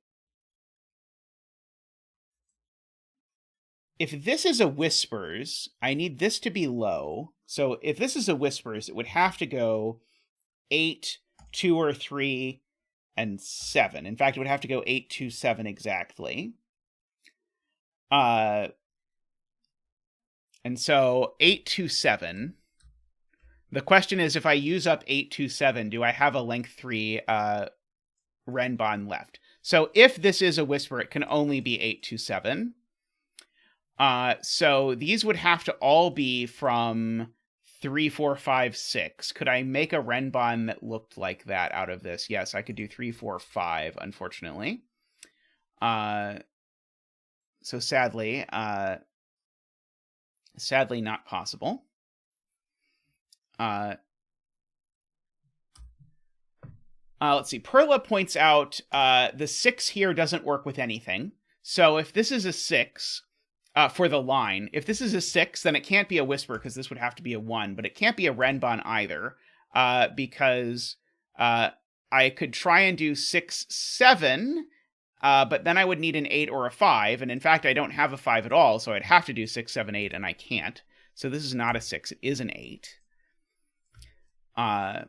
If this is a Whispers, I need this to be low. So if this is a Whispers, it would have to go 8, 2 or 3, and 7. In fact, it would have to go 8, 2, 7 exactly. And so 8, 2, 7. The question is, if I use up 8, 2, 7, do I have a length 3 Renbon left? So if this is a Whisper, it can only be 8, 2, 7. So these would have to all be from 3, 4, 5, 6. Could I make a Renbon that looked like that out of this? Yes, I could do 3, 4, 5, unfortunately. So sadly not possible. Let's see. Perla points out the 6 here doesn't work with anything. So if this is a 6... for the line. If this is a 6, then it can't be a Whisper, because this would have to be a 1, but it can't be a Renbon either, because I could try and do 6, 7, but then I would need an 8 or a 5, and in fact, I don't have a 5 at all, so I'd have to do 6, 7, 8, and I can't. So this is not a 6, it is an 8. And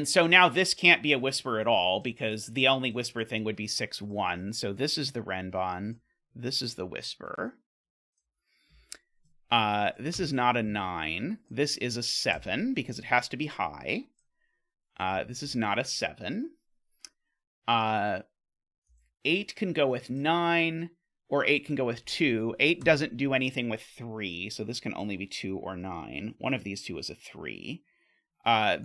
so now this can't be a Whisper at all, because the only Whisper thing would be 6, 1, so this is the Renbon. This is the Whisper. This is not a 9. This is a 7, because it has to be high. This is not a 7. 8 can go with 9, or 8 can go with 2. 8 doesn't do anything with 3, so this can only be 2 or 9. One of these two is a 3. I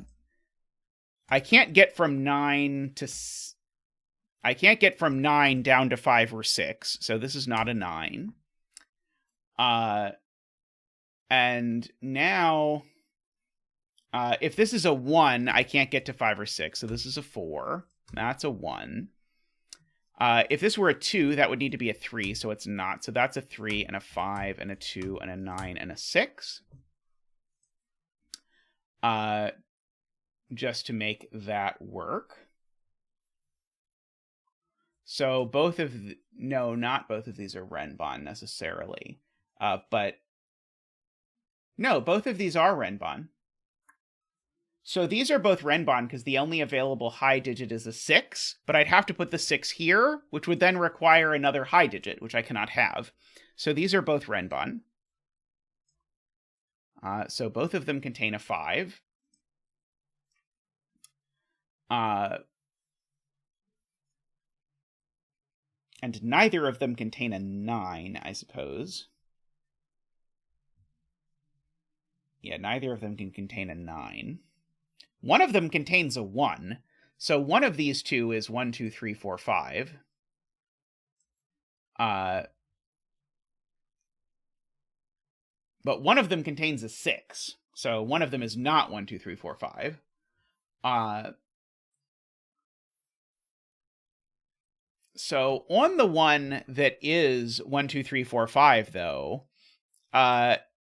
can't get from 9 to... I can't get from 9 down to 5 or 6, so this is not a 9. And now, if this is a 1, I can't get to 5 or 6, so this is a 4. That's a 1. If this were a 2, that would need to be a 3, so it's not. So that's a 3, and a 5, and a 2, and a 9, and a 6. Just to make that work. So both of... No, not both of these are Renbon necessarily. But... No, both of these are Renbon. So these are both Renbon because the only available high digit is a 6, but I'd have to put the 6 here, which would then require another high digit, which I cannot have. So these are both Renbon. So both of them contain a 5. And neither of them contain a 9, I suppose. Yeah, neither of them can contain a 9. One of them contains a 1. So one of these two is 1, 2, 3, 4, 5. But one of them contains a 6. So one of them is not 1, 2, 3, 4, 5. So on the one that is 1, 2, 3, 4, 5, though,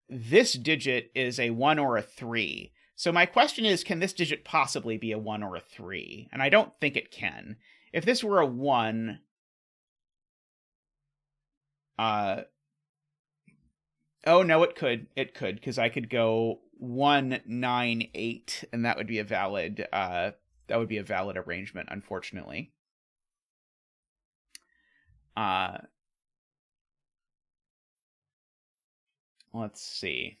this digit is a 1 or a 3. So my question is, can this digit possibly be a 1 or a 3? And I don't think it can. If this were a 1... oh, no, it could. It could, because I could go 1, 9, 8, and that would be a valid... that would be a valid arrangement, unfortunately. Let's see.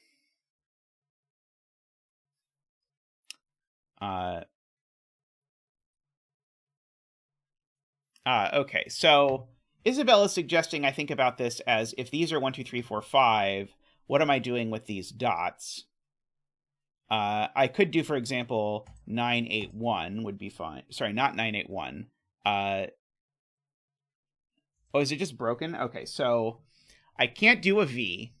Okay, so Isabel is suggesting I think about this as, if these are 1, 2, 3, 4, 5, what am I doing with these dots? I could do, for example, 981 would be fine. Sorry, not 981. Oh, is it just broken? Okay, so I can't do a V.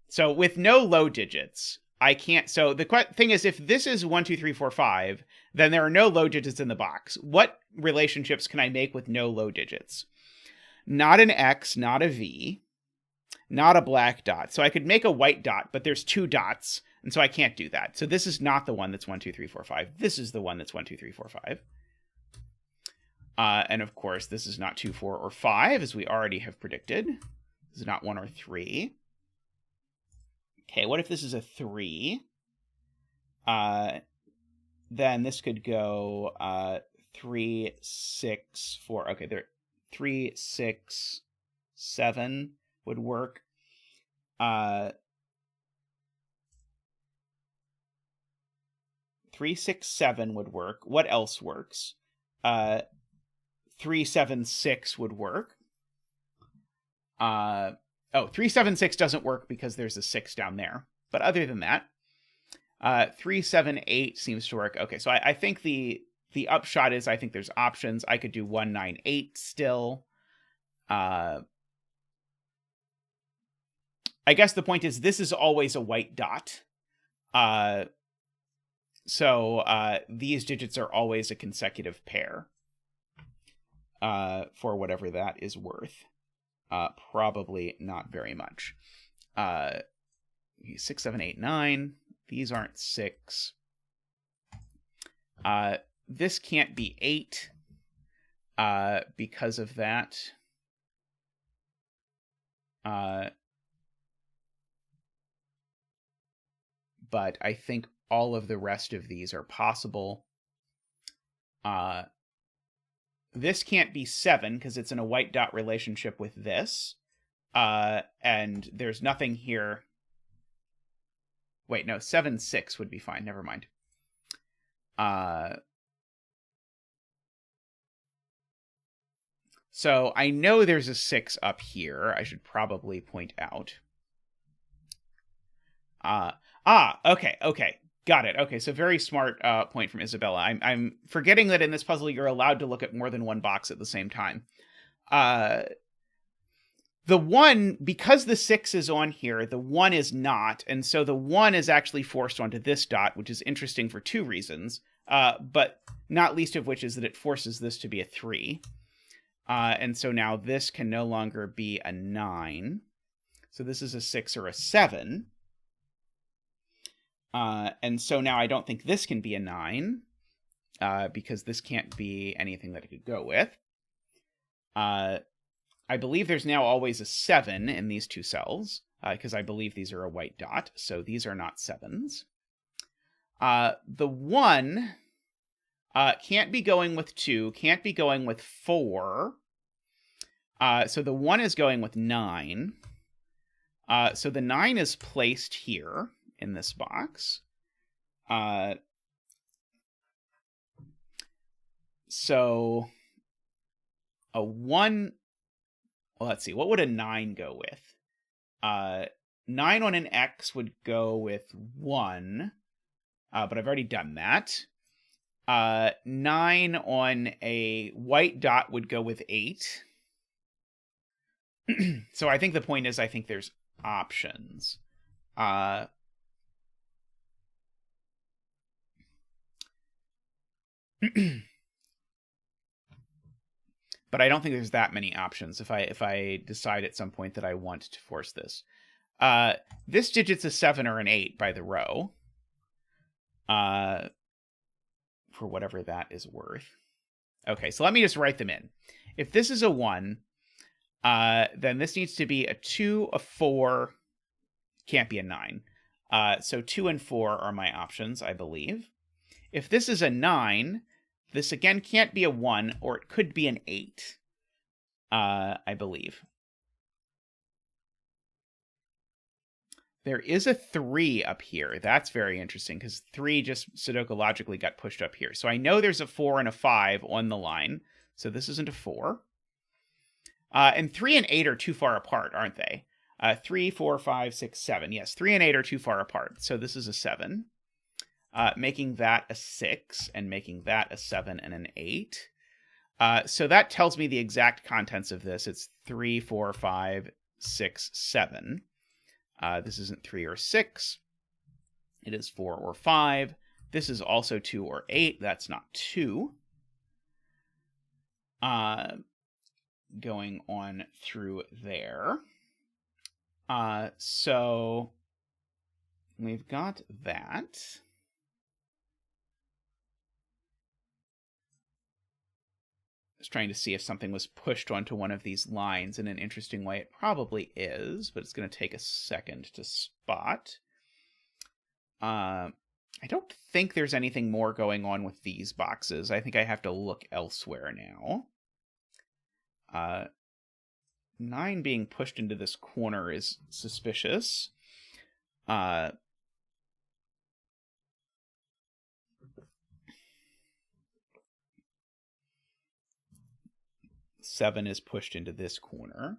So with no low digits, I can't. So the thing is, if this is 1, 2, 3, 4, 5, then there are no low digits in the box. What relationships can I make with no low digits? Not an X, not a V, not a black dot. So I could make a white dot, but there's 2 dots, and so I can't do that. So this is not the one that's 1, 2, 3, 4, 5. This is the one that's 1, 2, 3, 4, 5. And of course, this is not 2, 4, or 5, as we already have predicted. This is not 1 or 3. Okay, what if this is a 3? Then this could go 3, 6, 4. Okay, there 3, 6, 7 would work. 3, 6, 7 would work. What else works? 3, 7, 6 would work. 3, 7, 6 doesn't work because there's a 6 down there. But other than that, 3, 7, 8 seems to work. Okay, so I think the upshot is I think there's options. I could do 1, 9, 8 still. I guess the point is this is always a white dot. So these digits are always a consecutive pair for whatever that is worth. Probably not very much. 6, 7, 8, 9. These aren't 6. This can't be 8 because of that. But I think all of the rest of these are possible. This can't be 7 because it's in a white dot relationship with this. And there's nothing here. Wait, no, 7, 6 would be fine. Never mind. So I know there's a 6 up here. I should probably point out. Okay. Got it. Okay, so very smart point from Isabella. I'm forgetting that in this puzzle you're allowed to look at more than one box at the same time. The 1, because the 6 is on here, the 1 is not, and so the 1 is actually forced onto this dot, which is interesting for 2 reasons, but not least of which is that it forces this to be a 3. And so now this can no longer be a 9. So this is a 6 or a 7. And so now I don't think this can be a 9, because this can't be anything that it could go with. I believe there's now always a 7 in these 2 cells, because I believe these are a white dot, so these are not 7s. The 1 can't be going with 2, can't be going with 4. So the 1 is going with 9. So the 9 is placed here in this box. So a 1... Well, let's see. What would a 9 go with? 9 on an X would go with 1. But I've already done that. 9 on a white dot would go with 8. So I think the point is I think there's options. But I don't think there's that many options if I decide at some point that I want to force this. This digit's a 7 or an 8 by the row. For whatever that is worth. Okay, so let me just write them in. If this is a 1, then this needs to be a 2, a 4, can't be a 9. So 2 and 4 are my options, I believe. If this is a 9, this again can't be a 1, or it could be an 8, I believe. There is a 3 up here. That's very interesting, because 3 just Sudoku logically got pushed up here. So I know there's a 4 and a 5 on the line, so this isn't a 4. And 3 and 8 are too far apart, aren't they? 3, 4, 5, 6, 7. Yes, 3 and 8 are too far apart, so this is a 7. making that a 6 and making that a 7 and an 8. So that tells me the exact contents of this. It's 3, 4, 5, 6, 7. This isn't 3 or 6. It is 4 or 5. This is also 2 or 8. That's not 2. Going on through there. So we've got that. Just trying to see if something was pushed onto one of these lines in an interesting way. It probably is, but it's going to take a second to spot. I don't think there's anything more going on with these boxes. I think I have to look elsewhere now. 9 being pushed into this corner is suspicious. 7 is pushed into this corner.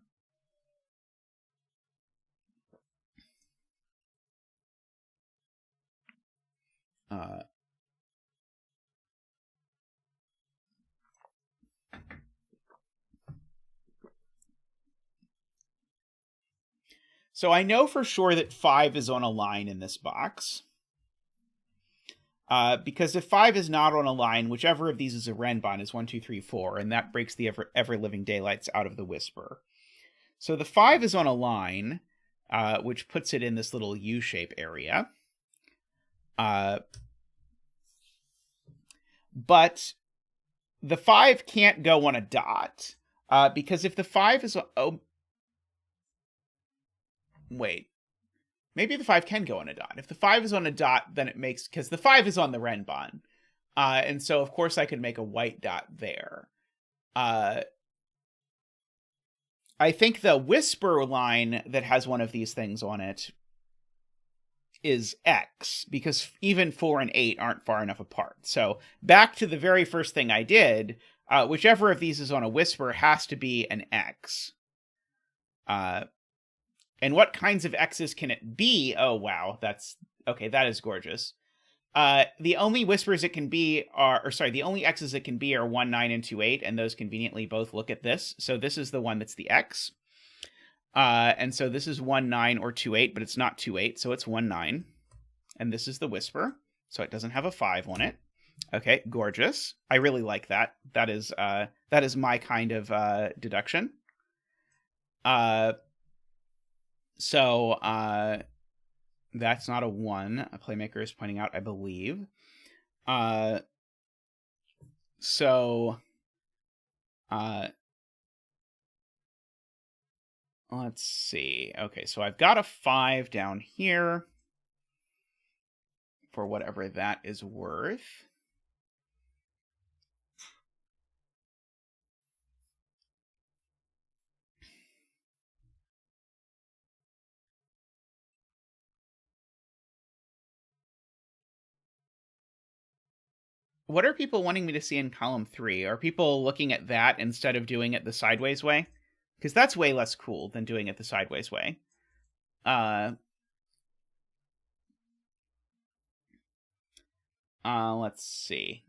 So I know for sure that 5 is on a line in this box. Because if 5 is not on a line, whichever of these is a Renbon is 1, 2, 3, 4, and that breaks the ever-living daylights out of the Whisper. So the 5 is on a line, which puts it in this little U-shape area. But the 5 can't go on a dot, because if the 5 is... wait. Maybe the 5 can go on a dot. If the 5 is on a dot, then it makes... because the 5 is on the Renbon. And so, of course, I could make a white dot there. I think the Whisper line that has one of these things on it is X, because even 4 and 8 aren't far enough apart. So, back to the very first thing I did, whichever of these is on a Whisper has to be an X. And what kinds of X's can it be? Oh, wow. That's... okay, that is gorgeous. The only Whispers it can be are... or sorry, the only X's it can be are 1, 9, and 2, 8, and those conveniently both look at this. So this is the one that's the X. And so this is 1, 9, or 2, 8, but it's not 2, 8, so it's 1, 9. And this is the Whisper, so it doesn't have a 5 on it. Okay, gorgeous. I really like that. That is my kind of deduction. So, that's not a 1. A Playmaker is pointing out, I believe. Let's see. Okay, so I've got a 5 down here for whatever that is worth. What are people wanting me to see in column 3? Are people looking at that instead of doing it the sideways way? Because that's way less cool than doing it the sideways way. Let's see.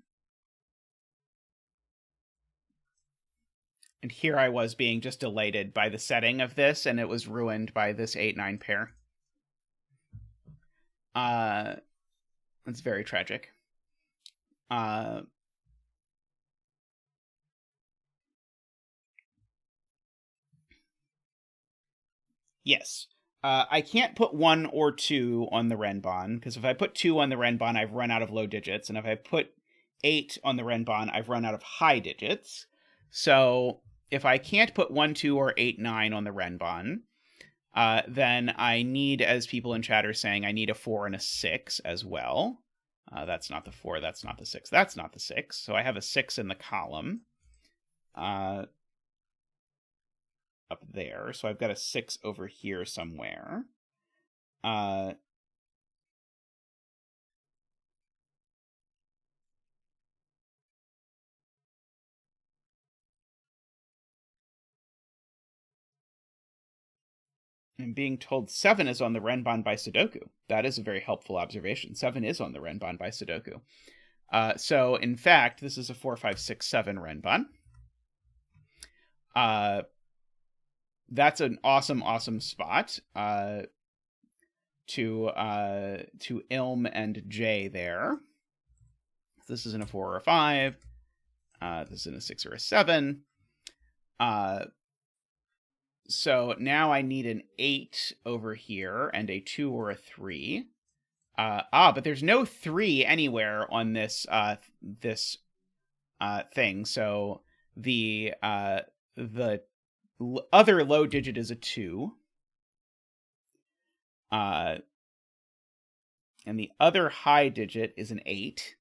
And here I was being just elated by the setting of this, and it was ruined by this 8-9 pair. It's very tragic. Yes. I can't put 1 or 2 on the Renbon, because if I put 2 on the Renbon, I've run out of low digits, and if I put 8 on the Renbon, I've run out of high digits. So if I can't put 1, 2, or 8, 9 on the Renbon, then I need, as people in chat are saying, I need a 4 and a 6 as well. That's not the 4, that's not the 6, that's not the 6. So I have a 6 in the column. Up there, so I've got a 6 over here somewhere. I'm being told 7 is on the Renban by Sudoku. That is a very helpful observation. 7 is on the Renban by Sudoku. So, in fact, this is a 4, 5, 6, 7 Renban. That's an awesome, awesome spot to Ilm and J there. This isn't a 4 or a 5. This isn't a 6 or a 7. So now I need an 8 over here and a 2 or a 3. But there's no 3 anywhere on this thing. So the other low digit is a 2. And the other high digit is an 8.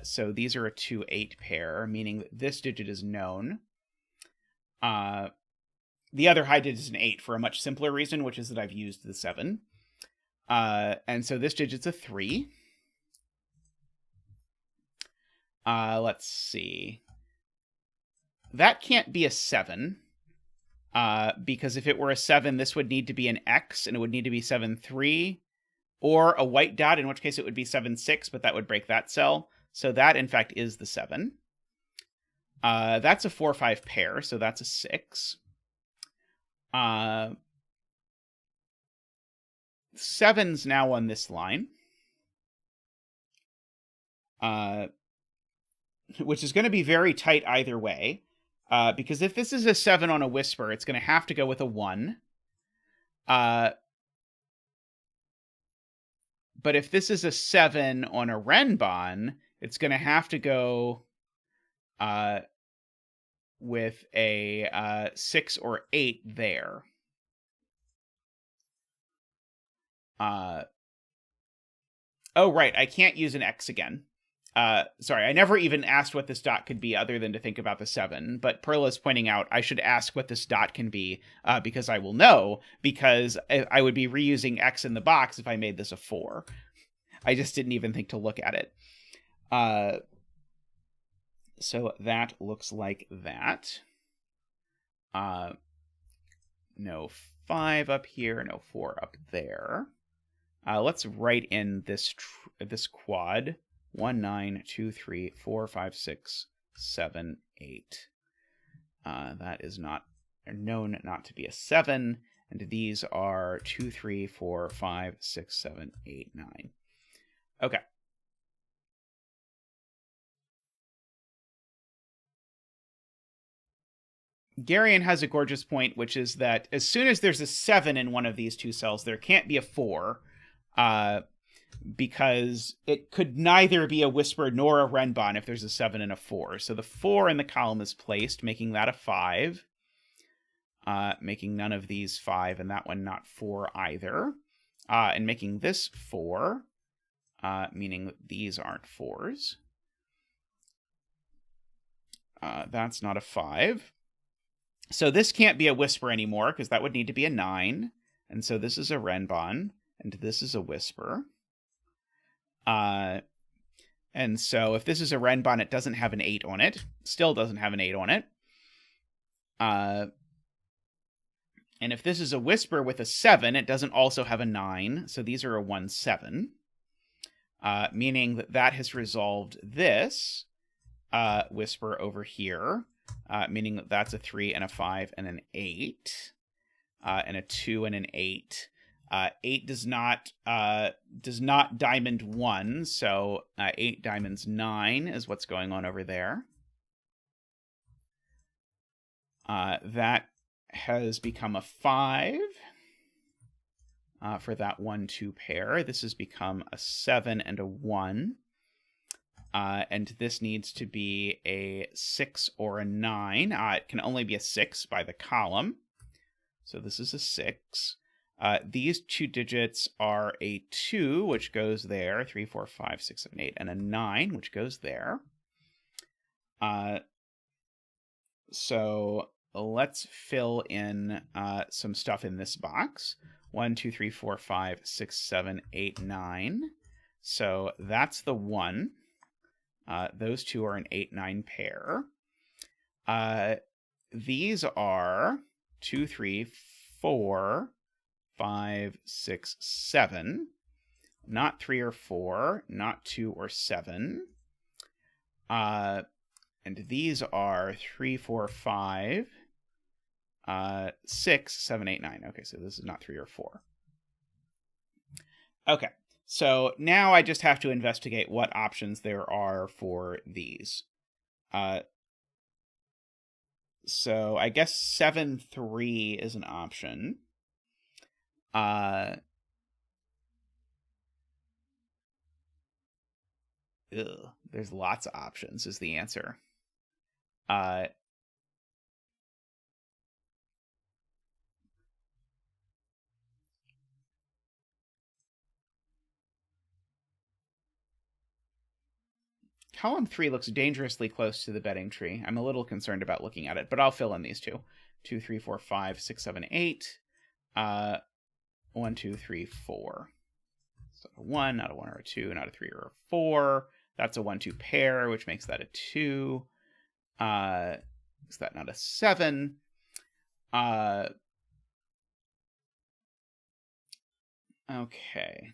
So these are a 2-8 pair, meaning that this digit is known. The other high digit is an 8 for a much simpler reason, which is that I've used the 7. And so this digit's a 3. Let's see. That can't be a 7. Because if it were a 7, this would need to be an X, and it would need to be 7-3, or a white dot, in which case it would be 7-6, but that would break that cell. So that, in fact, is the 7. That's a 4-5 pair, so that's a 6. 7's now on this line. Which is going to be very tight either way. Because if this is a 7 on a whisper, it's going to have to go with a 1. But if this is a 7 on a Renban, it's going to have to go with a 6 or 8 there. Oh, right, I can't use an X again. Sorry, I never even asked what this dot could be other than to think about the 7, but Perla is pointing out I should ask what this dot can be, because I will know, because I would be reusing X in the box if I made this a 4. I just didn't even think to look at it. So that looks like that. No 5 up here, no 4 up there. Let's write in this quad. 1, 9, 2, 3, 4, 5, 6, 7, 8. That is not known not to be a 7, and these are 2, 3, 4, 5, 6, 7, 8, 9. Okay. Garion has a gorgeous point, which is that as soon as there's a 7 in one of these two cells, there can't be a 4. Because it could neither be a whisper nor a Renban if there's a 7 and a 4. So the 4 in the column is placed, making that a 5. Making none of these 5, and that one not 4 either. And making this 4, meaning that these aren't 4s. That's not a 5. So this can't be a whisper anymore, because that would need to be a 9. And so this is a Renban, and this is a whisper. And so if this is a Renban, it doesn't have an 8 on it. Still doesn't have an 8 on it. And if this is a whisper with a 7, it doesn't also have a 9. So these are a 1, 7. Meaning that that has resolved this whisper over here. Meaning that that's a 3 and a 5 and an 8. And a 2 and an 8. 8 does not diamond 1, so 8 diamonds 9 is what's going on over there. That has become a 5 for that 1-2 pair. This has become a 7 and a 1. And this needs to be a 6 or a 9. It can only be a 6 by the column. So this is a 6. These two digits are a 2, which goes there, 3, 4, 5, 6, 7, 8, and a 9, which goes there. So let's fill in some stuff in this box. 1, 2, 3, 4, 5, 6, 7, 8, 9. So that's the 1. Those two are an 8, 9 pair. These are 2, 3, 4, 5, 6, 7. Not 3 or 4, not 2 or 7. And these are 3, 4, 5, 6, 7, 8, 9. Okay, so this is not 3 or 4. Okay, so now I just have to investigate what options there are for these. So I guess 7, 3 is an option. There's lots of options is the answer. Column 3 looks dangerously close to the bedding tree. I'm a little concerned about looking at it, but I'll fill in these two. 2, 3, 4, 5, 6, 7, 8. 1, 2, 3, 4. So a 1, not a 1 or a 2, not a 3 or a 4. That's a 1, 2 pair, which makes that a 2. Is that not a 7? Okay.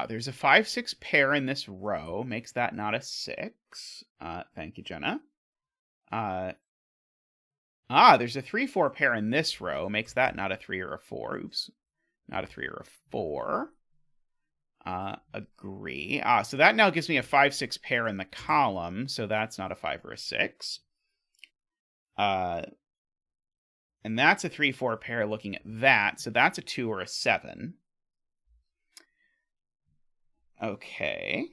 There's a 5, 6 pair in this row. Makes that not a 6. Thank you, Jenna. There's a 3, 4 pair in this row. Makes that not a 3 or a 4. Oops. Not a 3 or a 4. Agree. So that now gives me a 5, 6 pair in the column. So that's not a 5 or a 6. And that's a 3, 4 pair looking at that. So that's a 2 or a 7. Okay.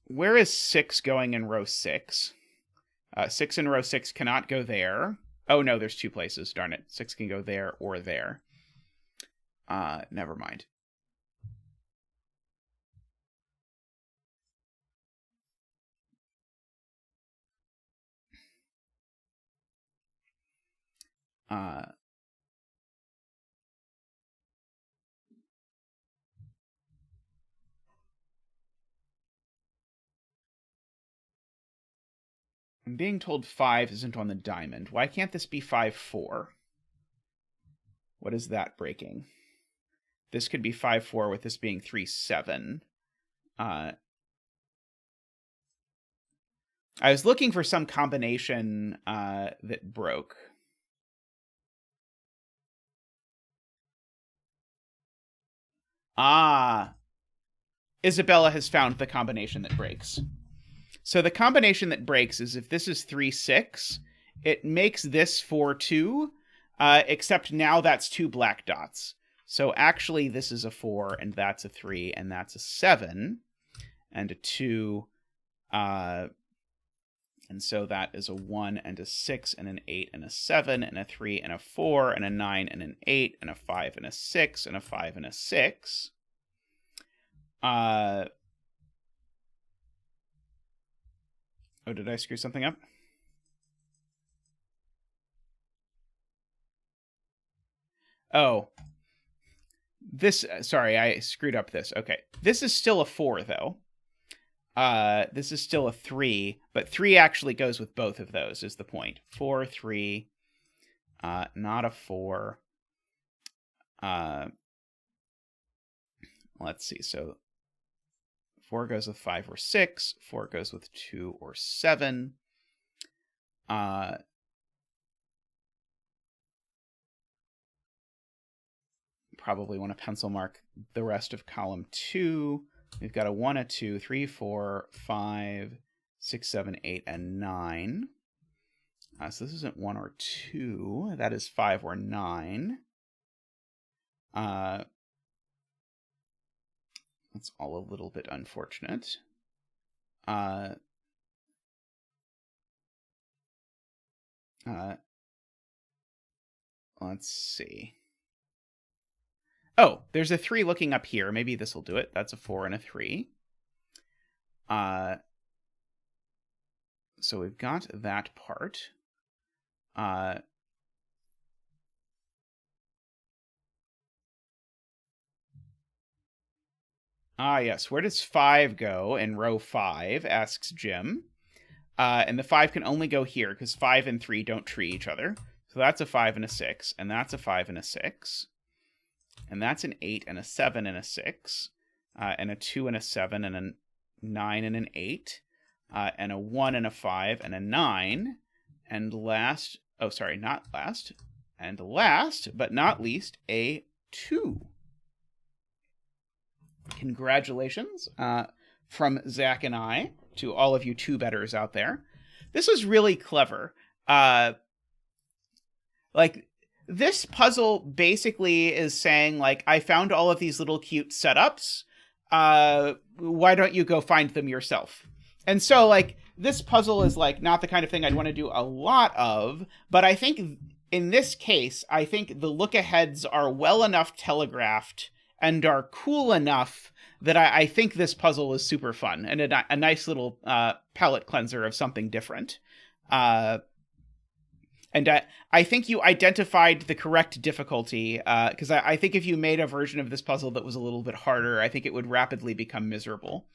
Where is 6 going in row 6? 6 in row 6 cannot go there. Oh, no, there's 2 places. Darn it. 6 can go there or there. Never mind. I'm being told 5 isn't on the diamond. Why can't this be 5, 4? What is that breaking? This could be 5, 4 with this being 3, 7. I was looking for some combination that broke. Isabella has found the combination that breaks. So the combination that breaks is if this is 3, 6, it makes this 4, 2, except now that's 2 black dots. So actually this is a 4, and that's a 3, and that's a 7, and a 2, and so that is a 1, and a 6, and an 8, and a 7, and a 3, and a 4, and a 9, and an 8, and a 5, and a 6, and a 5, and a 6. Oh, did I screw something up? Oh. Sorry, I screwed up this. Okay. This is still a 4, though. This is still a 3, but 3 actually goes with both of those, is the point. 4, 3, not a 4. Let's see, so 4 goes with 5 or 6, 4 goes with 2 or 7. Probably want to pencil mark the rest of column 2. We've got a 1, a 2, 3, 4, 5, 6, 7, 8, and 9. So this isn't 1 or 2. That is 5 or 9. That's all a little bit unfortunate. Let's see. Oh, there's a 3 looking up here. Maybe this will do it. That's a 4 and a 3. So we've got that part. Yes. Where does 5 go in row 5? Asks Jim. And the 5 can only go here because 5 and 3 don't tree each other. So that's a 5 and a 6, and that's a 5 and a 6. And that's an 8 and a 7 and a 6. And a 2 and a 7 and a 9 and an 8. And a 1 and a 5 and a 9. And last, oh, sorry, not last. And last, but not least, a 2. Congratulations from Zach and I to all of you 2-betters out there. This was really clever. Like, this puzzle basically is saying, like, I found all of these little cute setups. Why don't you go find them yourself? And so, like, this puzzle is, like, not the kind of thing I'd want to do a lot of, but I think in this case, I think the look-aheads are well enough telegraphed and are cool enough that I think this puzzle is super fun and a nice little palette cleanser of something different. And I think you identified the correct difficulty, because I think if you made a version of this puzzle that was a little bit harder, I think it would rapidly become miserable.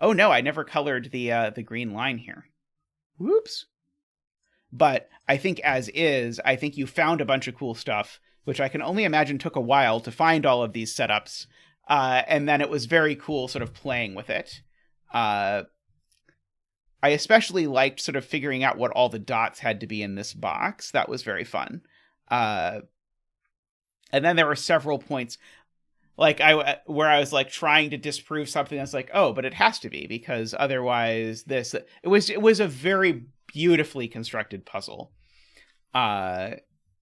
Oh no, I never colored the green line here. Whoops. But I think as is, I think you found a bunch of cool stuff, which I can only imagine took a while to find all of these setups. And then it was very cool sort of playing with it. I especially liked sort of figuring out what all the dots had to be in this box. That was very fun. And then there were several points like where I was like trying to disprove something. I was like, oh, but it has to be because otherwise this, it was a very beautifully constructed puzzle. I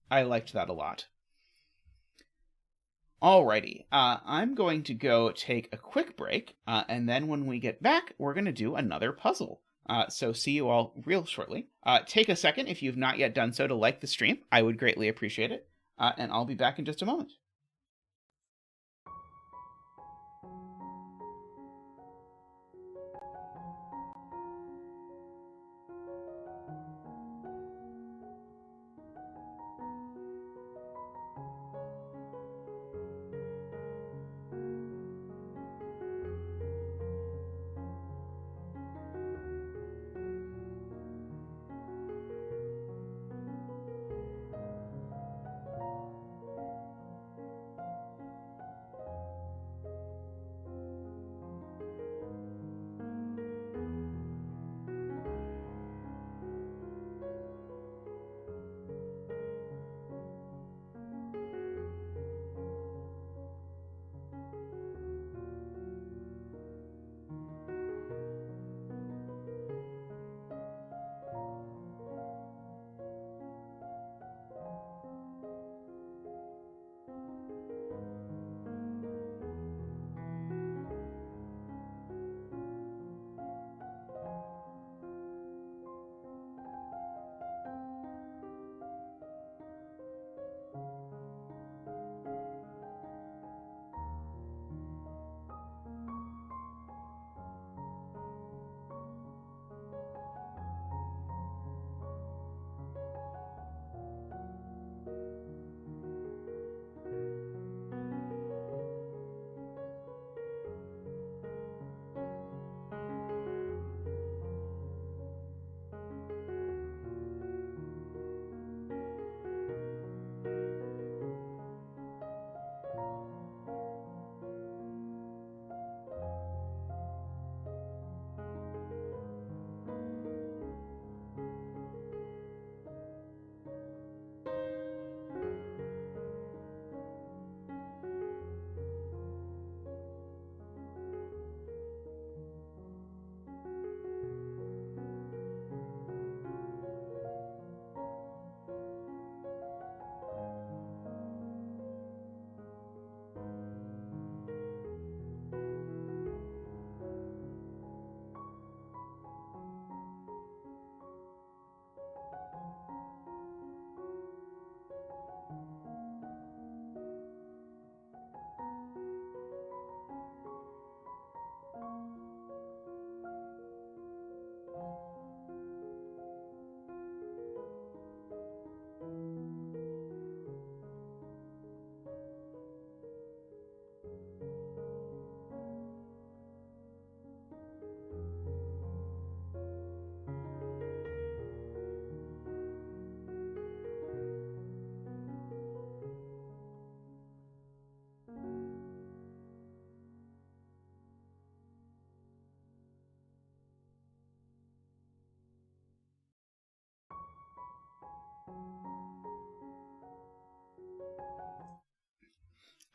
liked that a lot. Alrighty, I'm going to go take a quick break, and then when we get back, we're going to do another puzzle. So see you all real shortly. Take a second if you've not yet done so to like the stream. I would greatly appreciate it. And I'll be back in just a moment.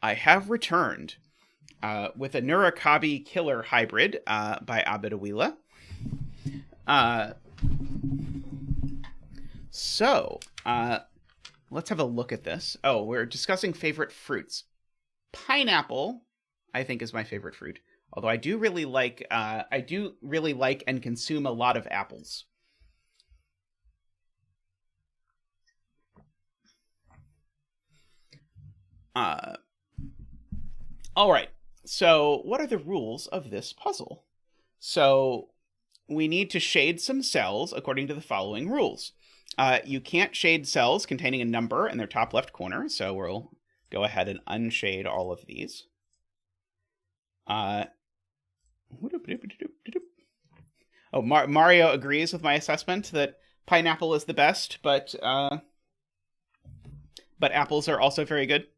I have returned with a Nurikiller hybrid by Abed Hawila. So, let's have a look at this. Oh, we're discussing favorite fruits. Pineapple, I think, is my favorite fruit. Although I do really like and consume a lot of apples. All right. So, what are the rules of this puzzle? So, we need to shade some cells according to the following rules. You can't shade cells containing a number in their top left corner, so we'll go ahead and unshade all of these. Mario agrees with my assessment that pineapple is the best, but apples are also very good.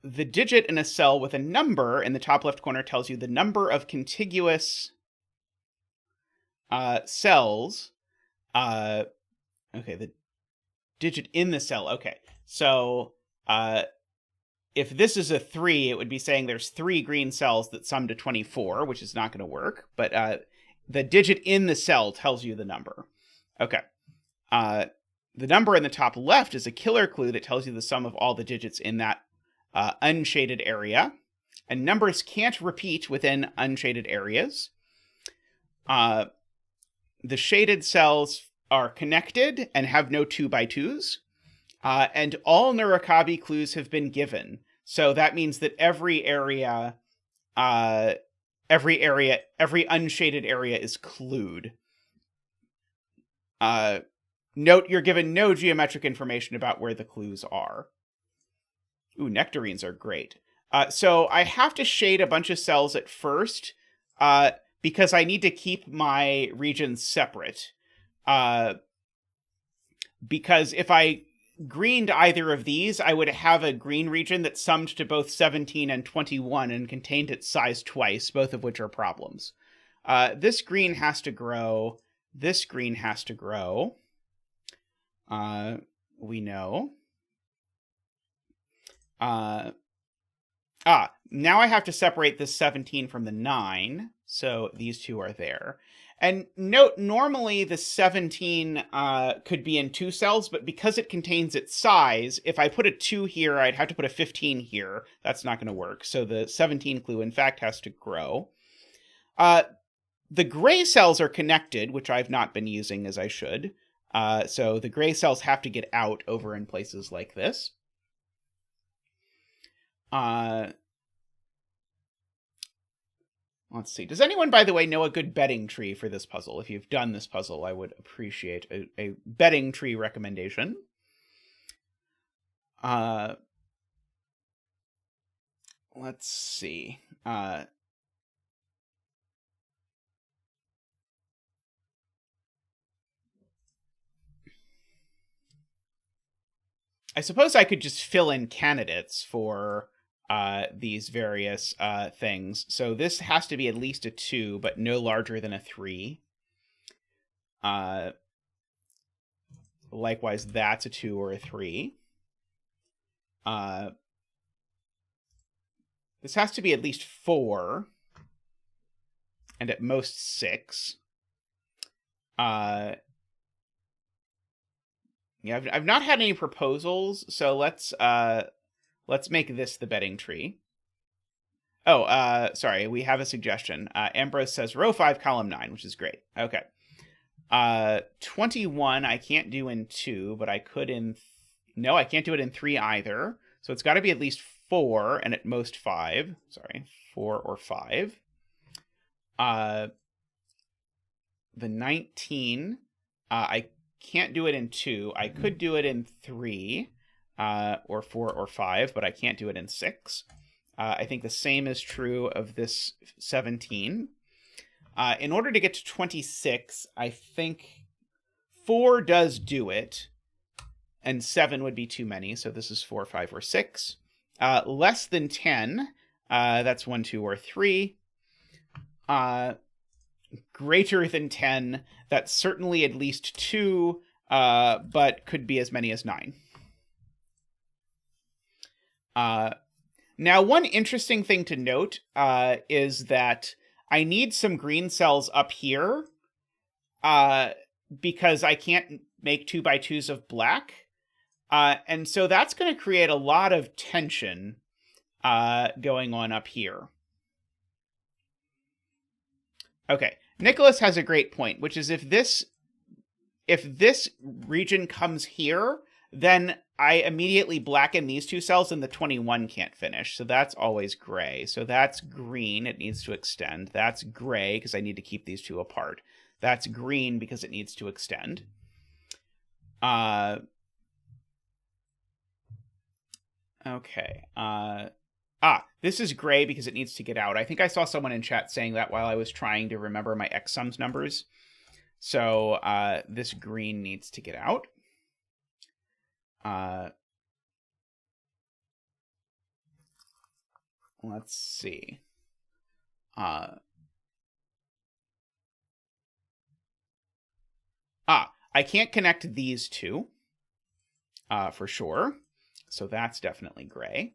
The digit in a cell with a number in the top left corner tells you the number of contiguous cells. Okay, the digit in the cell. Okay, so if this is a 3, it would be saying there's 3 green cells that sum to 24, which is not going to work. But the digit in the cell tells you the number. Okay. The number in the top left is a killer clue that tells you the sum of all the digits in that unshaded area, and numbers can't repeat within unshaded areas. The shaded cells are connected and have no 2x2s, and all Nurikabi clues have been given. So that means that every unshaded area is clued. Note you're given no geometric information about where the clues are. Ooh, nectarines are great. So I have to shade a bunch of cells at first because I need to keep my regions separate. Because if I greened either of these, I would have a green region that summed to both 17 and 21 and contained its size twice, both of which are problems. This green has to grow. This green has to grow. We know. Now I have to separate this 17 from the 9, so these two are there. And note, normally the 17 could be in 2 cells, but because it contains its size, if I put a 2 here, I'd have to put a 15 here. That's not going to work, so the 17 clue, in fact, has to grow. The gray cells are connected, which I've not been using as I should. So the gray cells have to get out over in places like this. Let's see. Does anyone, by the way, know a good bedding tree for this puzzle? If you've done this puzzle, I would appreciate a bedding tree recommendation. Let's see. I suppose I could just fill in candidates for these various things. So this has to be at least a 2, but no larger than a 3. Likewise, that's a 2 or a 3. This has to be at least 4, and at most 6. Yeah, I've not had any proposals, so let's make this the bedding tree. Oh, sorry, we have a suggestion. Ambrose says row 5, column 9, which is great. Okay. 21 I can't do in 2, but I could in... No, I can't do it in 3 either. So it's got to be at least 4, and at most 5. Sorry, 4 or 5. The 19, I can't do it in 2. I could do it in 3, or 4 or 5, but I can't do it in 6. I think the same is true of this 17. In order to get to 26, I think 4 does do it, and 7 would be too many, so this is 4, 5, or 6. Less than 10, that's 1, 2, or 3. greater than 10. That's certainly at least 2, but could be as many as 9. Now, one interesting thing to note is that I need some green cells up here because I can't make 2x2s of black. And so that's going to create a lot of tension going on up here. Okay, Nicholas has a great point, which is if this region comes here, then I immediately blacken these 2 cells and the 21 can't finish. So that's always gray. So that's green. It needs to extend. That's gray because I need to keep these 2 apart. That's green because it needs to extend. Okay. This is gray because it needs to get out. I think I saw someone in chat saying that while I was trying to remember my X sums numbers. So this green needs to get out. Let's see. I can't connect these 2 for sure. So that's definitely gray.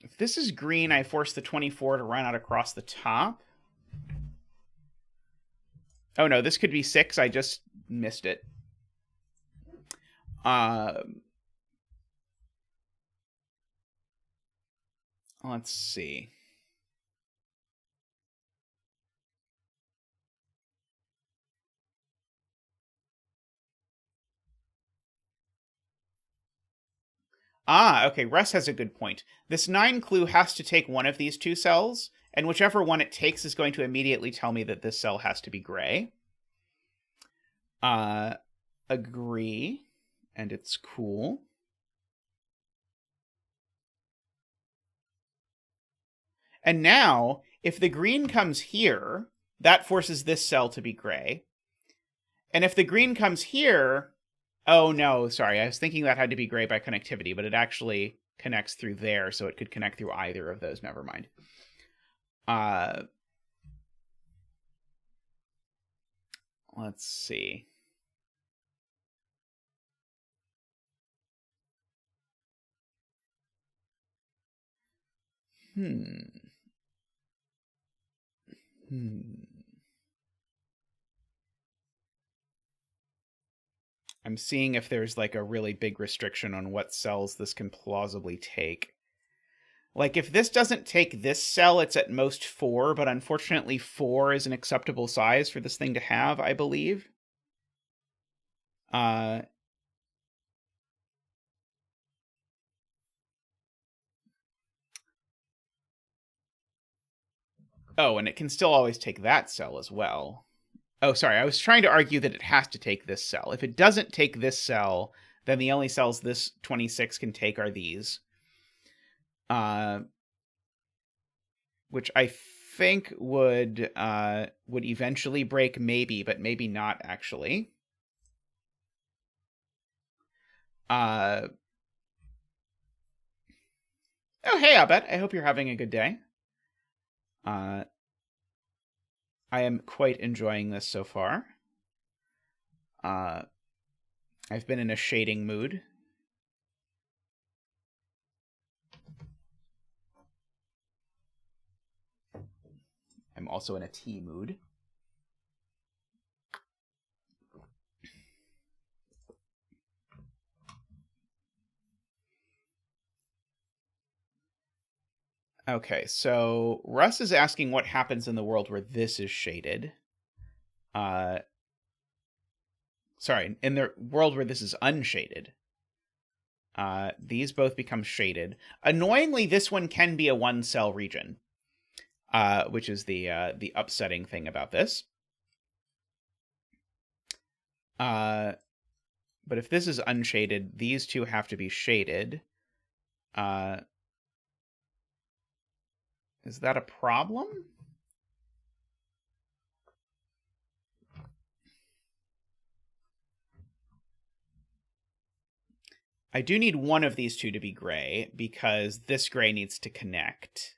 If this is green, I force the 24 to run out across the top. Oh no, this could be 6. I just missed it. Let's see. Okay, Russ has a good point. This 9 clue has to take one of these 2 cells, and whichever one it takes is going to immediately tell me that this cell has to be gray. Agree, and it's cool. And now, if the green comes here, that forces this cell to be gray. And if the green comes here... Oh, no, sorry. I was thinking that had to be gray by connectivity, but it actually connects through there, so it could connect through either of those. Never mind. Let's see. I'm seeing if there's like a really big restriction on what cells this can plausibly take. Like if this doesn't take this cell, it's at most 4, but unfortunately 4 is an acceptable size for this thing to have, I believe. Oh, and it can still always take that cell as well. Oh, sorry, I was trying to argue that it has to take this cell. If it doesn't take this cell, then the only cells this 26 can take are these. Which I think would eventually break, maybe, but maybe not, actually. Oh, hey, Abed. I hope you're having a good day. I am quite enjoying this so far. I've been in a shading mood. I'm also in a tea mood. Okay, so Russ is asking what happens in the world where this is shaded. Sorry, in the world where this is unshaded. These both become shaded. Annoyingly, this one can be a 1-cell region, which is the upsetting thing about this. But if this is unshaded, these 2 have to be shaded. Is that a problem? I do need one of these two to be gray because this gray needs to connect.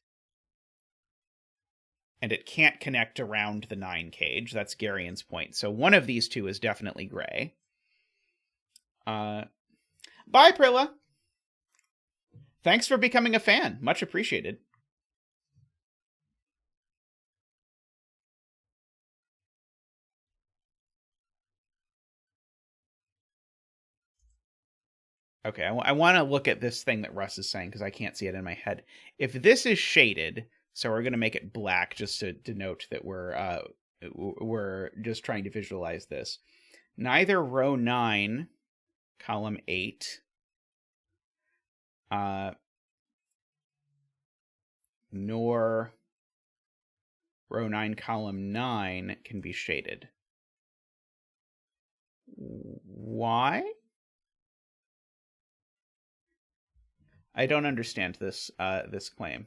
And it can't connect around the 9 cage. That's Garian's point. So one of these two is definitely gray. Bye, Prilla! Thanks for becoming a fan. Much appreciated. Okay, I want to look at this thing that Russ is saying because I can't see it in my head. If this is shaded, so we're going to make it black just to denote that we're just trying to visualize this. Neither row 9, column 8, nor row 9, column 9 can be shaded. Why? I don't understand this this claim.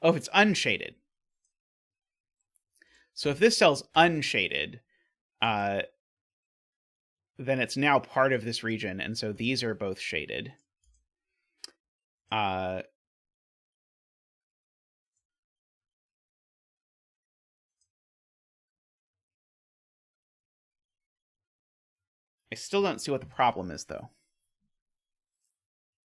Oh, if it's unshaded. So if this cell's unshaded, then it's now part of this region, and so these are both shaded. I still don't see what the problem is, though.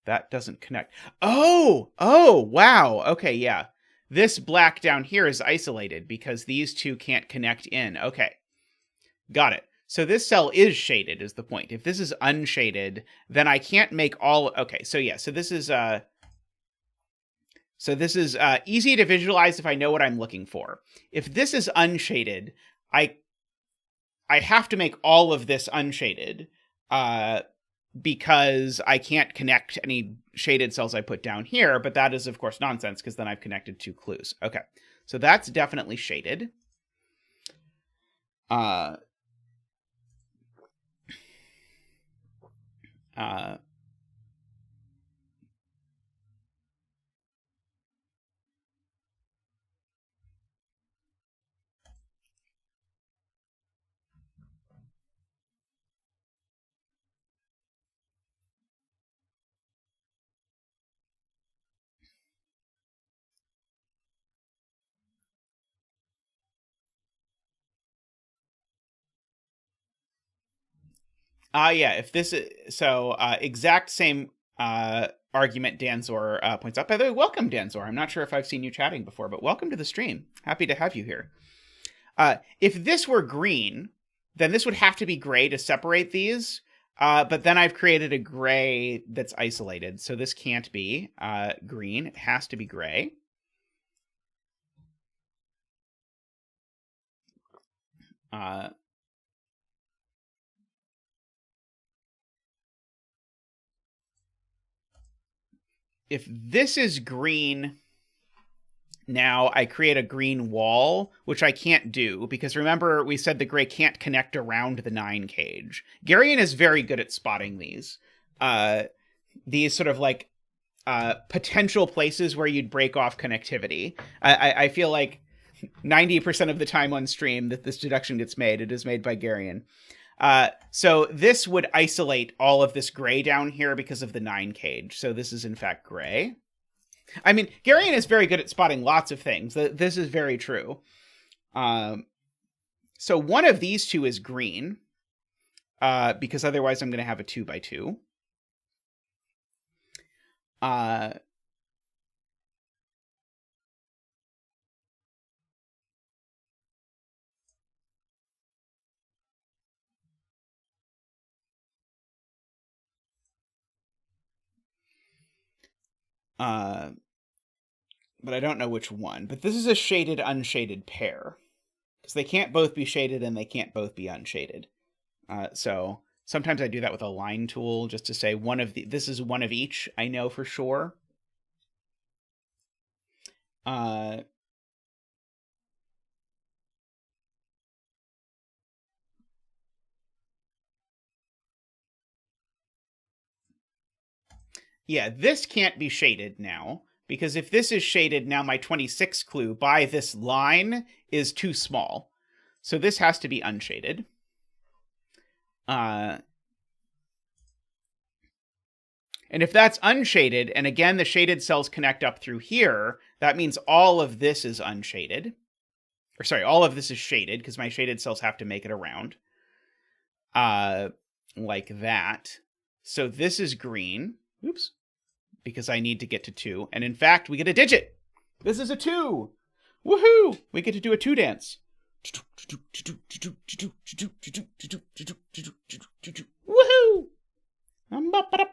That doesn't connect. Oh, wow. Okay, yeah. This black down here is isolated because these two can't connect in. Okay, got it. So this cell is shaded is the point. If this is unshaded, then I can't make all... Okay, so yeah, so this is easy to visualize if I know what I'm looking for. If this is unshaded, I have to make all of this unshaded because I can't connect any shaded cells I put down here, but that is, of course, nonsense because then I've connected 2 clues. Okay, so that's definitely shaded. Yeah, if this is... So, exact same argument Danzor points out. By the way, welcome, Danzor. I'm not sure if I've seen you chatting before, but welcome to the stream. Happy to have you here. If this were green, then this would have to be gray to separate these. But then I've created a gray that's isolated. So this can't be green. It has to be gray. If this is green, now I create a green wall, which I can't do because remember we said the gray can't connect around the 9 cage. Garian is very good at spotting these sort of like potential places where you'd break off connectivity. I feel like 90% of the time on stream that this deduction gets made, it is made by Garian. So this would isolate all of this gray down here because of the 9 cage. So this is in fact gray. I mean, Garian is very good at spotting lots of things. This is very true. So one of these two is green, because otherwise I'm going to have a 2x2. But I don't know which one. But this is a shaded, unshaded pair. Because they can't both be shaded and they can't both be unshaded. So sometimes I do that with a line tool just to say this is one of each, I know for sure. Yeah, this can't be shaded now. Because if this is shaded, now my 26 clue by this line is too small. So this has to be unshaded. And if that's unshaded, and again, the shaded cells connect up through here, that means all of this is unshaded. Or sorry, all of this is shaded, because my shaded cells have to make it around. Like that. So this is green. Oops. Because I need to get to 2. And in fact, we get a digit. This is a 2. Woohoo! We get to do a 2 dance. Woohoo! Woohoo!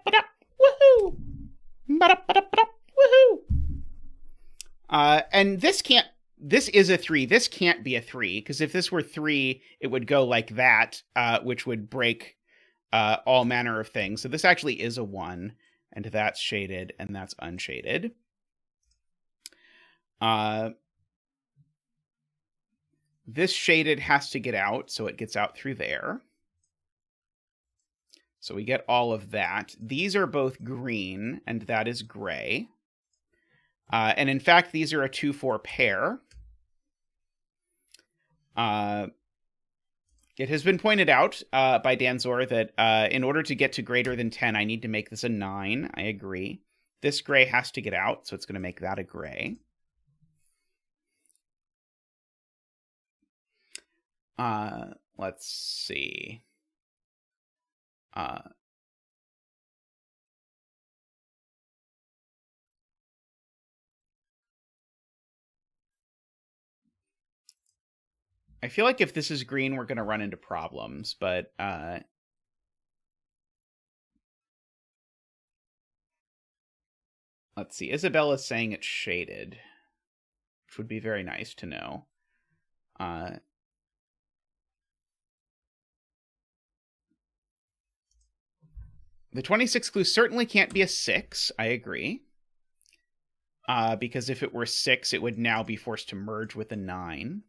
Woohoo! And this is a 3. This can't be a 3, because if this were 3, it would go like that, which would break all manner of things. So this actually is a 1, and that's shaded, and that's unshaded. This shaded has to get out, so it gets out through there. So we get all of that. These are both green, and that is gray. And in fact, these are a 2-4 pair. It has been pointed out by Dan Zor that in order to get to greater than 10, I need to make this a 9. I agree. This gray has to get out, so it's going to make that a gray. Let's see. I feel like if this is green, we're going to run into problems, but let's see. Isabella's saying it's shaded, which would be very nice to know. The 26 clue certainly can't be a 6. I agree. Because if it were 6, it would now be forced to merge with a 9.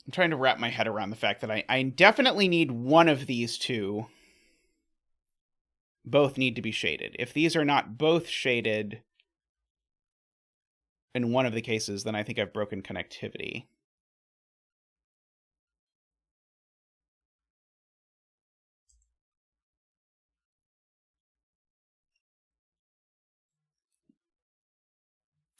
I'm trying to wrap my head around the fact that I definitely need one of these two. Both need to be shaded. If these are not both shaded in one of the cases, then I think I've broken connectivity.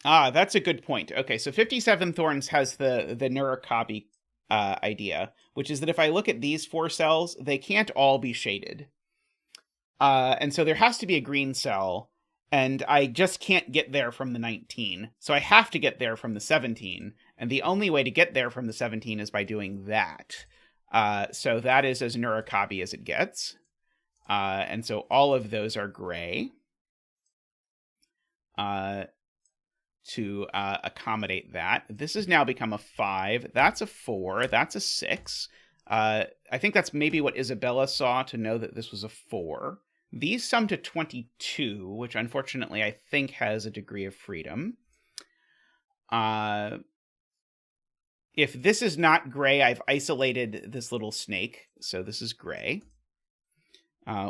That's a good point. Okay, so 57 Thorns has the Nurikiller idea, which is that if I look at these 4 cells, they can't all be shaded. And so there has to be a green cell, and I just can't get there from the 19. So I have to get there from the 17, and the only way to get there from the 17 is by doing that. So that is as Nurikiller as it gets. And so all of those are gray. To accommodate that. This has now become a 5. That's a 4. That's a 6. I think that's maybe what Isabella saw to know that this was a 4. These sum to 22, which unfortunately I think has a degree of freedom. If this is not gray, I've isolated this little snake, so this is gray.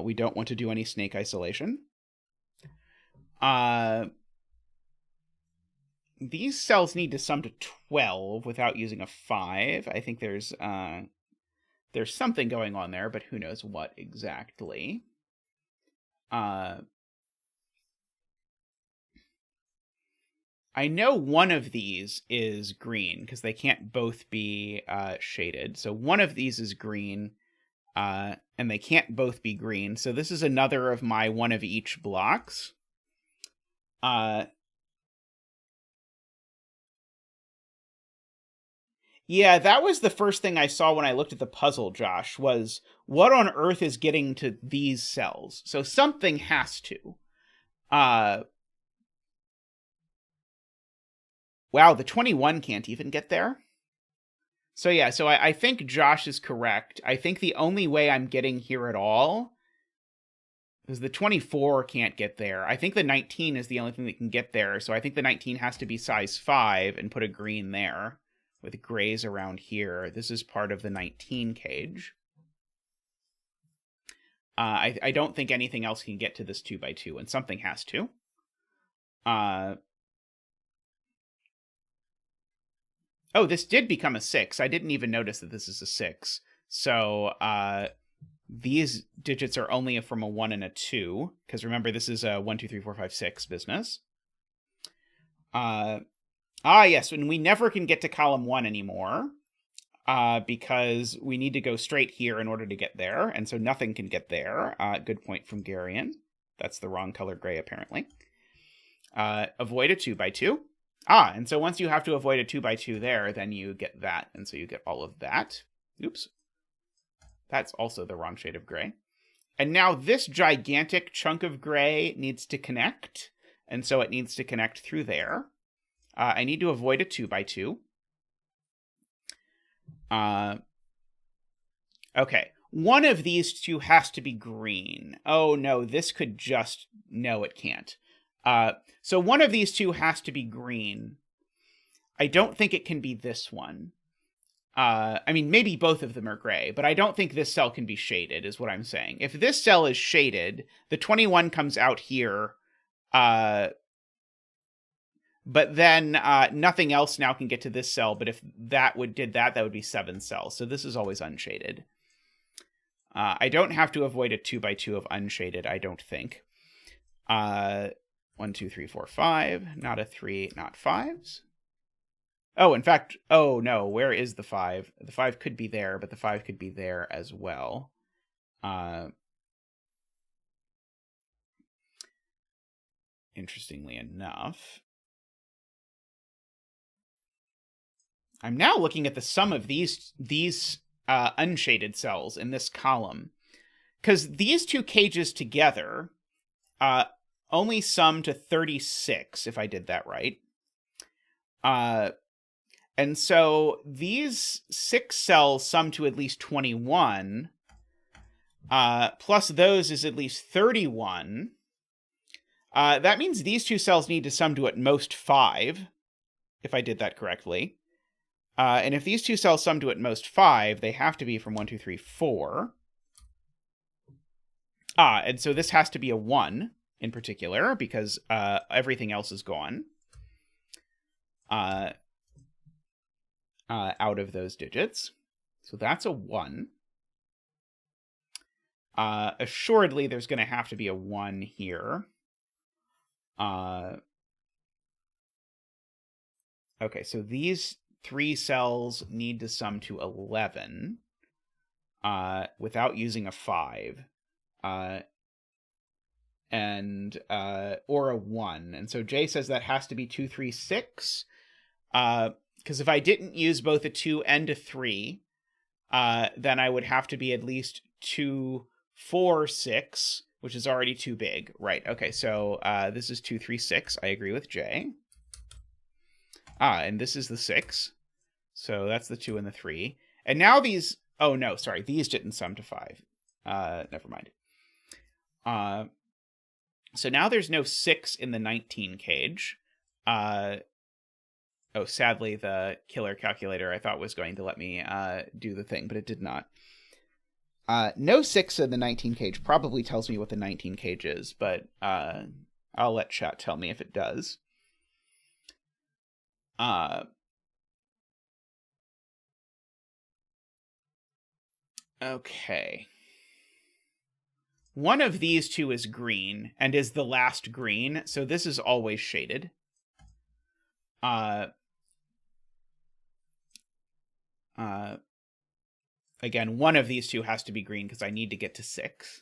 We don't want to do any snake isolation. These cells need to sum to 12 without using a 5. I think there's something going on there, but who knows what exactly. I know one of these is green, because they can't both be shaded. So one of these is green, and they can't both be green. So this is another of my one of each blocks. Yeah, that was the first thing I saw when I looked at the puzzle, Josh, was what on earth is getting to these cells? So something has to. Wow, the 21 can't even get there. So yeah, so I think Josh is correct. I think the only way I'm getting here at all is the 24 can't get there. I think the 19 is the only thing that can get there. So I think the 19 has to be size 5 and put a green there, with grays around here. This is part of the 19 cage. I don't think anything else can get to this 2x2, and something has to. Oh, this did become a 6. I didn't even notice that this is a 6. So these digits are only from a 1 and a 2, because remember, this is a 1, 2, 3, 4, 5, 6 business. Yes, and we never can get to column 1 anymore, because we need to go straight here in order to get there, and so nothing can get there. Good point from Garion. That's the wrong color gray, apparently. Avoid a 2x2. And so once you have to avoid a 2x2 there, then you get that, and so you get all of that. Oops. That's also the wrong shade of gray. And now this gigantic chunk of gray needs to connect, and so it needs to connect through there. I need to avoid a 2x2. Okay. One of these two has to be green. Oh, no, this could just... No, it can't. So one of these two has to be green. I don't think it can be this one. I mean, maybe both of them are gray, but I don't think this cell can be shaded, is what I'm saying. If this cell is shaded, the 21 comes out here, but then nothing else now can get to this cell, but if that did that would be 7 cells. So this is always unshaded. I don't have to avoid a 2x2 of unshaded, I don't think. 1, 2, 3, 4, 5. Not a 3, not 5s. Oh, in fact, oh no, where is the 5? The 5 could be there, but the 5 could be there as well. Interestingly enough, I'm now looking at the sum of these unshaded cells in this column, because these two cages together only sum to 36, if I did that right. And so these 6 cells sum to at least 21, plus those is at least 31. That means these 2 cells need to sum to at most 5, if I did that correctly. And if these 2 cells sum to at most 5, they have to be from 1, 2, 3, 4. And so this has to be a 1 in particular, because everything else is gone out of those digits. So that's a 1. Assuredly, there's going to have to be a 1 here. Okay, so these 3 cells need to sum to 11 without using a 5. Or a 1. And so Jay says that has to be 2, 3, 6. Because if I didn't use both a 2 and a 3, then I would have to be at least 2, 4, 6, which is already too big. Right, okay, so this is 2, 3, 6. I agree with Jay. And this is the 6. So that's the 2 and the 3. And now these... Oh, no, sorry. These didn't sum to 5. Never mind. So now there's no 6 in the 19 cage. Oh, sadly, the killer calculator I thought was going to let me do the thing, but it did not. No 6 in the 19 cage probably tells me what the 19 cage is, but I'll let chat tell me if it does. Okay. One of these two is green, and is the last green, so this is always shaded. Again, one of these two has to be green, because I need to get to 6.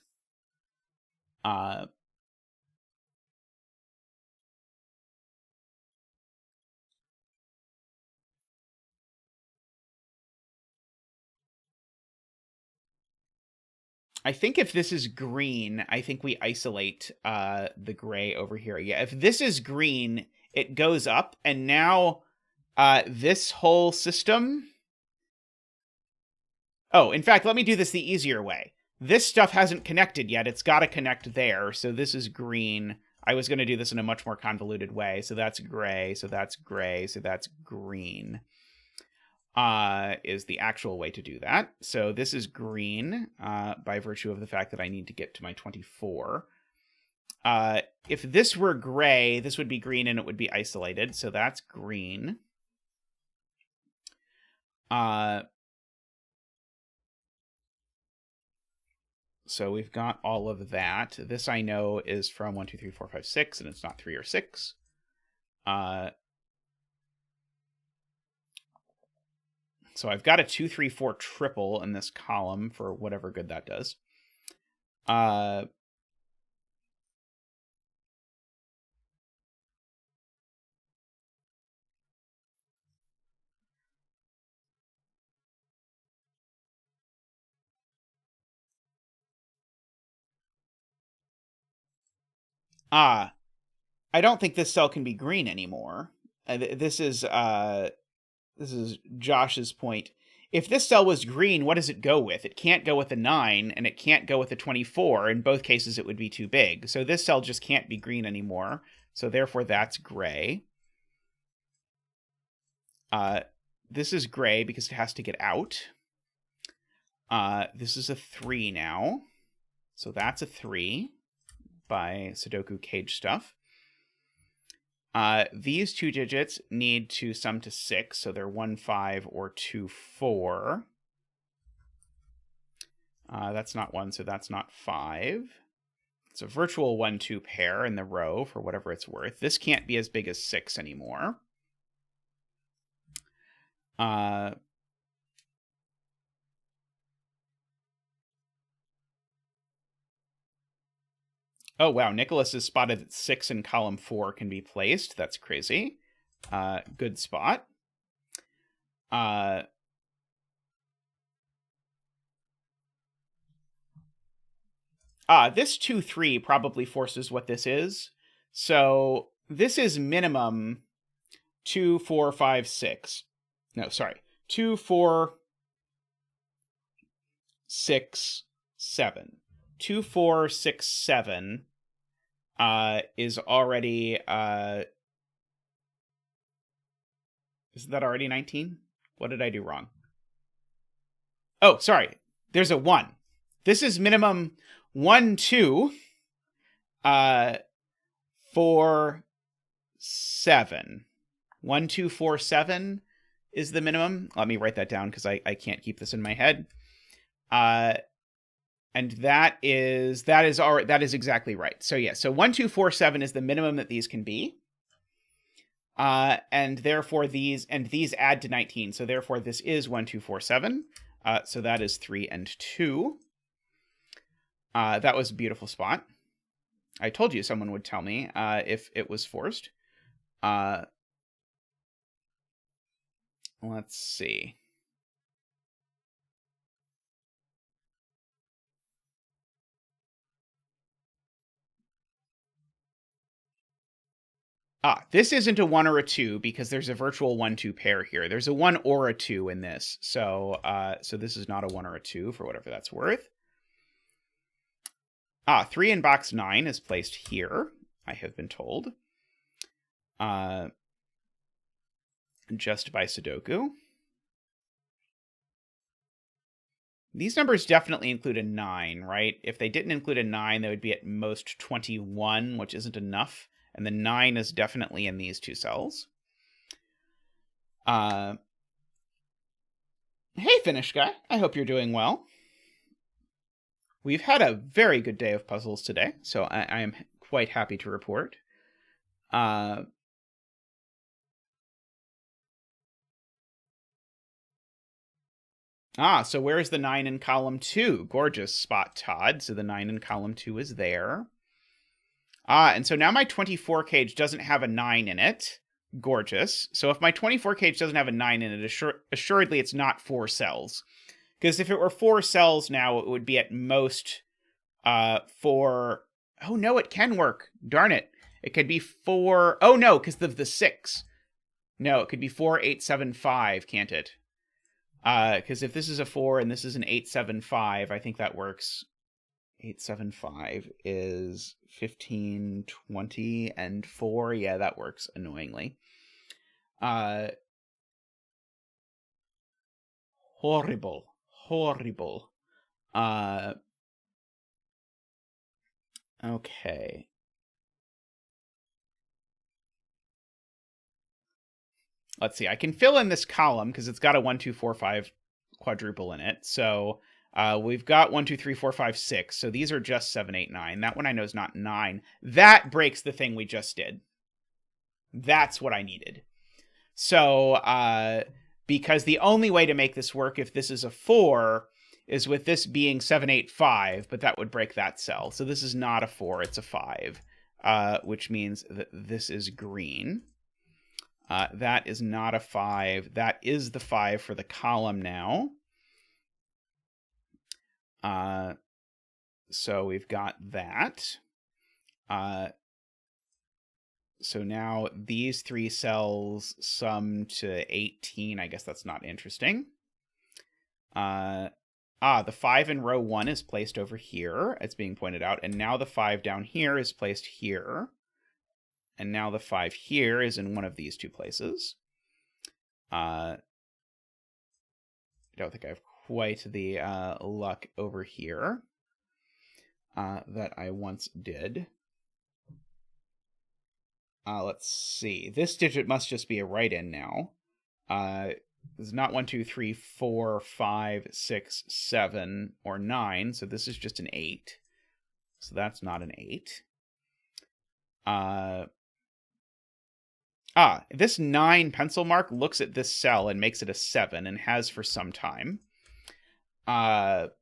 I think if this is green, I think we isolate the gray over here. Yeah, if this is green, it goes up, and now this whole system... Oh, in fact, let me do this the easier way. This stuff hasn't connected yet. It's got to connect there, so this is green. I was going to do this in a much more convoluted way. So that's gray, so that's gray, so that's green. is the actual way to do that. So this is green by virtue of the fact that I need to get to my 24. If this were gray, this would be green and it would be isolated. So that's green. So we've got all of that. This I know is from 1, 2, 3, 4, 5, 6, and it's not 3 or 6. So I've got a 2, 3, 4 triple in this column for whatever good that does. I don't think this cell can be green anymore. This is Josh's point. If this cell was green, what does it go with? It can't go with a 9, and it can't go with a 24. In both cases, it would be too big. So this cell just can't be green anymore. So therefore, that's gray. This is gray because it has to get out. This is a 3 now. So that's a 3 by Sudoku cage stuff. These 2 digits need to sum to 6, so they're 1, 5, or 2, 4. That's not 1, so that's not 5. It's a virtual 1, 2 pair in the row for whatever it's worth. This can't be as big as 6 anymore. Oh, wow. Nicholas is spotted that 6 in column 4 can be placed. That's crazy. Good spot. This 2, 3 probably forces what this is. So this is minimum 2, 4, 5, 6. No, sorry. 2, 4, 6, 7. 2, 4, 6, 7 is already... isn't that already 19? What did I do wrong? Oh, sorry. There's a 1. This is minimum 1, 2, 4, 7. 1, 2, 4, 7 is the minimum. Let me write that down because I can't keep this in my head. And that is exactly right. So yeah, so 1, 2, 4, 7 is the minimum that these can be. And therefore these add to 19. So therefore this is 1, 2, 4, 7. So that is 3 and 2. That was a beautiful spot. I told you someone would tell me if it was forced. Let's see. This isn't a 1 or a 2 because there's a virtual 1, 2 pair here. There's a 1 or a 2 in this. So this is not a 1 or a 2 for whatever that's worth. 3 in box 9 is placed here, I have been told. Just by Sudoku. These numbers definitely include a 9, right? If they didn't include a 9, they would be at most 21, which isn't enough. And the 9 is definitely in these 2 cells. Hey, Finnish guy. I hope you're doing well. We've had a very good day of puzzles today, so I am quite happy to report. So where's the 9 in column 2? Gorgeous spot, Todd. So the 9 in column 2 is there. And so now my 24 cage doesn't have a 9 in it. Gorgeous. So if my 24 cage doesn't have a 9 in it, assuredly it's not 4 cells. Because if it were 4 cells now, it would be at most 4... Oh, no, it can work. Darn it. It could be 4... Oh, no, because of the 6. No, it could be 4, 8, 7, 5, can't it? Because if this is a 4 and this is an 8, 7, 5, I think that works. 8, 7, 5 is 15, 20, and 4. Yeah, that works, annoyingly. Horrible. Horrible. Okay. Let's see. I can fill in this column because it's got a 1, 2, 4, 5 quadruple in it. So we've got 1, 2, 3, 4, 5, 6. So these are just 7, 8, 9. That one I know is not 9. That breaks the thing we just did. That's what I needed. So because the only way to make this work if this is a 4 is with this being 7, 8, 5, but that would break that cell. So this is not a 4, it's a 5, which means that this is green. That is not a 5. That is the 5 for the column now. So we've got that. So now these 3 cells sum to 18. I guess that's not interesting. The 5 in row 1 is placed over here. It's being pointed out. And now the 5 down here is placed here. And now the 5 here is in one of these 2 places. I don't think I have quite the luck over here that I once did. Let's see. This digit must just be a write-in now. It's not 1, 2, 3, 4, 5, 6, 7, or 9. So this is just an 8. So that's not an 8. This 9 pencil mark looks at this cell and makes it a 7 and has for some time. Yep.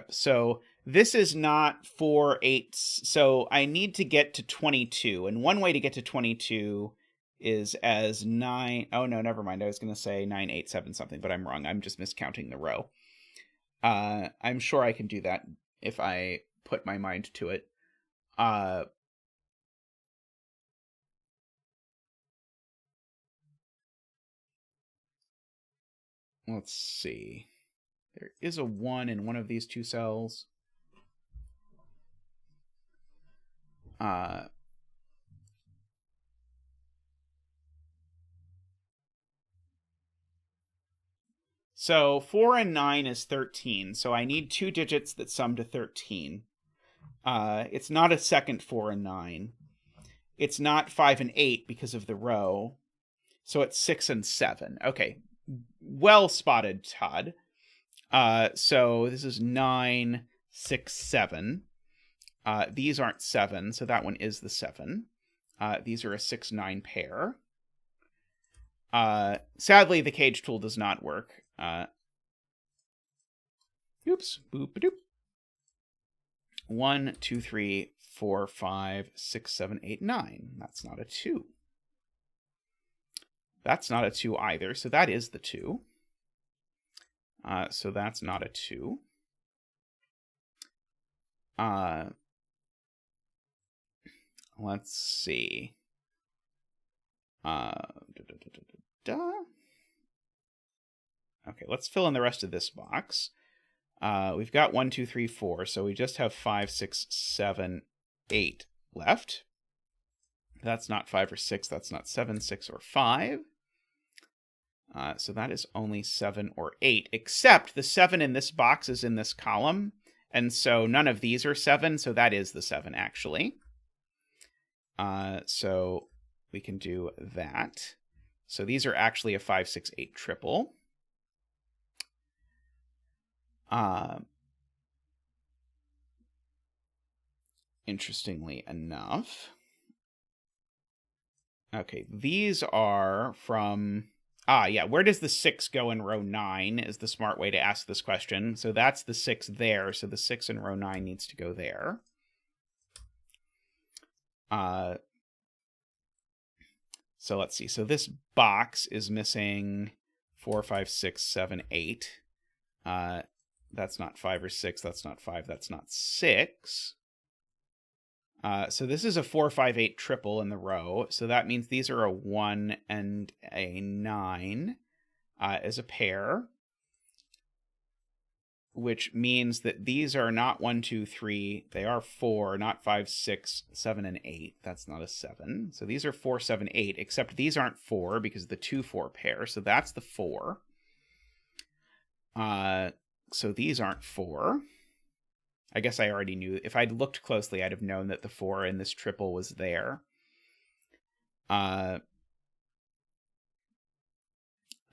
So this is not 4, 8. So I need to get to 22. And one way to get to 22 is as 9. Oh, no, never mind. I was going to say 9, 8, 7 something, but I'm wrong. I'm just miscounting the row. I'm sure I can do that if I put my mind to it. Let's see. There is a 1 in one of these 2 cells. So 4 and 9 is 13. So I need 2 digits that sum to 13. It's not a second 4 and 9. It's not 5 and 8 because of the row. So it's 6 and 7. Okay. Well spotted, Todd. So this is 9, 6, 7. These aren't 7, so that one is the 7. These are a 6, 9 pair. Sadly, the cage tool does not work. Oops. Boop-a-doop. 1, 2, 3, 4, 5, 6, 7, 8, 9. That's not a 2. That's not a 2 either, so that is the 2. So that's not a 2. Let's see. Okay, let's fill in the rest of this box. We've got 1, 2, 3, 4, so we just have 5, 6, 7, 8 left. That's not 5 or 6, that's not 7, 6, or 5. So that is only 7 or 8, except the 7 in this box is in this column, and so none of these are 7, so that is the 7, actually. So we can do that. So these are actually a 5, 6, 8 triple. Interestingly enough. Okay, these are from... yeah, where does the 6 go in row 9 is the smart way to ask this question. So that's the 6 there, so the 6 in row 9 needs to go there. So let's see. So this box is missing 4, 5, 6, 7, 8. That's not 5 or 6. That's not 5. That's not 6. So this is a 4, 5, 8 triple in the row. So that means these are a 1 and a 9 as a pair. which means that these are not 1, 2, 3. They are 4, not 5, 6, 7, and 8. That's not a 7. So these are 4, 7, 8, except these aren't 4 because of the 2, 4 pair. So that's the 4. So these aren't 4. I guess I already knew. If I'd looked closely, I'd have known that the 4 in this triple was there.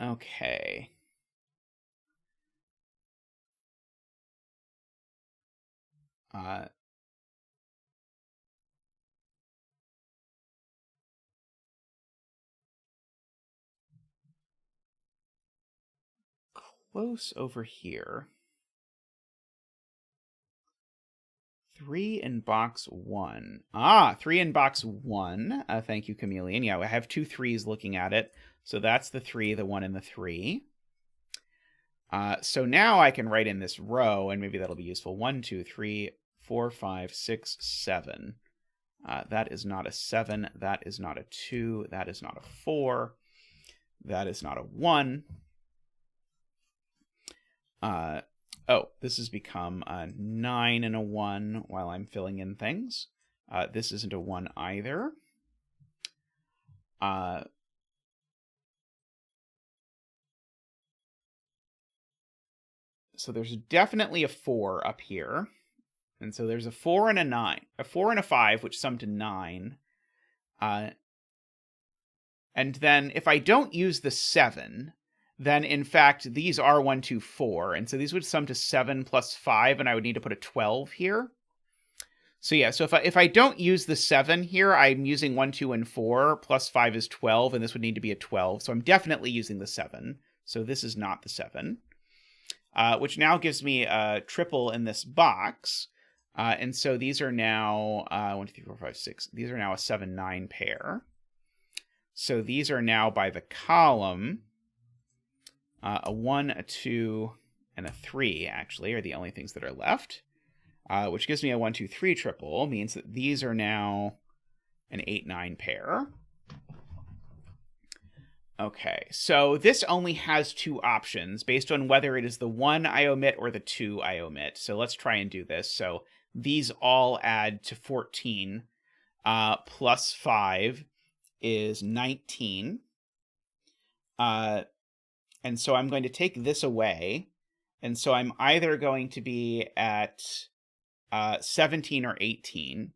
Okay. Close over here. 3 in box 1. 3 in box 1. Thank you, Chameleon. Yeah, I have 2 3s looking at it. So that's the 3, the 1, and the 3. So now I can write in this row, and maybe that'll be useful. 1, 2, 3, 4, 5, 6, 7. That is not a 7. That is not a 2. That is not a 4. That is not a 1. This has become a 9 and a 1 while I'm filling in things. This isn't a 1 either. So there's definitely a 4 up here. And so there's a 4 and a 9. A 4 and a 5, which sum to 9. And then if I don't use the 7, then in fact these are 1, 2, 4. And so these would sum to 7 plus 5, and I would need to put a 12 here. So yeah, so if I don't use the 7 here, I'm using 1, 2, and 4, plus 5 is 12, and this would need to be a 12. So I'm definitely using the 7. So this is not the 7. Which now gives me a triple in this box. And so these are now 1, 2, 3, 4, 5, 6. These are now a 7, 9 pair. So these are now by the column. A 1, a 2, and a 3, actually, are the only things that are left. Which gives me a 1, 2, 3 triple, means that these are now an 8, 9 pair. Okay, so this only has 2 options based on whether it is the 1 I omit or the 2 I omit. So let's try and do this. So these all add to 14. Plus 5 is 19. And so I'm going to take this away. And so I'm either going to be at 17 or 18.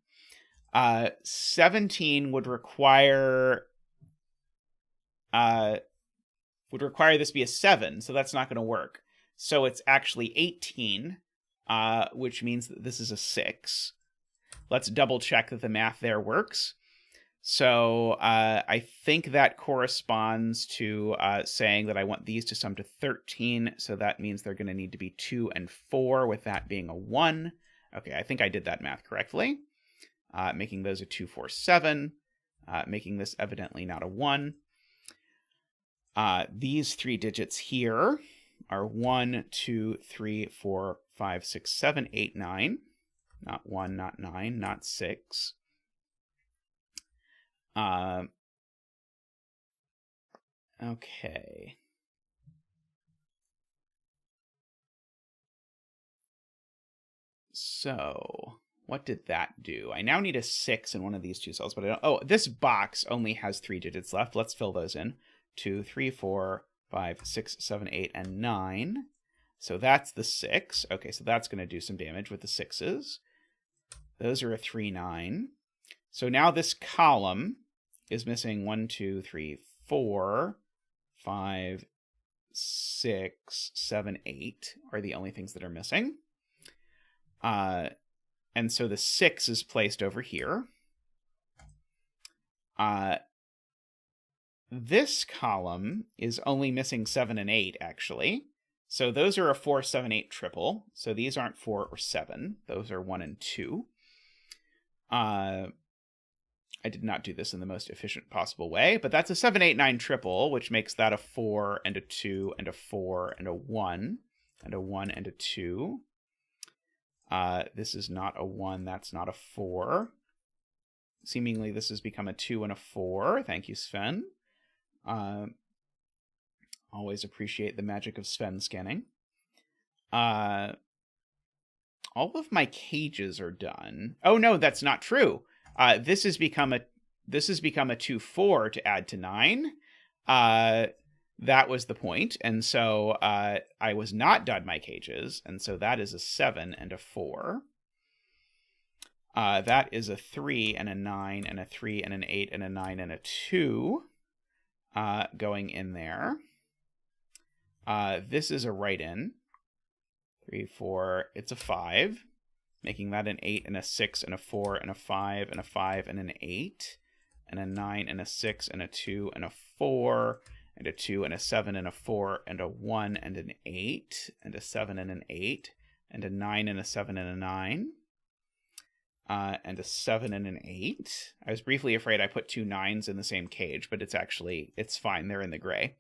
17 would require this be a 7, so that's not going to work. So it's actually 18, which means that this is a 6. Let's double check that the math there works. So I think that corresponds to saying that I want these to sum to 13, so that means they're going to need to be 2 and 4, with that being a 1. Okay, I think I did that math correctly. Making those a 2, 4, 7, making this evidently not a 1. These 3 digits here are 1, 2, 3, 4, 5, 6, 7, 8, 9. Not 1, not 9, not 6. Okay. So, what did that do? I now need a 6 in one of these 2 cells, but I don't... Oh, this box only has 3 digits left. Let's fill those in. 2, 3, 4, 5, 6, 7, 8, and 9. So that's the 6. Okay, so that's going to do some damage with the 6s. Those are a 3, 9. So now this column is missing 1, 2, 3, 4, 5, 6, 7, 8 are the only things that are missing. And so the 6 is placed over here. This column is only missing 7 and 8, actually. So those are a 4, 7, 8 triple. So these aren't 4 or 7. Those are 1 and 2. I did not do this in the most efficient possible way, but that's a 7, 8, 9 triple, which makes that a 4 and a 2 and a 4 and a 1 and a 1 and a 2. This is not a 1, that's not a 4. Seemingly this has become a 2 and a 4. Thank you, Sven. Always appreciate the magic of Sven scanning. all of my cages are done. Oh no, that's not true. This has become a 2-4 to add to 9. That was the point, and so I was not done my cages, and so that is a 7 and a 4. That is a 3 and a 9 and a 3 and an 8 and a 9 and a 2 going in there. This is a write-in. 3, 4, it's a 5, making that an 8 and a 6 and a 4 and a 5 and a 5 and an 8 and a 9 and a 6 and a 2 and a 4 and a 2 and a 7 and a 4 and a 1 and an 8 and a 7 and an 8 and a 9 and a 7 and a 9 and a 7 and an 8. I was briefly afraid I put 2 9s in the same cage, but it's fine. They're in the gray.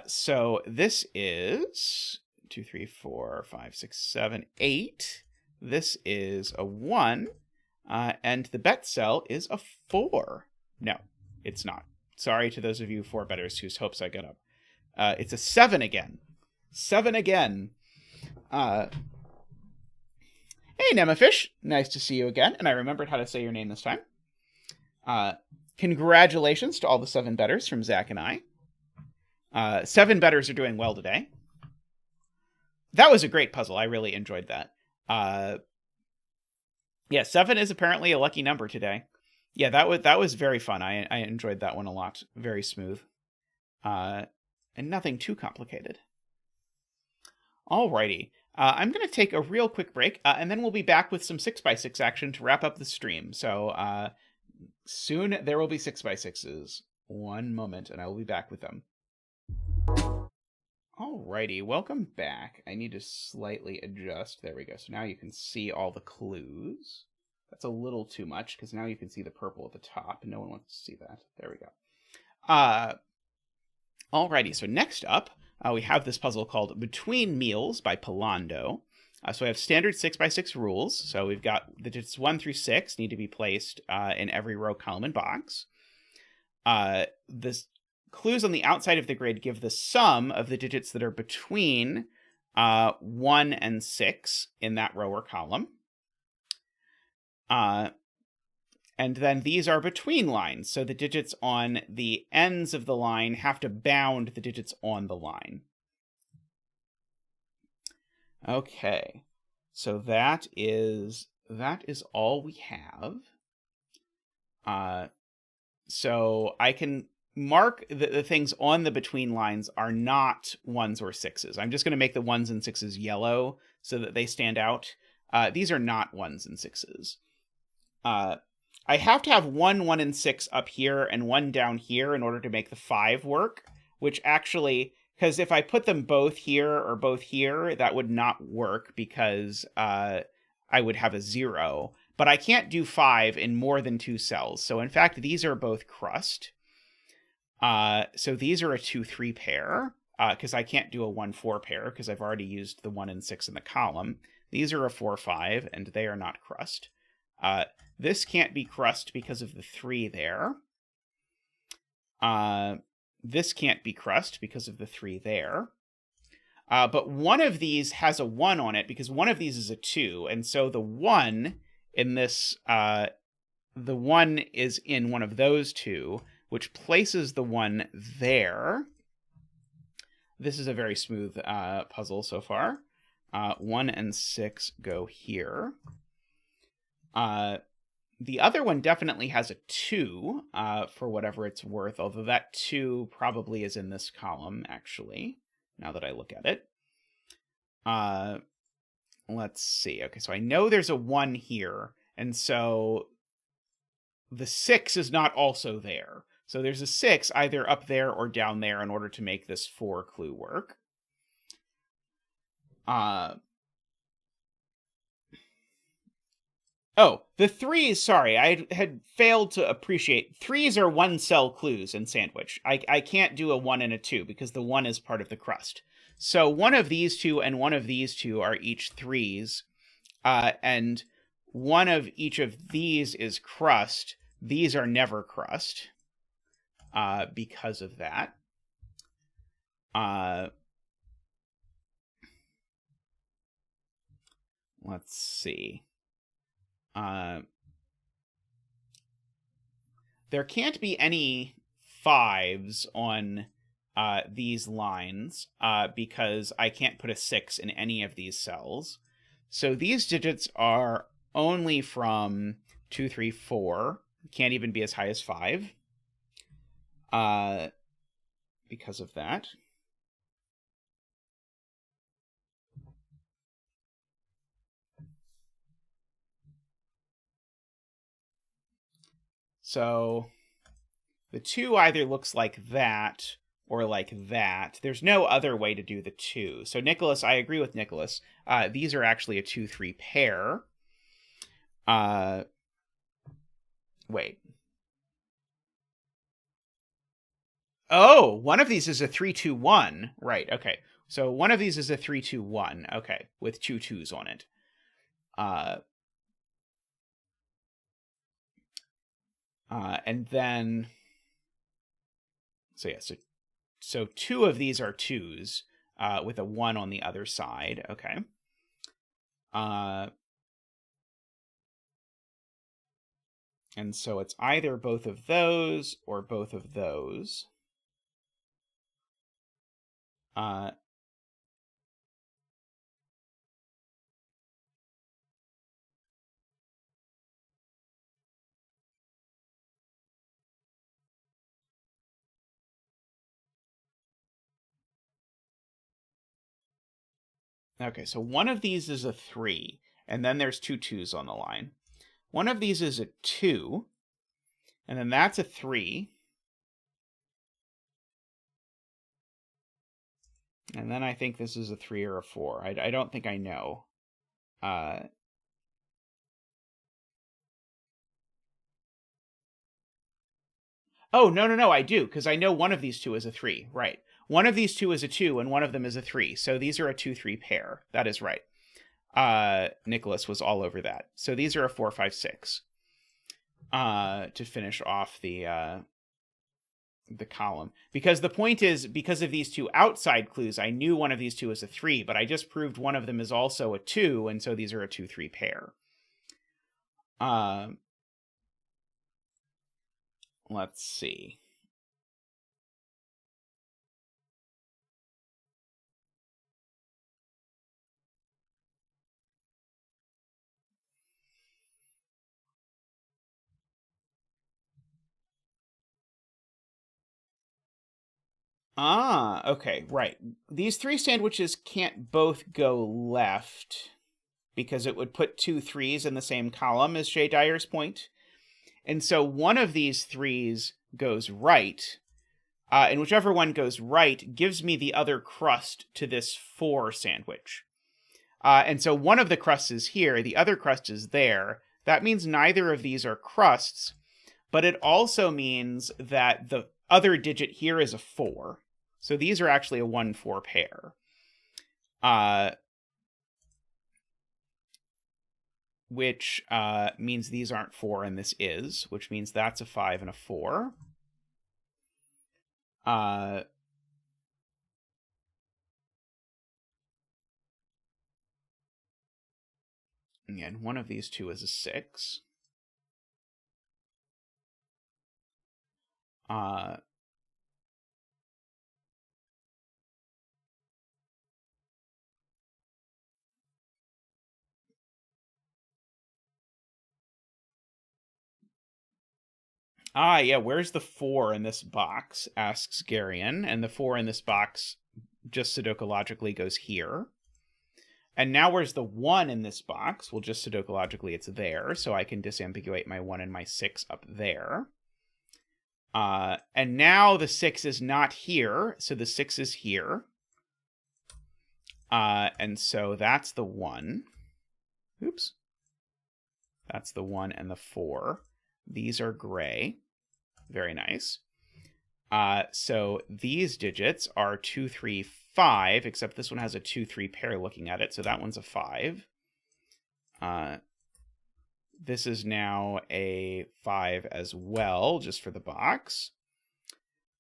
So this is 2, 3, 4, 5, 6, 7, 8. This is a 1, and the bet cell is a 4. No, it's not. Sorry to those of you 4-betters whose hopes I got up. It's a 7 again. 7 again. Hey, Nemafish. Nice to see you again, and I remembered how to say your name this time. Congratulations to all the 7-betters from Zach and I. 7-betters are doing well today. That was a great puzzle. I really enjoyed that. Yeah, 7 is apparently a lucky number today. Yeah, that was very fun. I enjoyed that one a lot. Very smooth. And nothing too complicated. Alrighty. I'm going to take a real quick break, and then we'll be back with some 6x6 action to wrap up the stream. So soon there will be 6x6s. One moment, and I will be back with them. Alrighty, welcome back. I need to slightly adjust. There we go. So now you can see all the clues. That's a little too much, because now you can see the purple at the top, and no one wants to see that. There we go. Alrighty, so next up, we have this puzzle called Between Meals by Pallando. So I have standard 6x6 rules. So we've got the digits 1 through 6 need to be placed in every row, column, and box. The clues on the outside of the grid give the sum of the digits that are between 1 and 6 in that row or column. And then these are between lines, so the digits on the ends of the line have to bound the digits on the line. Okay, so that is all we have. So I can mark the things on the between lines are not 1s or 6s. I'm just going to make the 1s and 6s yellow so that they stand out. These are not 1s and 6s. I have to have 1, 1, and 6 up here and 1 down here in order to make the 5 work, which actually, because if I put them both here or both here, that would not work because I would have a 0. But I can't do 5 in more than 2 cells. So in fact, these are both crust. So these are a 2-3 pair, because I can't do a 1-4 pair because I've already used the 1 and 6 in the column. These are a 4-5, and they are not crust. This can't be crust because of the 3 there. This can't be crust because of the 3 there. But one of these has a 1 on it because one of these is a 2. And so the 1 in this, the 1 is in one of those 2, which places the 1 there. This is a very smooth puzzle so far. 1 and 6 go here. The other one definitely has a 2 for whatever it's worth, although that 2 probably is in this column, actually, now that I look at it. Let's see. Okay, so I know there's a 1 here, and so the 6 is not also there. So there's a 6 either up there or down there in order to make this 4 clue work. Oh, the 3s, sorry, I had failed to appreciate. 3s are 1-cell clues in Sandwich. I can't do a 1 and a 2 because the 1 is part of the crust. So one of these 2 and one of these 2 are each 3s, and one of each of these is crust. These are never crust because of that. let's see. There can't be any 5s on these lines because I can't put a 6 in any of these cells. So these digits are only from 2, 3, 4. Can't even be as high as 5 because of that. So the 2 either looks like that or like that. There's no other way to do the 2. So Nicholas, I agree with Nicholas. These are actually a 2-3 pair. Wait. Oh, one of these is a 3-2-1. Right, okay. So one of these is a 3-2-1. Okay, with 2 2s on it. And then... So yeah, so 2 of these are 2s with a 1 on the other side. Okay. And so it's either both of those or both of those. Okay, so one of these is a 3, and then there's 2 2s on the line. One of these is a 2, and then that's a 3. And then I think this is a 3 or a 4. I don't think I know. Oh, no, I do, because I know one of these 2 is a 3, right. One of these 2 is a 2, and one of them is a 3, so these are a 2-3 pair. That is right. Nicholas was all over that. So these are a 4, 5, 6. To finish off the column. Because the point is, because of these 2 outside clues, I knew one of these 2 is a 3, but I just proved one of them is also a 2, and so these are a 2-3 pair. Let's see. Okay, right. These 3 sandwiches can't both go left because it would put 2 3s in the same column as Jay Dyer's point. And so one of these 3s goes right, and whichever one goes right gives me the other crust to this 4 sandwich. And so one of the crusts is here, the other crust is there. That means neither of these are crusts, but it also means that the other digit here is a 4. So these are actually a 1-4 pair. Which means these aren't 4 and this is, which means that's a 5 and a 4. And one of these 2 is a 6. Yeah, where's the 4 in this box, asks Garion, and the 4 in this box just sudokulogically goes here. And now where's the 1 in this box? Well, just sudokulogically it's there, so I can disambiguate my 1 and my 6 up there. And now the 6 is not here, so the 6 is here. And so that's the 1. Oops. That's the 1 and the 4. These are gray. Very nice. So these digits are 2, 3, 5, except this one has a 2, 3 pair looking at it, so that one's a 5. This is now a 5 as well, just for the box.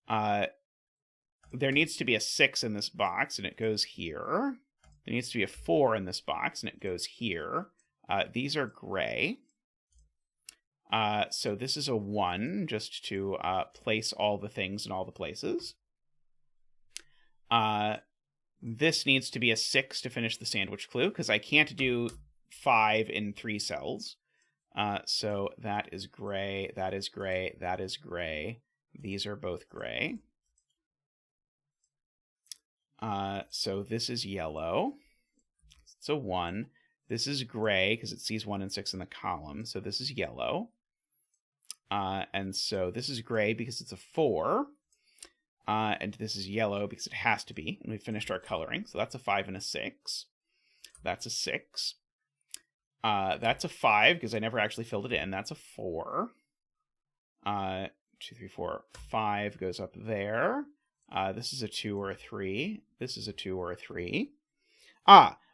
There needs to be a 6 in this box, and it goes here. There needs to be a 4 in this box, and it goes here. These are gray. So this is a 1, just to place all the things in all the places. This needs to be a 6 to finish the sandwich clue, because I can't do 5 in 3 cells. So that is gray, that is gray, that is gray. These are both gray. So this is yellow. It's a 1. This is gray, because it sees 1 and 6 in the column, so this is yellow. And so this is gray because it's a 4. And this is yellow because it has to be. And we finished our coloring. So that's a 5 and a 6. That's a 6. That's a 5 because I never actually filled it in. That's a 4. 2, 3, 4, 5 goes up there. This is a 2 or a 3. This is a 2 or a 3.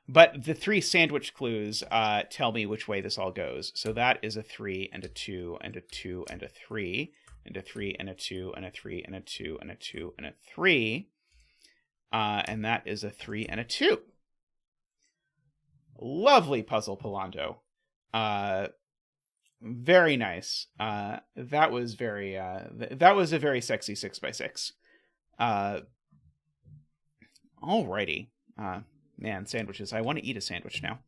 But the 3 sandwich clues tell me which way this all goes. So that is a 3 and a 2 and a 2 and a 3 and a 3 and a 2 and a 3 and a 2 and a 2 and a 3. And that is a 3 and a 2. Lovely puzzle, Pallando. Very nice. That was very that was a very sexy 6x6. Alrighty. Man, sandwiches. I want to eat a sandwich now.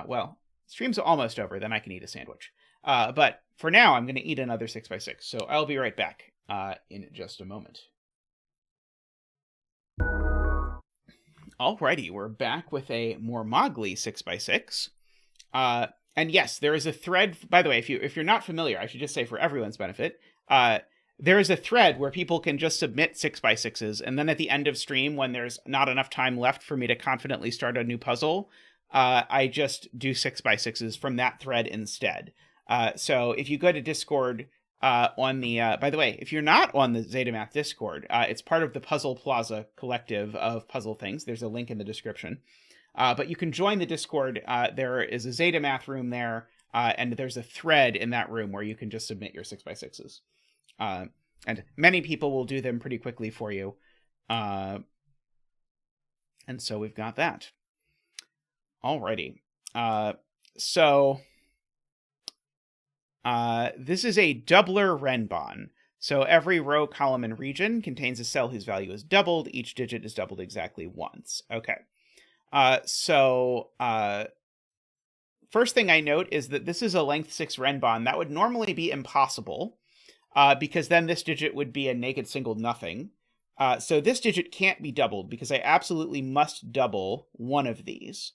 Well, stream's almost over, then I can eat a sandwich. But for now, I'm going to eat another 6x6, so I'll be right back in just a moment. Alrighty, we're back with a mormagli 6x6. And yes, there is a thread. By the way, if you're not familiar, I should just say for everyone's benefit, there is a thread where people can just submit 6x6s, and then at the end of stream, when there's not enough time left for me to confidently start a new puzzle, I just do 6x6s from that thread instead. So if you go to Discord on the... by the way, if you're not on the zetamath Discord, it's part of the Puzzle Plaza collective of puzzle things. There's a link in the description. But you can join the Discord. There is a zetamath room there, and there's a thread in that room where you can just submit your 6x6s. And many people will do them pretty quickly for you. And so we've got that. Alrighty. So this is a doubler Renbon. So every row, column, and region contains a cell whose value is doubled. Each digit is doubled exactly once. Okay. First thing I note is that this is a length 6 Renbon. That would normally be impossible. Because then this digit would be a naked single nothing. So this digit can't be doubled because I absolutely must double one of these.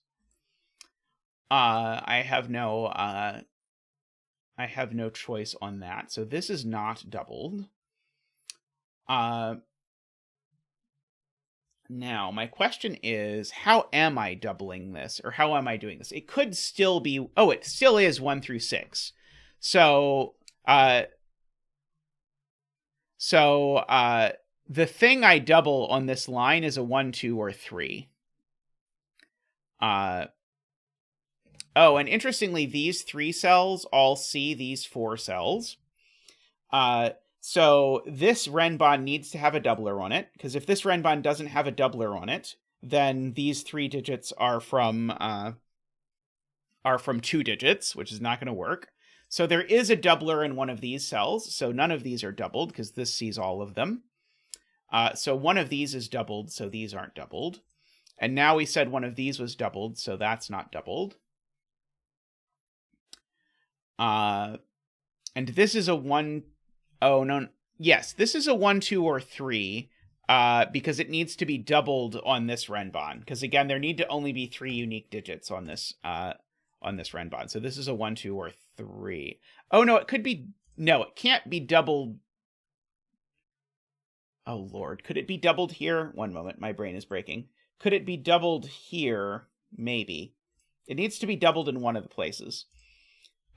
I have no choice on that. So this is not doubled. Now, my question is, how am I doubling this? Or how am I doing this? It could still be... Oh, it still is 1 through 6. So... the thing I double on this line is a 1, 2, or 3. Oh, and interestingly, these 3 cells all see these 4 cells. So this Renbon needs to have a doubler on it, because if this Renbon doesn't have a doubler on it, then these 3 digits are from 2 digits, which is not going to work. So there is a doubler in one of these cells, so none of these are doubled, because this sees all of them. So one of these is doubled, so these aren't doubled. And now we said one of these was doubled, so that's not doubled. And this is a 1... Oh, no. Yes, this is a 1, 2, or 3, because it needs to be doubled on this Renbon. Because, again, there need to only be 3 unique digits on this Renbon. So this is a 1, 2, or 3. Oh, no, it could be... No, it can't be doubled... Oh, Lord. Could it be doubled here? One moment. My brain is breaking. Could it be doubled here? Maybe. It needs to be doubled in one of the places.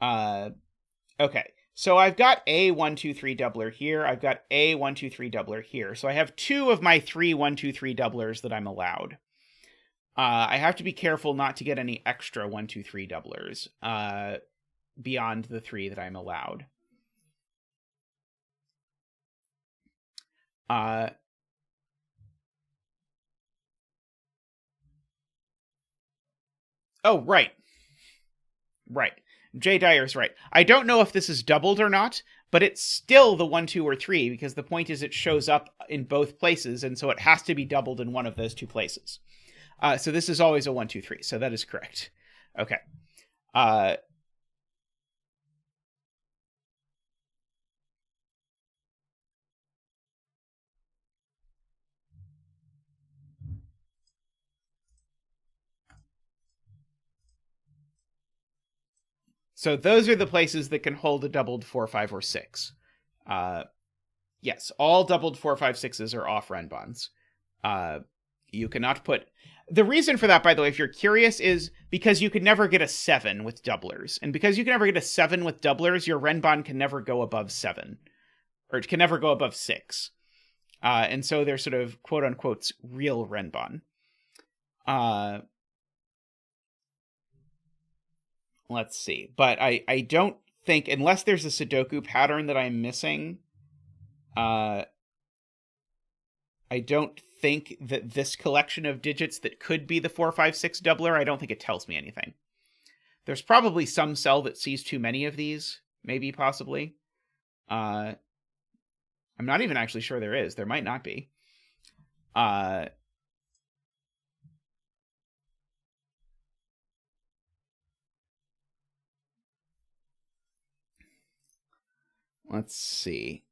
Okay. So I've got a 1, 2, 3 doubler here. I've got a 1, 2, 3 doubler here. So I have 2 of my 3 1, 2, 3 doublers that I'm allowed. I have to be careful not to get any extra 1, 2, 3 doublers beyond the 3 that I'm allowed. Oh, right. Right. Jay Dyer's right. I don't know if this is doubled or not, but it's still the 1, 2, or 3 because the point is it shows up in both places, and so it has to be doubled in one of those two places. So this is always a 1, 2, 3. So that is correct. Okay. So those are the places that can hold a doubled 4, 5, or 6. Yes, all doubled 4, 5, 6s are off Renbans. You cannot put... The reason for that, by the way, if you're curious, is because you could never get a 7 with doublers. And because you can never get a 7 with doublers, your Renban can never go above 7. Or it can never go above 6. And so they're sort of, quote-unquote, real Renban. Let's see. But I don't think, unless there's a sudoku pattern that I'm missing, I don't think that this collection of digits that could be the 4, 5, 6 doubler, I don't think it tells me anything. There's probably some cell that sees too many of these, maybe, possibly. I'm not even actually sure there is. There might not be. Let's see.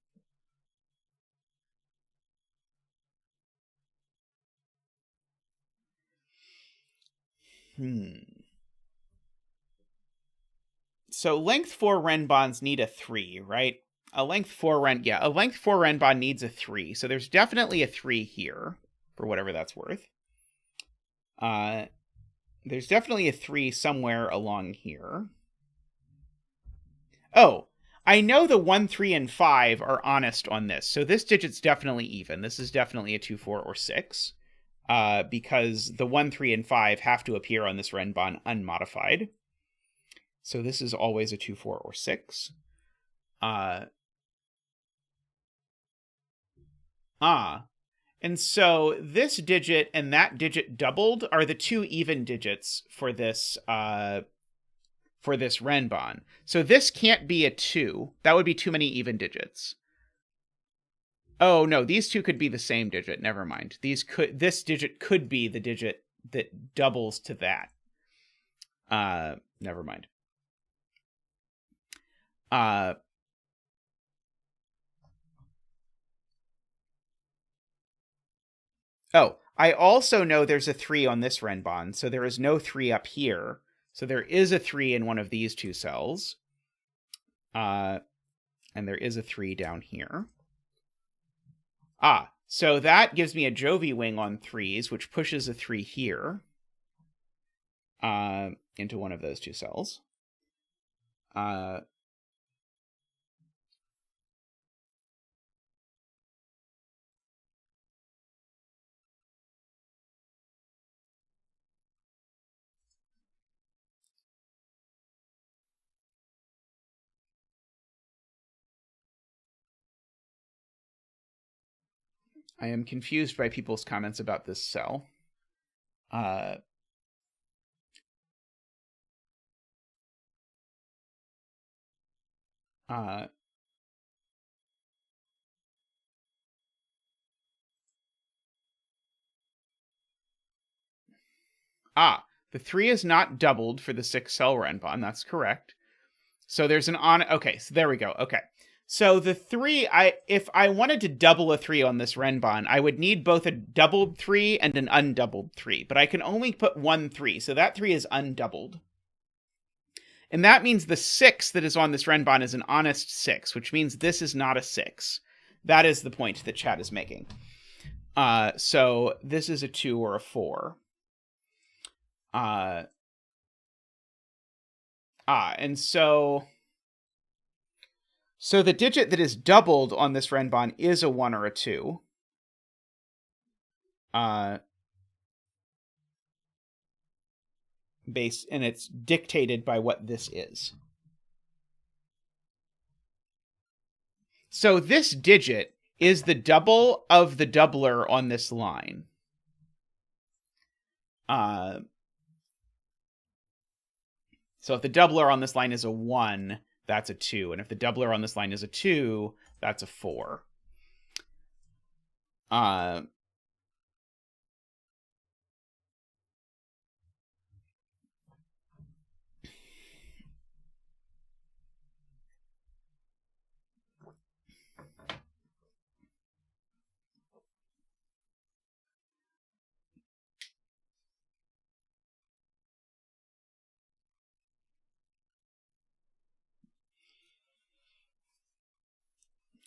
So length 4 Renbans need a 3, right? A length 4 Renban needs a 3. So there's definitely a 3 here, for whatever that's worth. There's definitely a 3 somewhere along here. Oh, I know the 1, 3, and 5 are honest on this. So this digit's definitely even. This is definitely a 2, 4, or 6. Because the 1, 3, and 5 have to appear on this Renban unmodified. So this is always a 2, 4, or 6. And so this digit and that digit doubled are the two even digits for this Renban. So this can't be a 2. That would be too many even digits. Oh, no, these two could be the same digit. Never mind. This digit could be the digit that doubles to that. Never mind. Oh, I also know there's a 3 on this Renban, so there is no 3 up here. So there is a 3 in one of these two cells. And there is a 3 down here. So that gives me a Jovi wing on 3s, which pushes a 3 here. Into one of those two cells. I am confused by people's comments about this cell. The 3 is not doubled for the 6 cell Renban. That's correct. So there's an on. Okay, so there we go. Okay. So the 3, if I wanted to double a 3 on this Renban, I would need both a doubled 3 and an undoubled 3. But I can only put one 3, so that 3 is undoubled. And that means the 6 that is on this Renban is an honest 6, which means this is not a 6. That is the point that chat is making. So this is a 2 or a 4. And so the digit that is doubled on this Renban is a 1 or a 2. And it's dictated by what this is. So this digit is the double of the doubler on this line. So if the doubler on this line is a 1, that's a 2. And if the doubler on this line is a 2, that's a 4.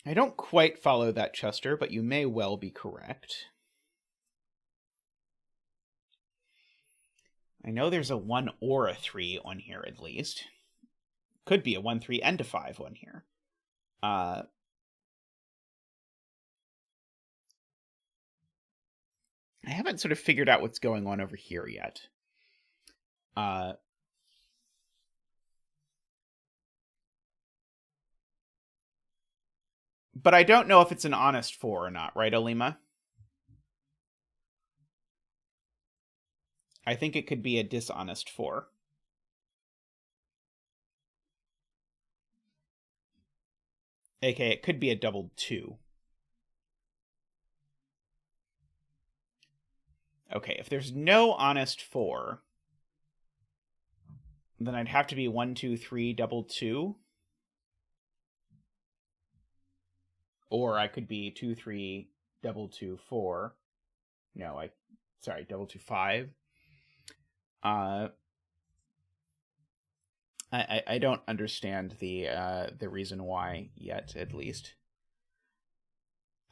I don't quite follow that, Chester, but you may well be correct. I know there's a 1 or a 3 on here, at least. Could be a 1, 3, and a 5 on here. I haven't sort of figured out what's going on over here yet. But I don't know if it's an honest 4 or not, right, Alima? I think it could be a dishonest 4. AKA, it could be a doubled 2. Okay, if there's no honest 4, then I'd have to be 1, 2, 3, double 2. Or I could be 2, 3, double 2, 4. No, sorry, double 2, 5. I don't understand the reason why yet, at least.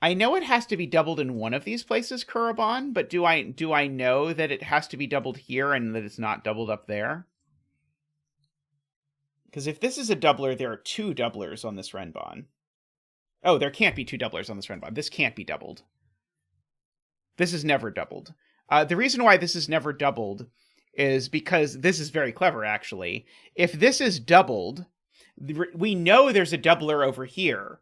I know it has to be doubled in one of these places, Kuraban, but do I know that it has to be doubled here and that it's not doubled up there? Because if this is a doubler, there are 2 doublers on this Renbon. Oh, there can't be 2 doublers on this Renbon. This can't be doubled. This is never doubled. The reason why this is never doubled is because this is very clever, actually. If this is doubled, we know there's a doubler over here.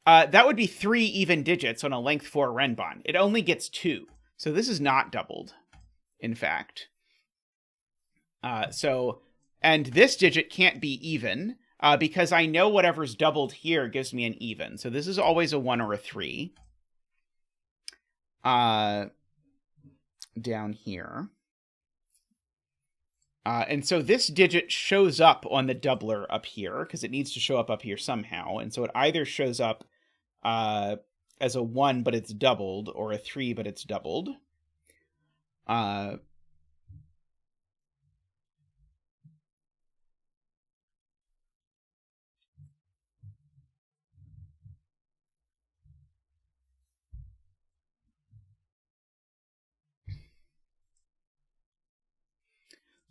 That would be 3 even digits on a length 4 Renbon. It only gets 2. So this is not doubled, in fact. And this digit can't be even, because I know whatever's doubled here gives me an even. So this is always a 1 or a 3. Down here. And so this digit shows up on the doubler up here, because it needs to show up here somehow. And so it either shows up as a 1, but it's doubled, or a 3, but it's doubled.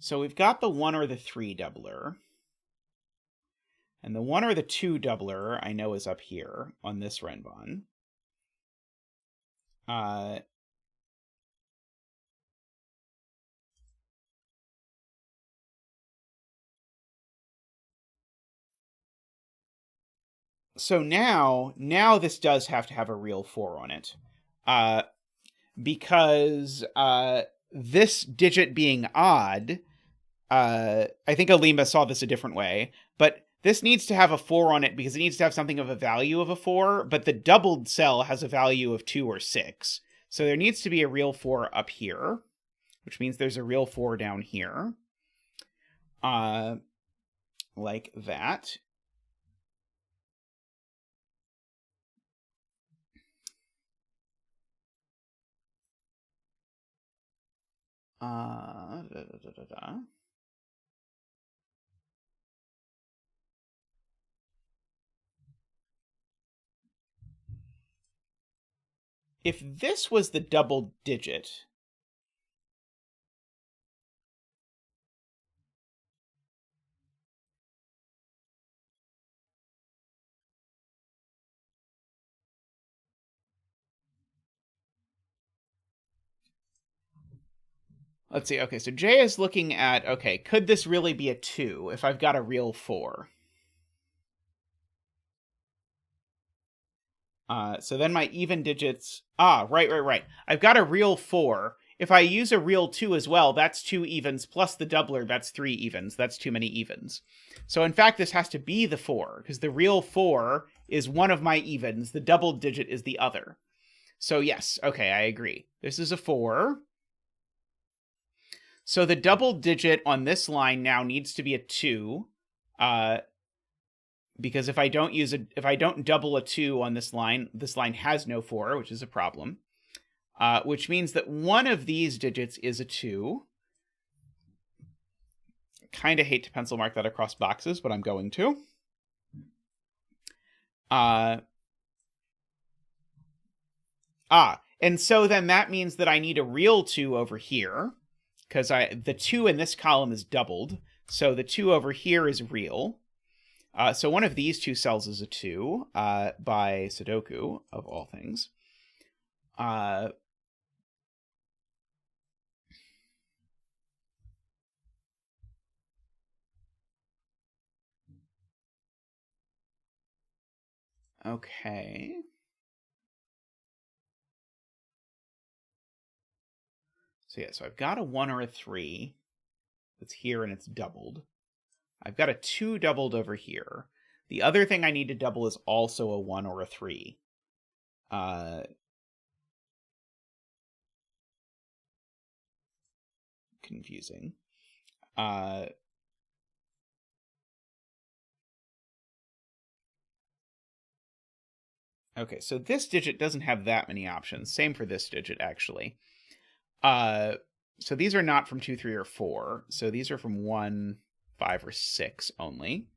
So we've got the 1 or the 3 doubler. And the 1 or the 2 doubler, I know, is up here on this Renbon. So now this does have to have a real 4 on it. Because this digit being odd, I think Alima saw this a different way, but this needs to have a 4 on it because it needs to have something of a value of a 4, but the doubled cell has a value of 2 or 6. So there needs to be a real 4 up here, which means there's a real 4 down here. Like that. If this was the double digit, let's see. Okay, so Jay is looking at, okay, could this really be a 2 if I've got a real 4? So then my even digits... right. I've got a real 4. if I use a real 2 as well, that's 2 evens, plus the doubler, that's 3 evens. That's too many evens. So in fact, this has to be the 4, because the real 4 is one of my evens. The double digit is the other. So yes, okay, I agree. This is a 4. So the double digit on this line now needs to be a 2. Because if I don't double a 2 on this line has no 4, which is a problem. Which means that one of these digits is a 2. Kind of hate to pencil mark that across boxes, but I'm going to. And so then that means that I need a real 2 over here, because the 2 in this column is doubled, so the 2 over here is real. So one of these two cells is a 2, by Sudoku, of all things. Okay. So yeah, so I've got a 1 or a 3 that's here and it's doubled. I've got a 2 doubled over here. The other thing I need to double is also a 1 or a 3. Confusing. Okay, so this digit doesn't have that many options. Same for this digit, actually. So these are not from 2, 3, or 4. So these are from 1, 5, or 6 only.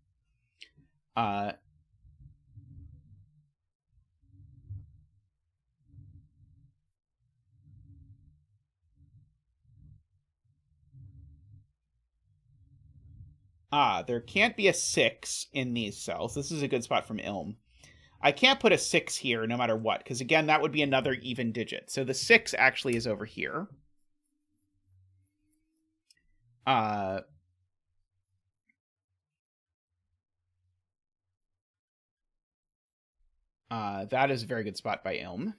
There can't be a 6 in these cells. This is a good spot from Ilm. I can't put a 6 here no matter what, because again, that would be another even digit. So the 6 actually is over here. That is a very good spot by Ilm.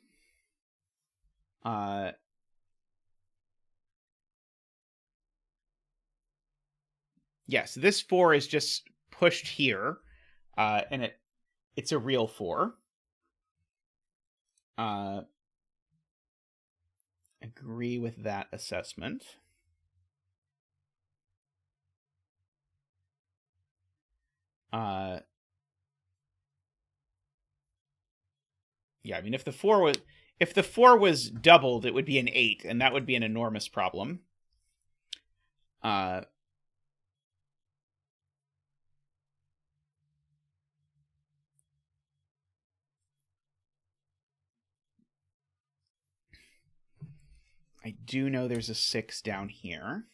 Yes, this 4 is just pushed here, and it's a real 4. Agree with that assessment. Yeah, I mean, if the 4 was doubled, it would be an 8, and that would be an enormous problem. I do know there's a 6 down here.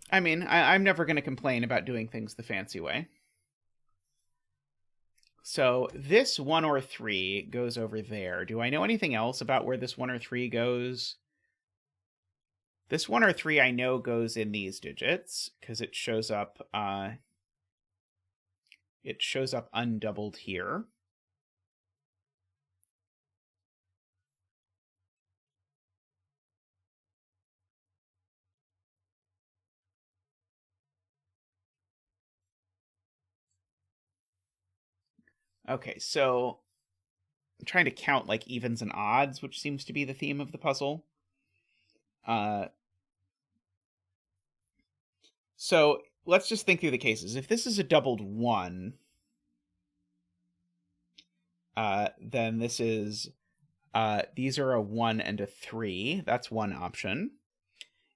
I mean, I'm never going to complain about doing things the fancy way. So this 1 or 3 goes over there. Do I know anything else about where this 1 or 3 goes? This 1 or 3 I know goes in these digits, because it shows up undoubled here. Okay, so I'm trying to count like evens and odds, which seems to be the theme of the puzzle. So let's just think through the cases. If this is a doubled 1, then this is these are a 1 and a 3. That's one option.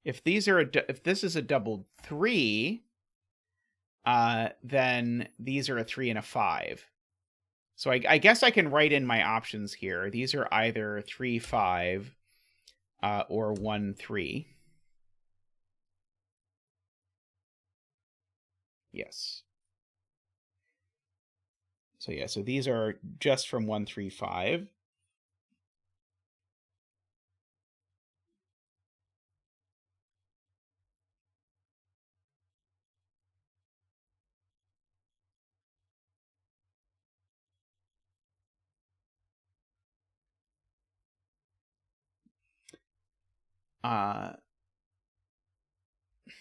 If this is a doubled 3, then these are a 3 and a 5. So I guess I can write in my options here. These are either 3, 5, or 1, 3. Yes. So yeah, so these are just from 1, 3, 5.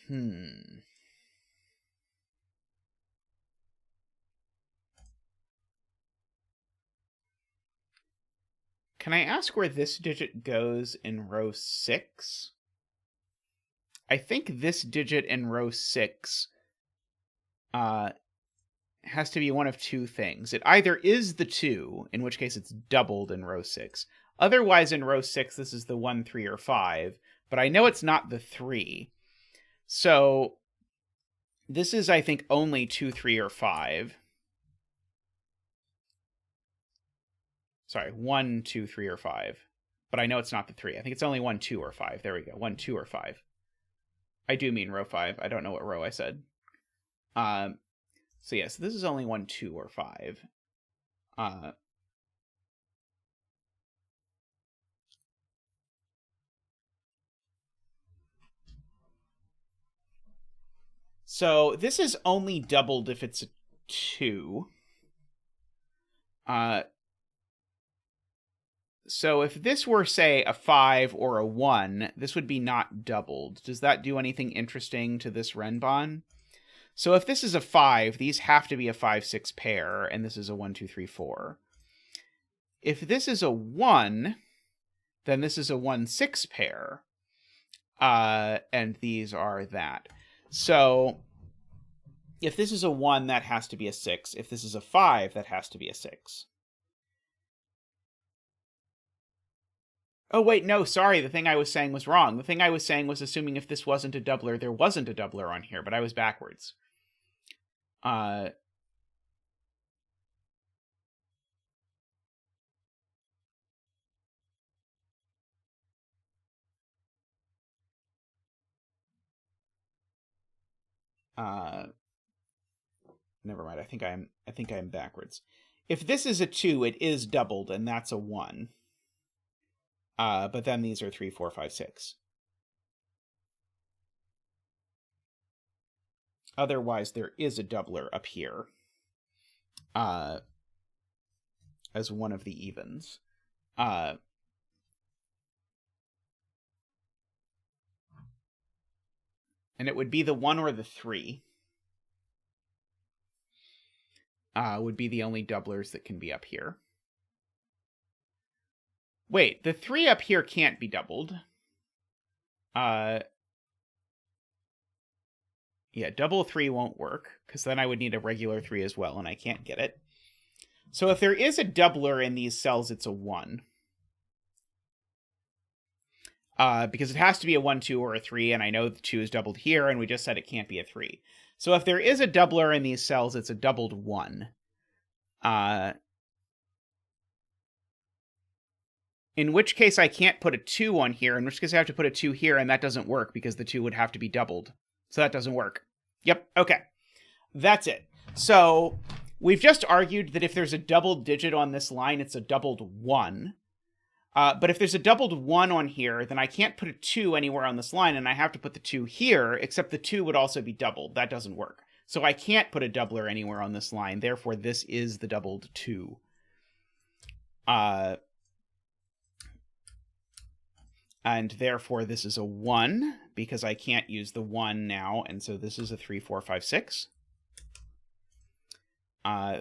Hmm. Can I ask where this digit goes in row 6? I think this digit in row 6 has to be one of two things. It either is the 2, in which case it's doubled in row 6. Otherwise, in row 6, this is the 1, 3, or 5. But I know it's not the 3. So this is, I think, only 2, 3, or 5. Sorry, 1, 2, 3, or 5. But I know it's not the 3. I think it's only 1, 2, or 5. There we go. 1, 2, or 5. I do mean row 5. I don't know what row I said. So yes, this is only 1, 2, or 5. So this is only doubled if it's a 2. So if this were, say, a 5 or a 1, this would be not doubled. Does that do anything interesting to this Renbon? So if this is a 5, these have to be a 5, 6 pair, and this is a 1, 2, 3, 4. If this is a 1, then this is a 1, 6 pair, and these are that. So if this is a 1, that has to be a 6. If this is a 5, that has to be a 6. Oh, wait, no, sorry. The thing I was saying was wrong. The thing I was saying was assuming if this wasn't a doubler, there wasn't a doubler on here, but I was backwards. Never mind. I think I'm backwards. If this is a 2, it is doubled, and that's a 1. But then these are 3, 4, 5, 6. Otherwise, there is a doubler up here. As one of the evens. And it would be the 1 or the 3. Would be the only doublers that can be up here. Wait, the 3 up here can't be doubled. Yeah, double 3 won't work, because then I would need a regular 3 as well, and I can't get it. So if there is a doubler in these cells, it's a 1. Because it has to be a 1, 2, or a 3, and I know the 2 is doubled here, and we just said it can't be a 3. So if there is a doubler in these cells, it's a doubled 1. In which case I can't put a 2 on here, in which case I have to put a 2 here, and that doesn't work, because the 2 would have to be doubled. So that doesn't work. Yep, okay. That's it. So we've just argued that if there's a doubled digit on this line, it's a doubled 1. But if there's a doubled 1 on here, then I can't put a 2 anywhere on this line, and I have to put the 2 here, except the 2 would also be doubled. That doesn't work. So I can't put a doubler anywhere on this line, therefore this is the doubled 2. And therefore this is a 1, because I can't use the 1 now, and so this is a 3, 4, 5, 6.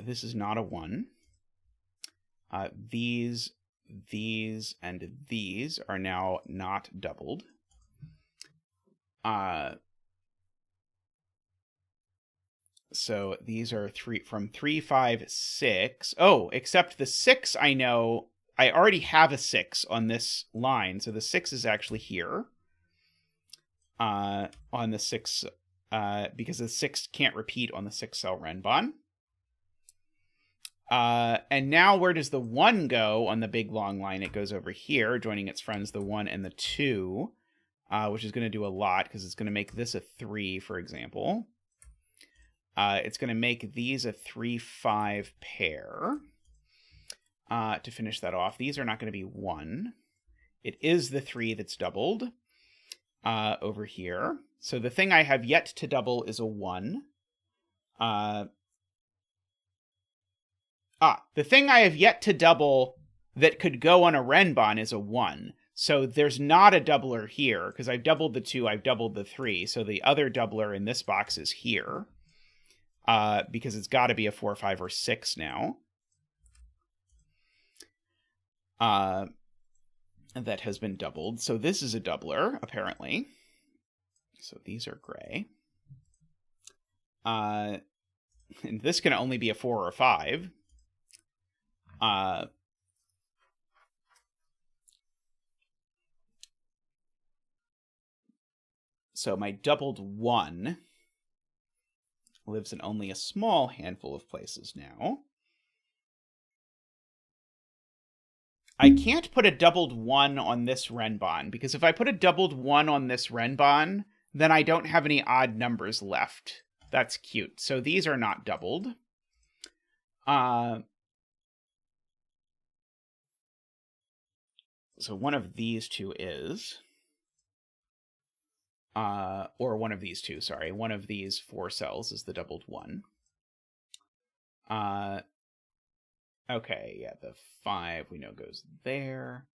This is not a 1. These, and these are now not doubled. So these are from 3, 5, 6. Oh, except the 6 I know... I already have a 6 on this line, so the 6 is actually here. On the 6, because the 6 can't repeat on the 6-cell Renbon. And now where does the 1 go on the big long line? It goes over here, joining its friends, the 1 and the 2, which is going to do a lot, because it's going to make this a 3, for example. it's going to make these a 3-5 pair. To finish that off, these are not going to be 1. It is the 3 that's doubled over here. So the thing I have yet to double is a 1. The thing I have yet to double that could go on a Renbon is a 1. So there's not a doubler here, because I've doubled the 2, I've doubled the 3. So the other doubler in this box is here, because it's got to be a 4, 5, or 6 now. That has been doubled. So this is a doubler, apparently. So these are gray. And this can only be a 4 or a 5. So my doubled 1 lives in only a small handful of places now. I can't put a doubled 1 on this Renbon, because if I put a doubled 1 on this Renbon, then I don't have any odd numbers left. That's cute. So these are not doubled. So one of these two is... or one of these two, sorry. One of these 4 cells is the doubled 1. Okay, yeah, the 5 we know goes there.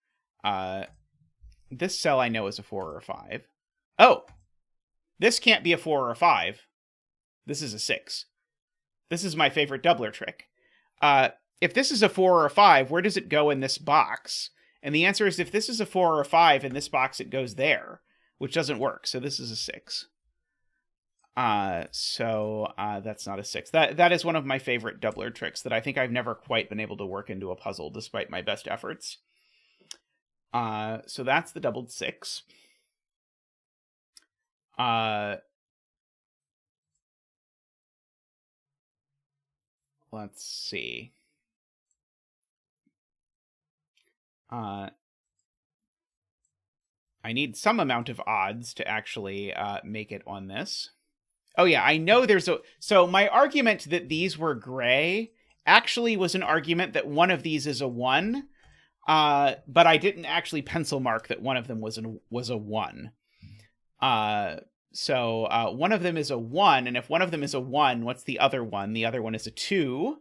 This cell I know is a 4 or a 5. Oh! This can't be a 4 or a 5. This is a 6. This is my favorite doubler trick. If this is a 4 or a 5, where does it go in this box? And the answer is if this is a 4 or a 5 in this box, it goes there, which doesn't work. So this is a 6. So that's not a 6. That is one of my favorite doubler tricks that I think I've never quite been able to work into a puzzle despite my best efforts. So that's the doubled 6. Let's see. I need some amount of odds to actually make it on this. Oh yeah, I know there's a... So my argument that these were gray actually was an argument that one of these is a 1, but I didn't actually pencil mark that one of them was a 1. So one of them is a 1, and if one of them is a 1, what's the other one? The other one is a 2.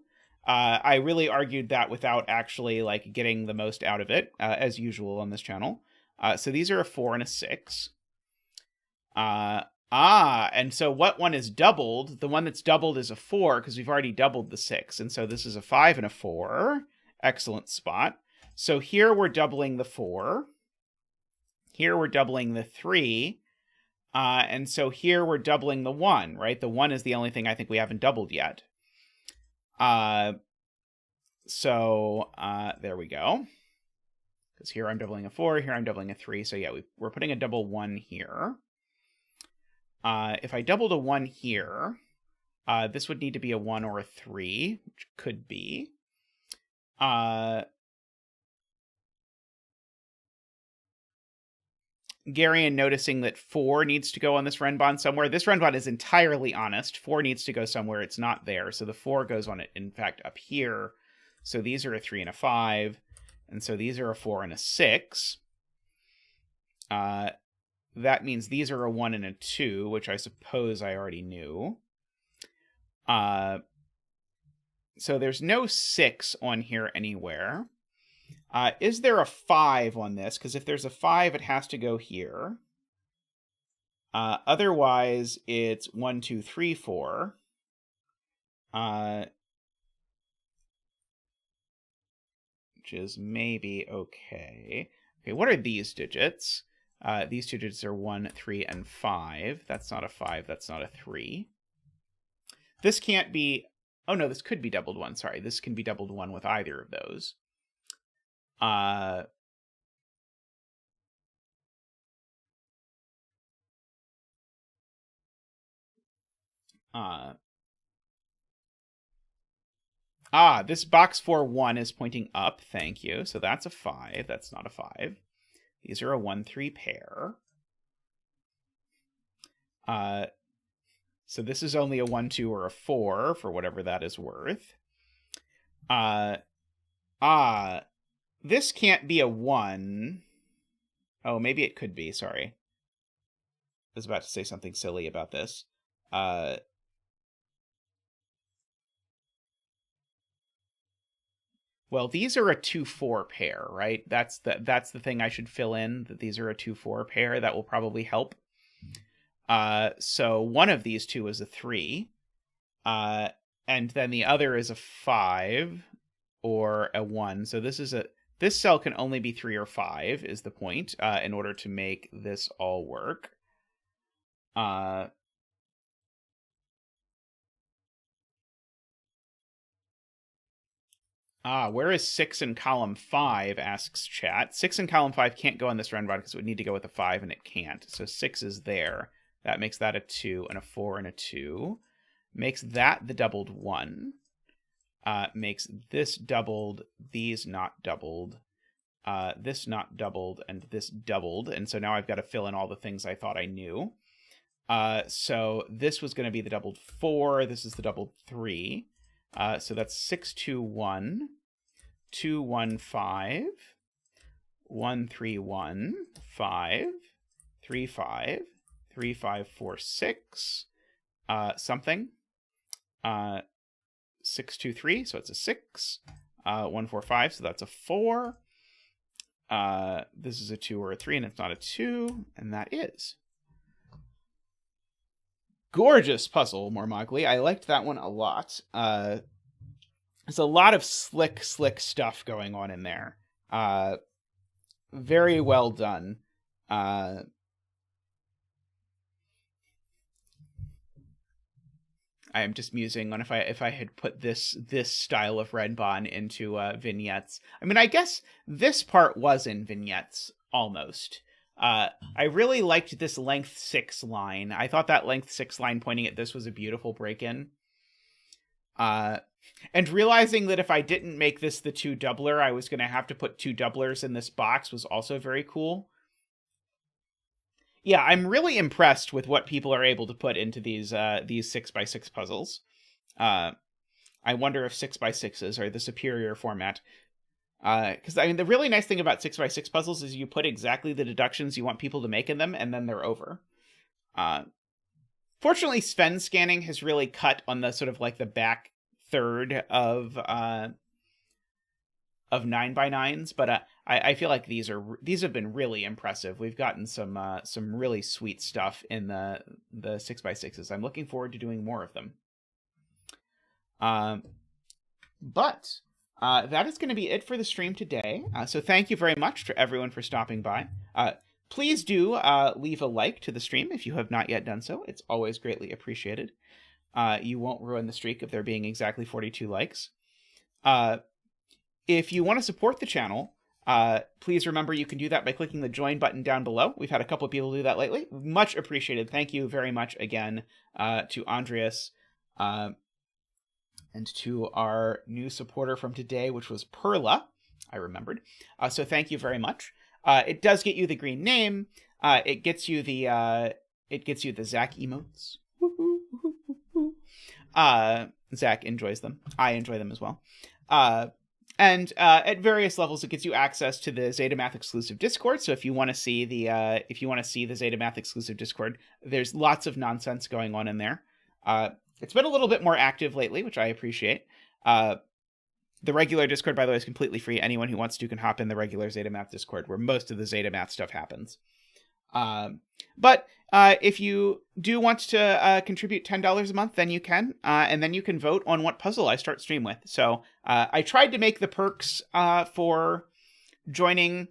I really argued that without actually like getting the most out of it, as usual on this channel. So these are a 4 and a 6. And so what one is doubled? The one that's doubled is a 4, because we've already doubled the 6. And so this is a 5 and a 4. Excellent spot. So here we're doubling the 4. Here we're doubling the 3. And so here we're doubling the 1, right? The 1 is the only thing I think we haven't doubled yet. So there we go. Because here I'm doubling a 4, here I'm doubling a 3. So yeah, we're putting a double 1 here. If I doubled a 1 here, this would need to be a 1 or a 3, which could be. Garian noticing that 4 needs to go on this Renbon somewhere. This Renbon is entirely honest. 4 needs to go somewhere. It's not there. So the 4 goes on it, in fact, up here. So these are a 3 and a 5. And so these are a 4 and a 6. That means these are a 1 and a 2, which I suppose I already knew. So there's no 6 on here anywhere. Is there a 5 on this? Because if there's a 5, it has to go here. Otherwise, it's 1, 2, 3, 4. Which is maybe okay. Okay, what are these digits? These two digits are 1, 3, and 5. That's not a 5. That's not a 3. This can't be... Oh, no, this could be doubled 1. Sorry, this can be doubled 1 with either of those. This box 4-1 is pointing up. Thank you. So that's a 5. That's not a 5. These are a 1-3 pair. So this is only a 1, 2, or a 4, for whatever that is worth. This can't be a 1. Oh, maybe it could be, sorry. I was about to say something silly about this. Well, these are a 2-4 pair, right? That's the thing I should fill in, that these are a 2-4 pair. That will probably help. So one of these two is a 3. And then the other is a 5 or a 1. So this cell can only be 3 or 5 is the point, in order to make this all work. Where is 6 in column 5, asks chat. 6 in column 5 can't go on this round robin because it would need to go with a 5, and it can't. So 6 is there. That makes that a 2, and a 4, and a 2. Makes that the doubled 1. Makes this doubled, these not doubled, this not doubled, and this doubled. And so now I've got to fill in all the things I thought I knew. So this was going to be the doubled 4. This is the doubled 3. So that's 6, 2, 1, 2, 1, 5, 1, 3, 1, 5, 3, 5, 3, 5, 4, 6, something. 6, 2, 3, so it's a 6. 1, 4, 5, so that's a 4. This is a 2 or a 3, and it's not a 2, and that is. Gorgeous puzzle, mormagli. I liked that one a lot. There's a lot of slick stuff going on in there. Very well done. I am just musing on if I had put this style of Renbon into vignettes. I mean, I guess this part was in vignettes almost. I really liked this length 6 line. I thought that length 6 line pointing at this was a beautiful break-in. And realizing that if I didn't make this the 2 doubler, I was going to have to put 2 doublers in this box was also very cool. Yeah, I'm really impressed with what people are able to put into these 6x6 puzzles. I wonder if 6x6s are the superior format. Because, I mean, the really nice thing about 6x6 puzzles is you put exactly the deductions you want people to make in them, and then they're over. Fortunately, Sven scanning has really cut on the sort of like the back third of 9x9s, but I feel like these have been really impressive. We've gotten some really sweet stuff in the 6x6s. I'm looking forward to doing more of them. But that is going to be it for the stream today. So thank you very much to everyone for stopping by. Please do leave a like to the stream if you have not yet done so. It's always greatly appreciated. You won't ruin the streak of there being exactly 42 likes. If you want to support the channel, please remember you can do that by clicking the join button down below. We've had a couple of people do that lately. Much appreciated. Thank you very much again to Andreas and to our new supporter from today, which was Perla. I remembered. So thank you very much. It does get you the green name. It gets you the Zach emotes. Zach enjoys them. I enjoy them as well. And at various levels, it gets you access to the zetamath exclusive Discord. So if you want to see the zetamath exclusive Discord, there's lots of nonsense going on in there. It's been a little bit more active lately, which I appreciate. The regular Discord, by the way, is completely free. Anyone who wants to can hop in the regular zetamath Discord, where most of the zetamath stuff happens. But if you do want to contribute $10 a month, then you can. And then you can vote on what puzzle I start stream with. So I tried to make the perks for joining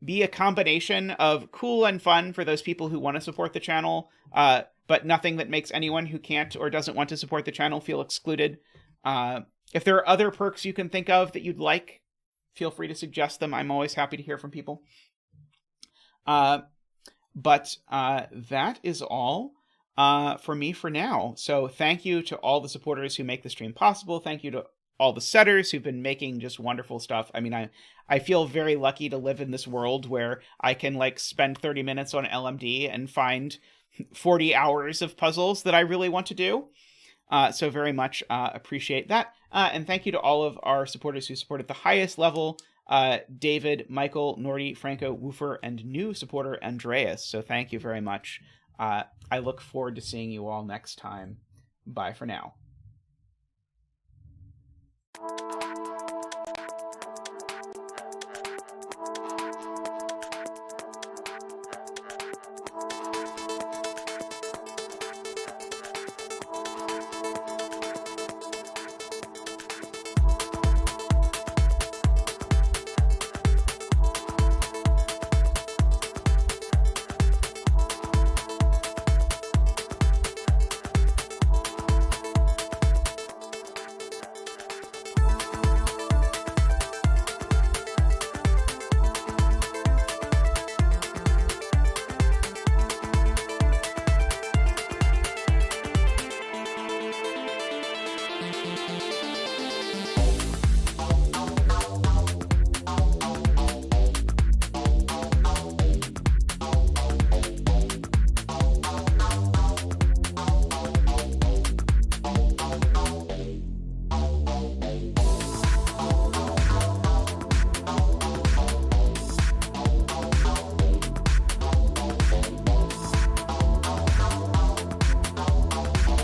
be a combination of cool and fun for those people who want to support the channel, but nothing that makes anyone who can't or doesn't want to support the channel feel excluded. If there are other perks you can think of that you'd like, feel free to suggest them. I'm always happy to hear from people. But that is all for me for now. So thank you to all the supporters who make the stream possible. Thank you to all the setters who've been making just wonderful stuff. I mean, I feel very lucky to live in this world where I can like spend 30 minutes on LMD and find 40 hours of puzzles that I really want to do. So very much appreciate that. And thank you to all of our supporters who support at the highest level. David, Michael, Nordy, Franco, Woofer, and new supporter Andreas. So thank you very much. I look forward to seeing you all next time. Bye for now.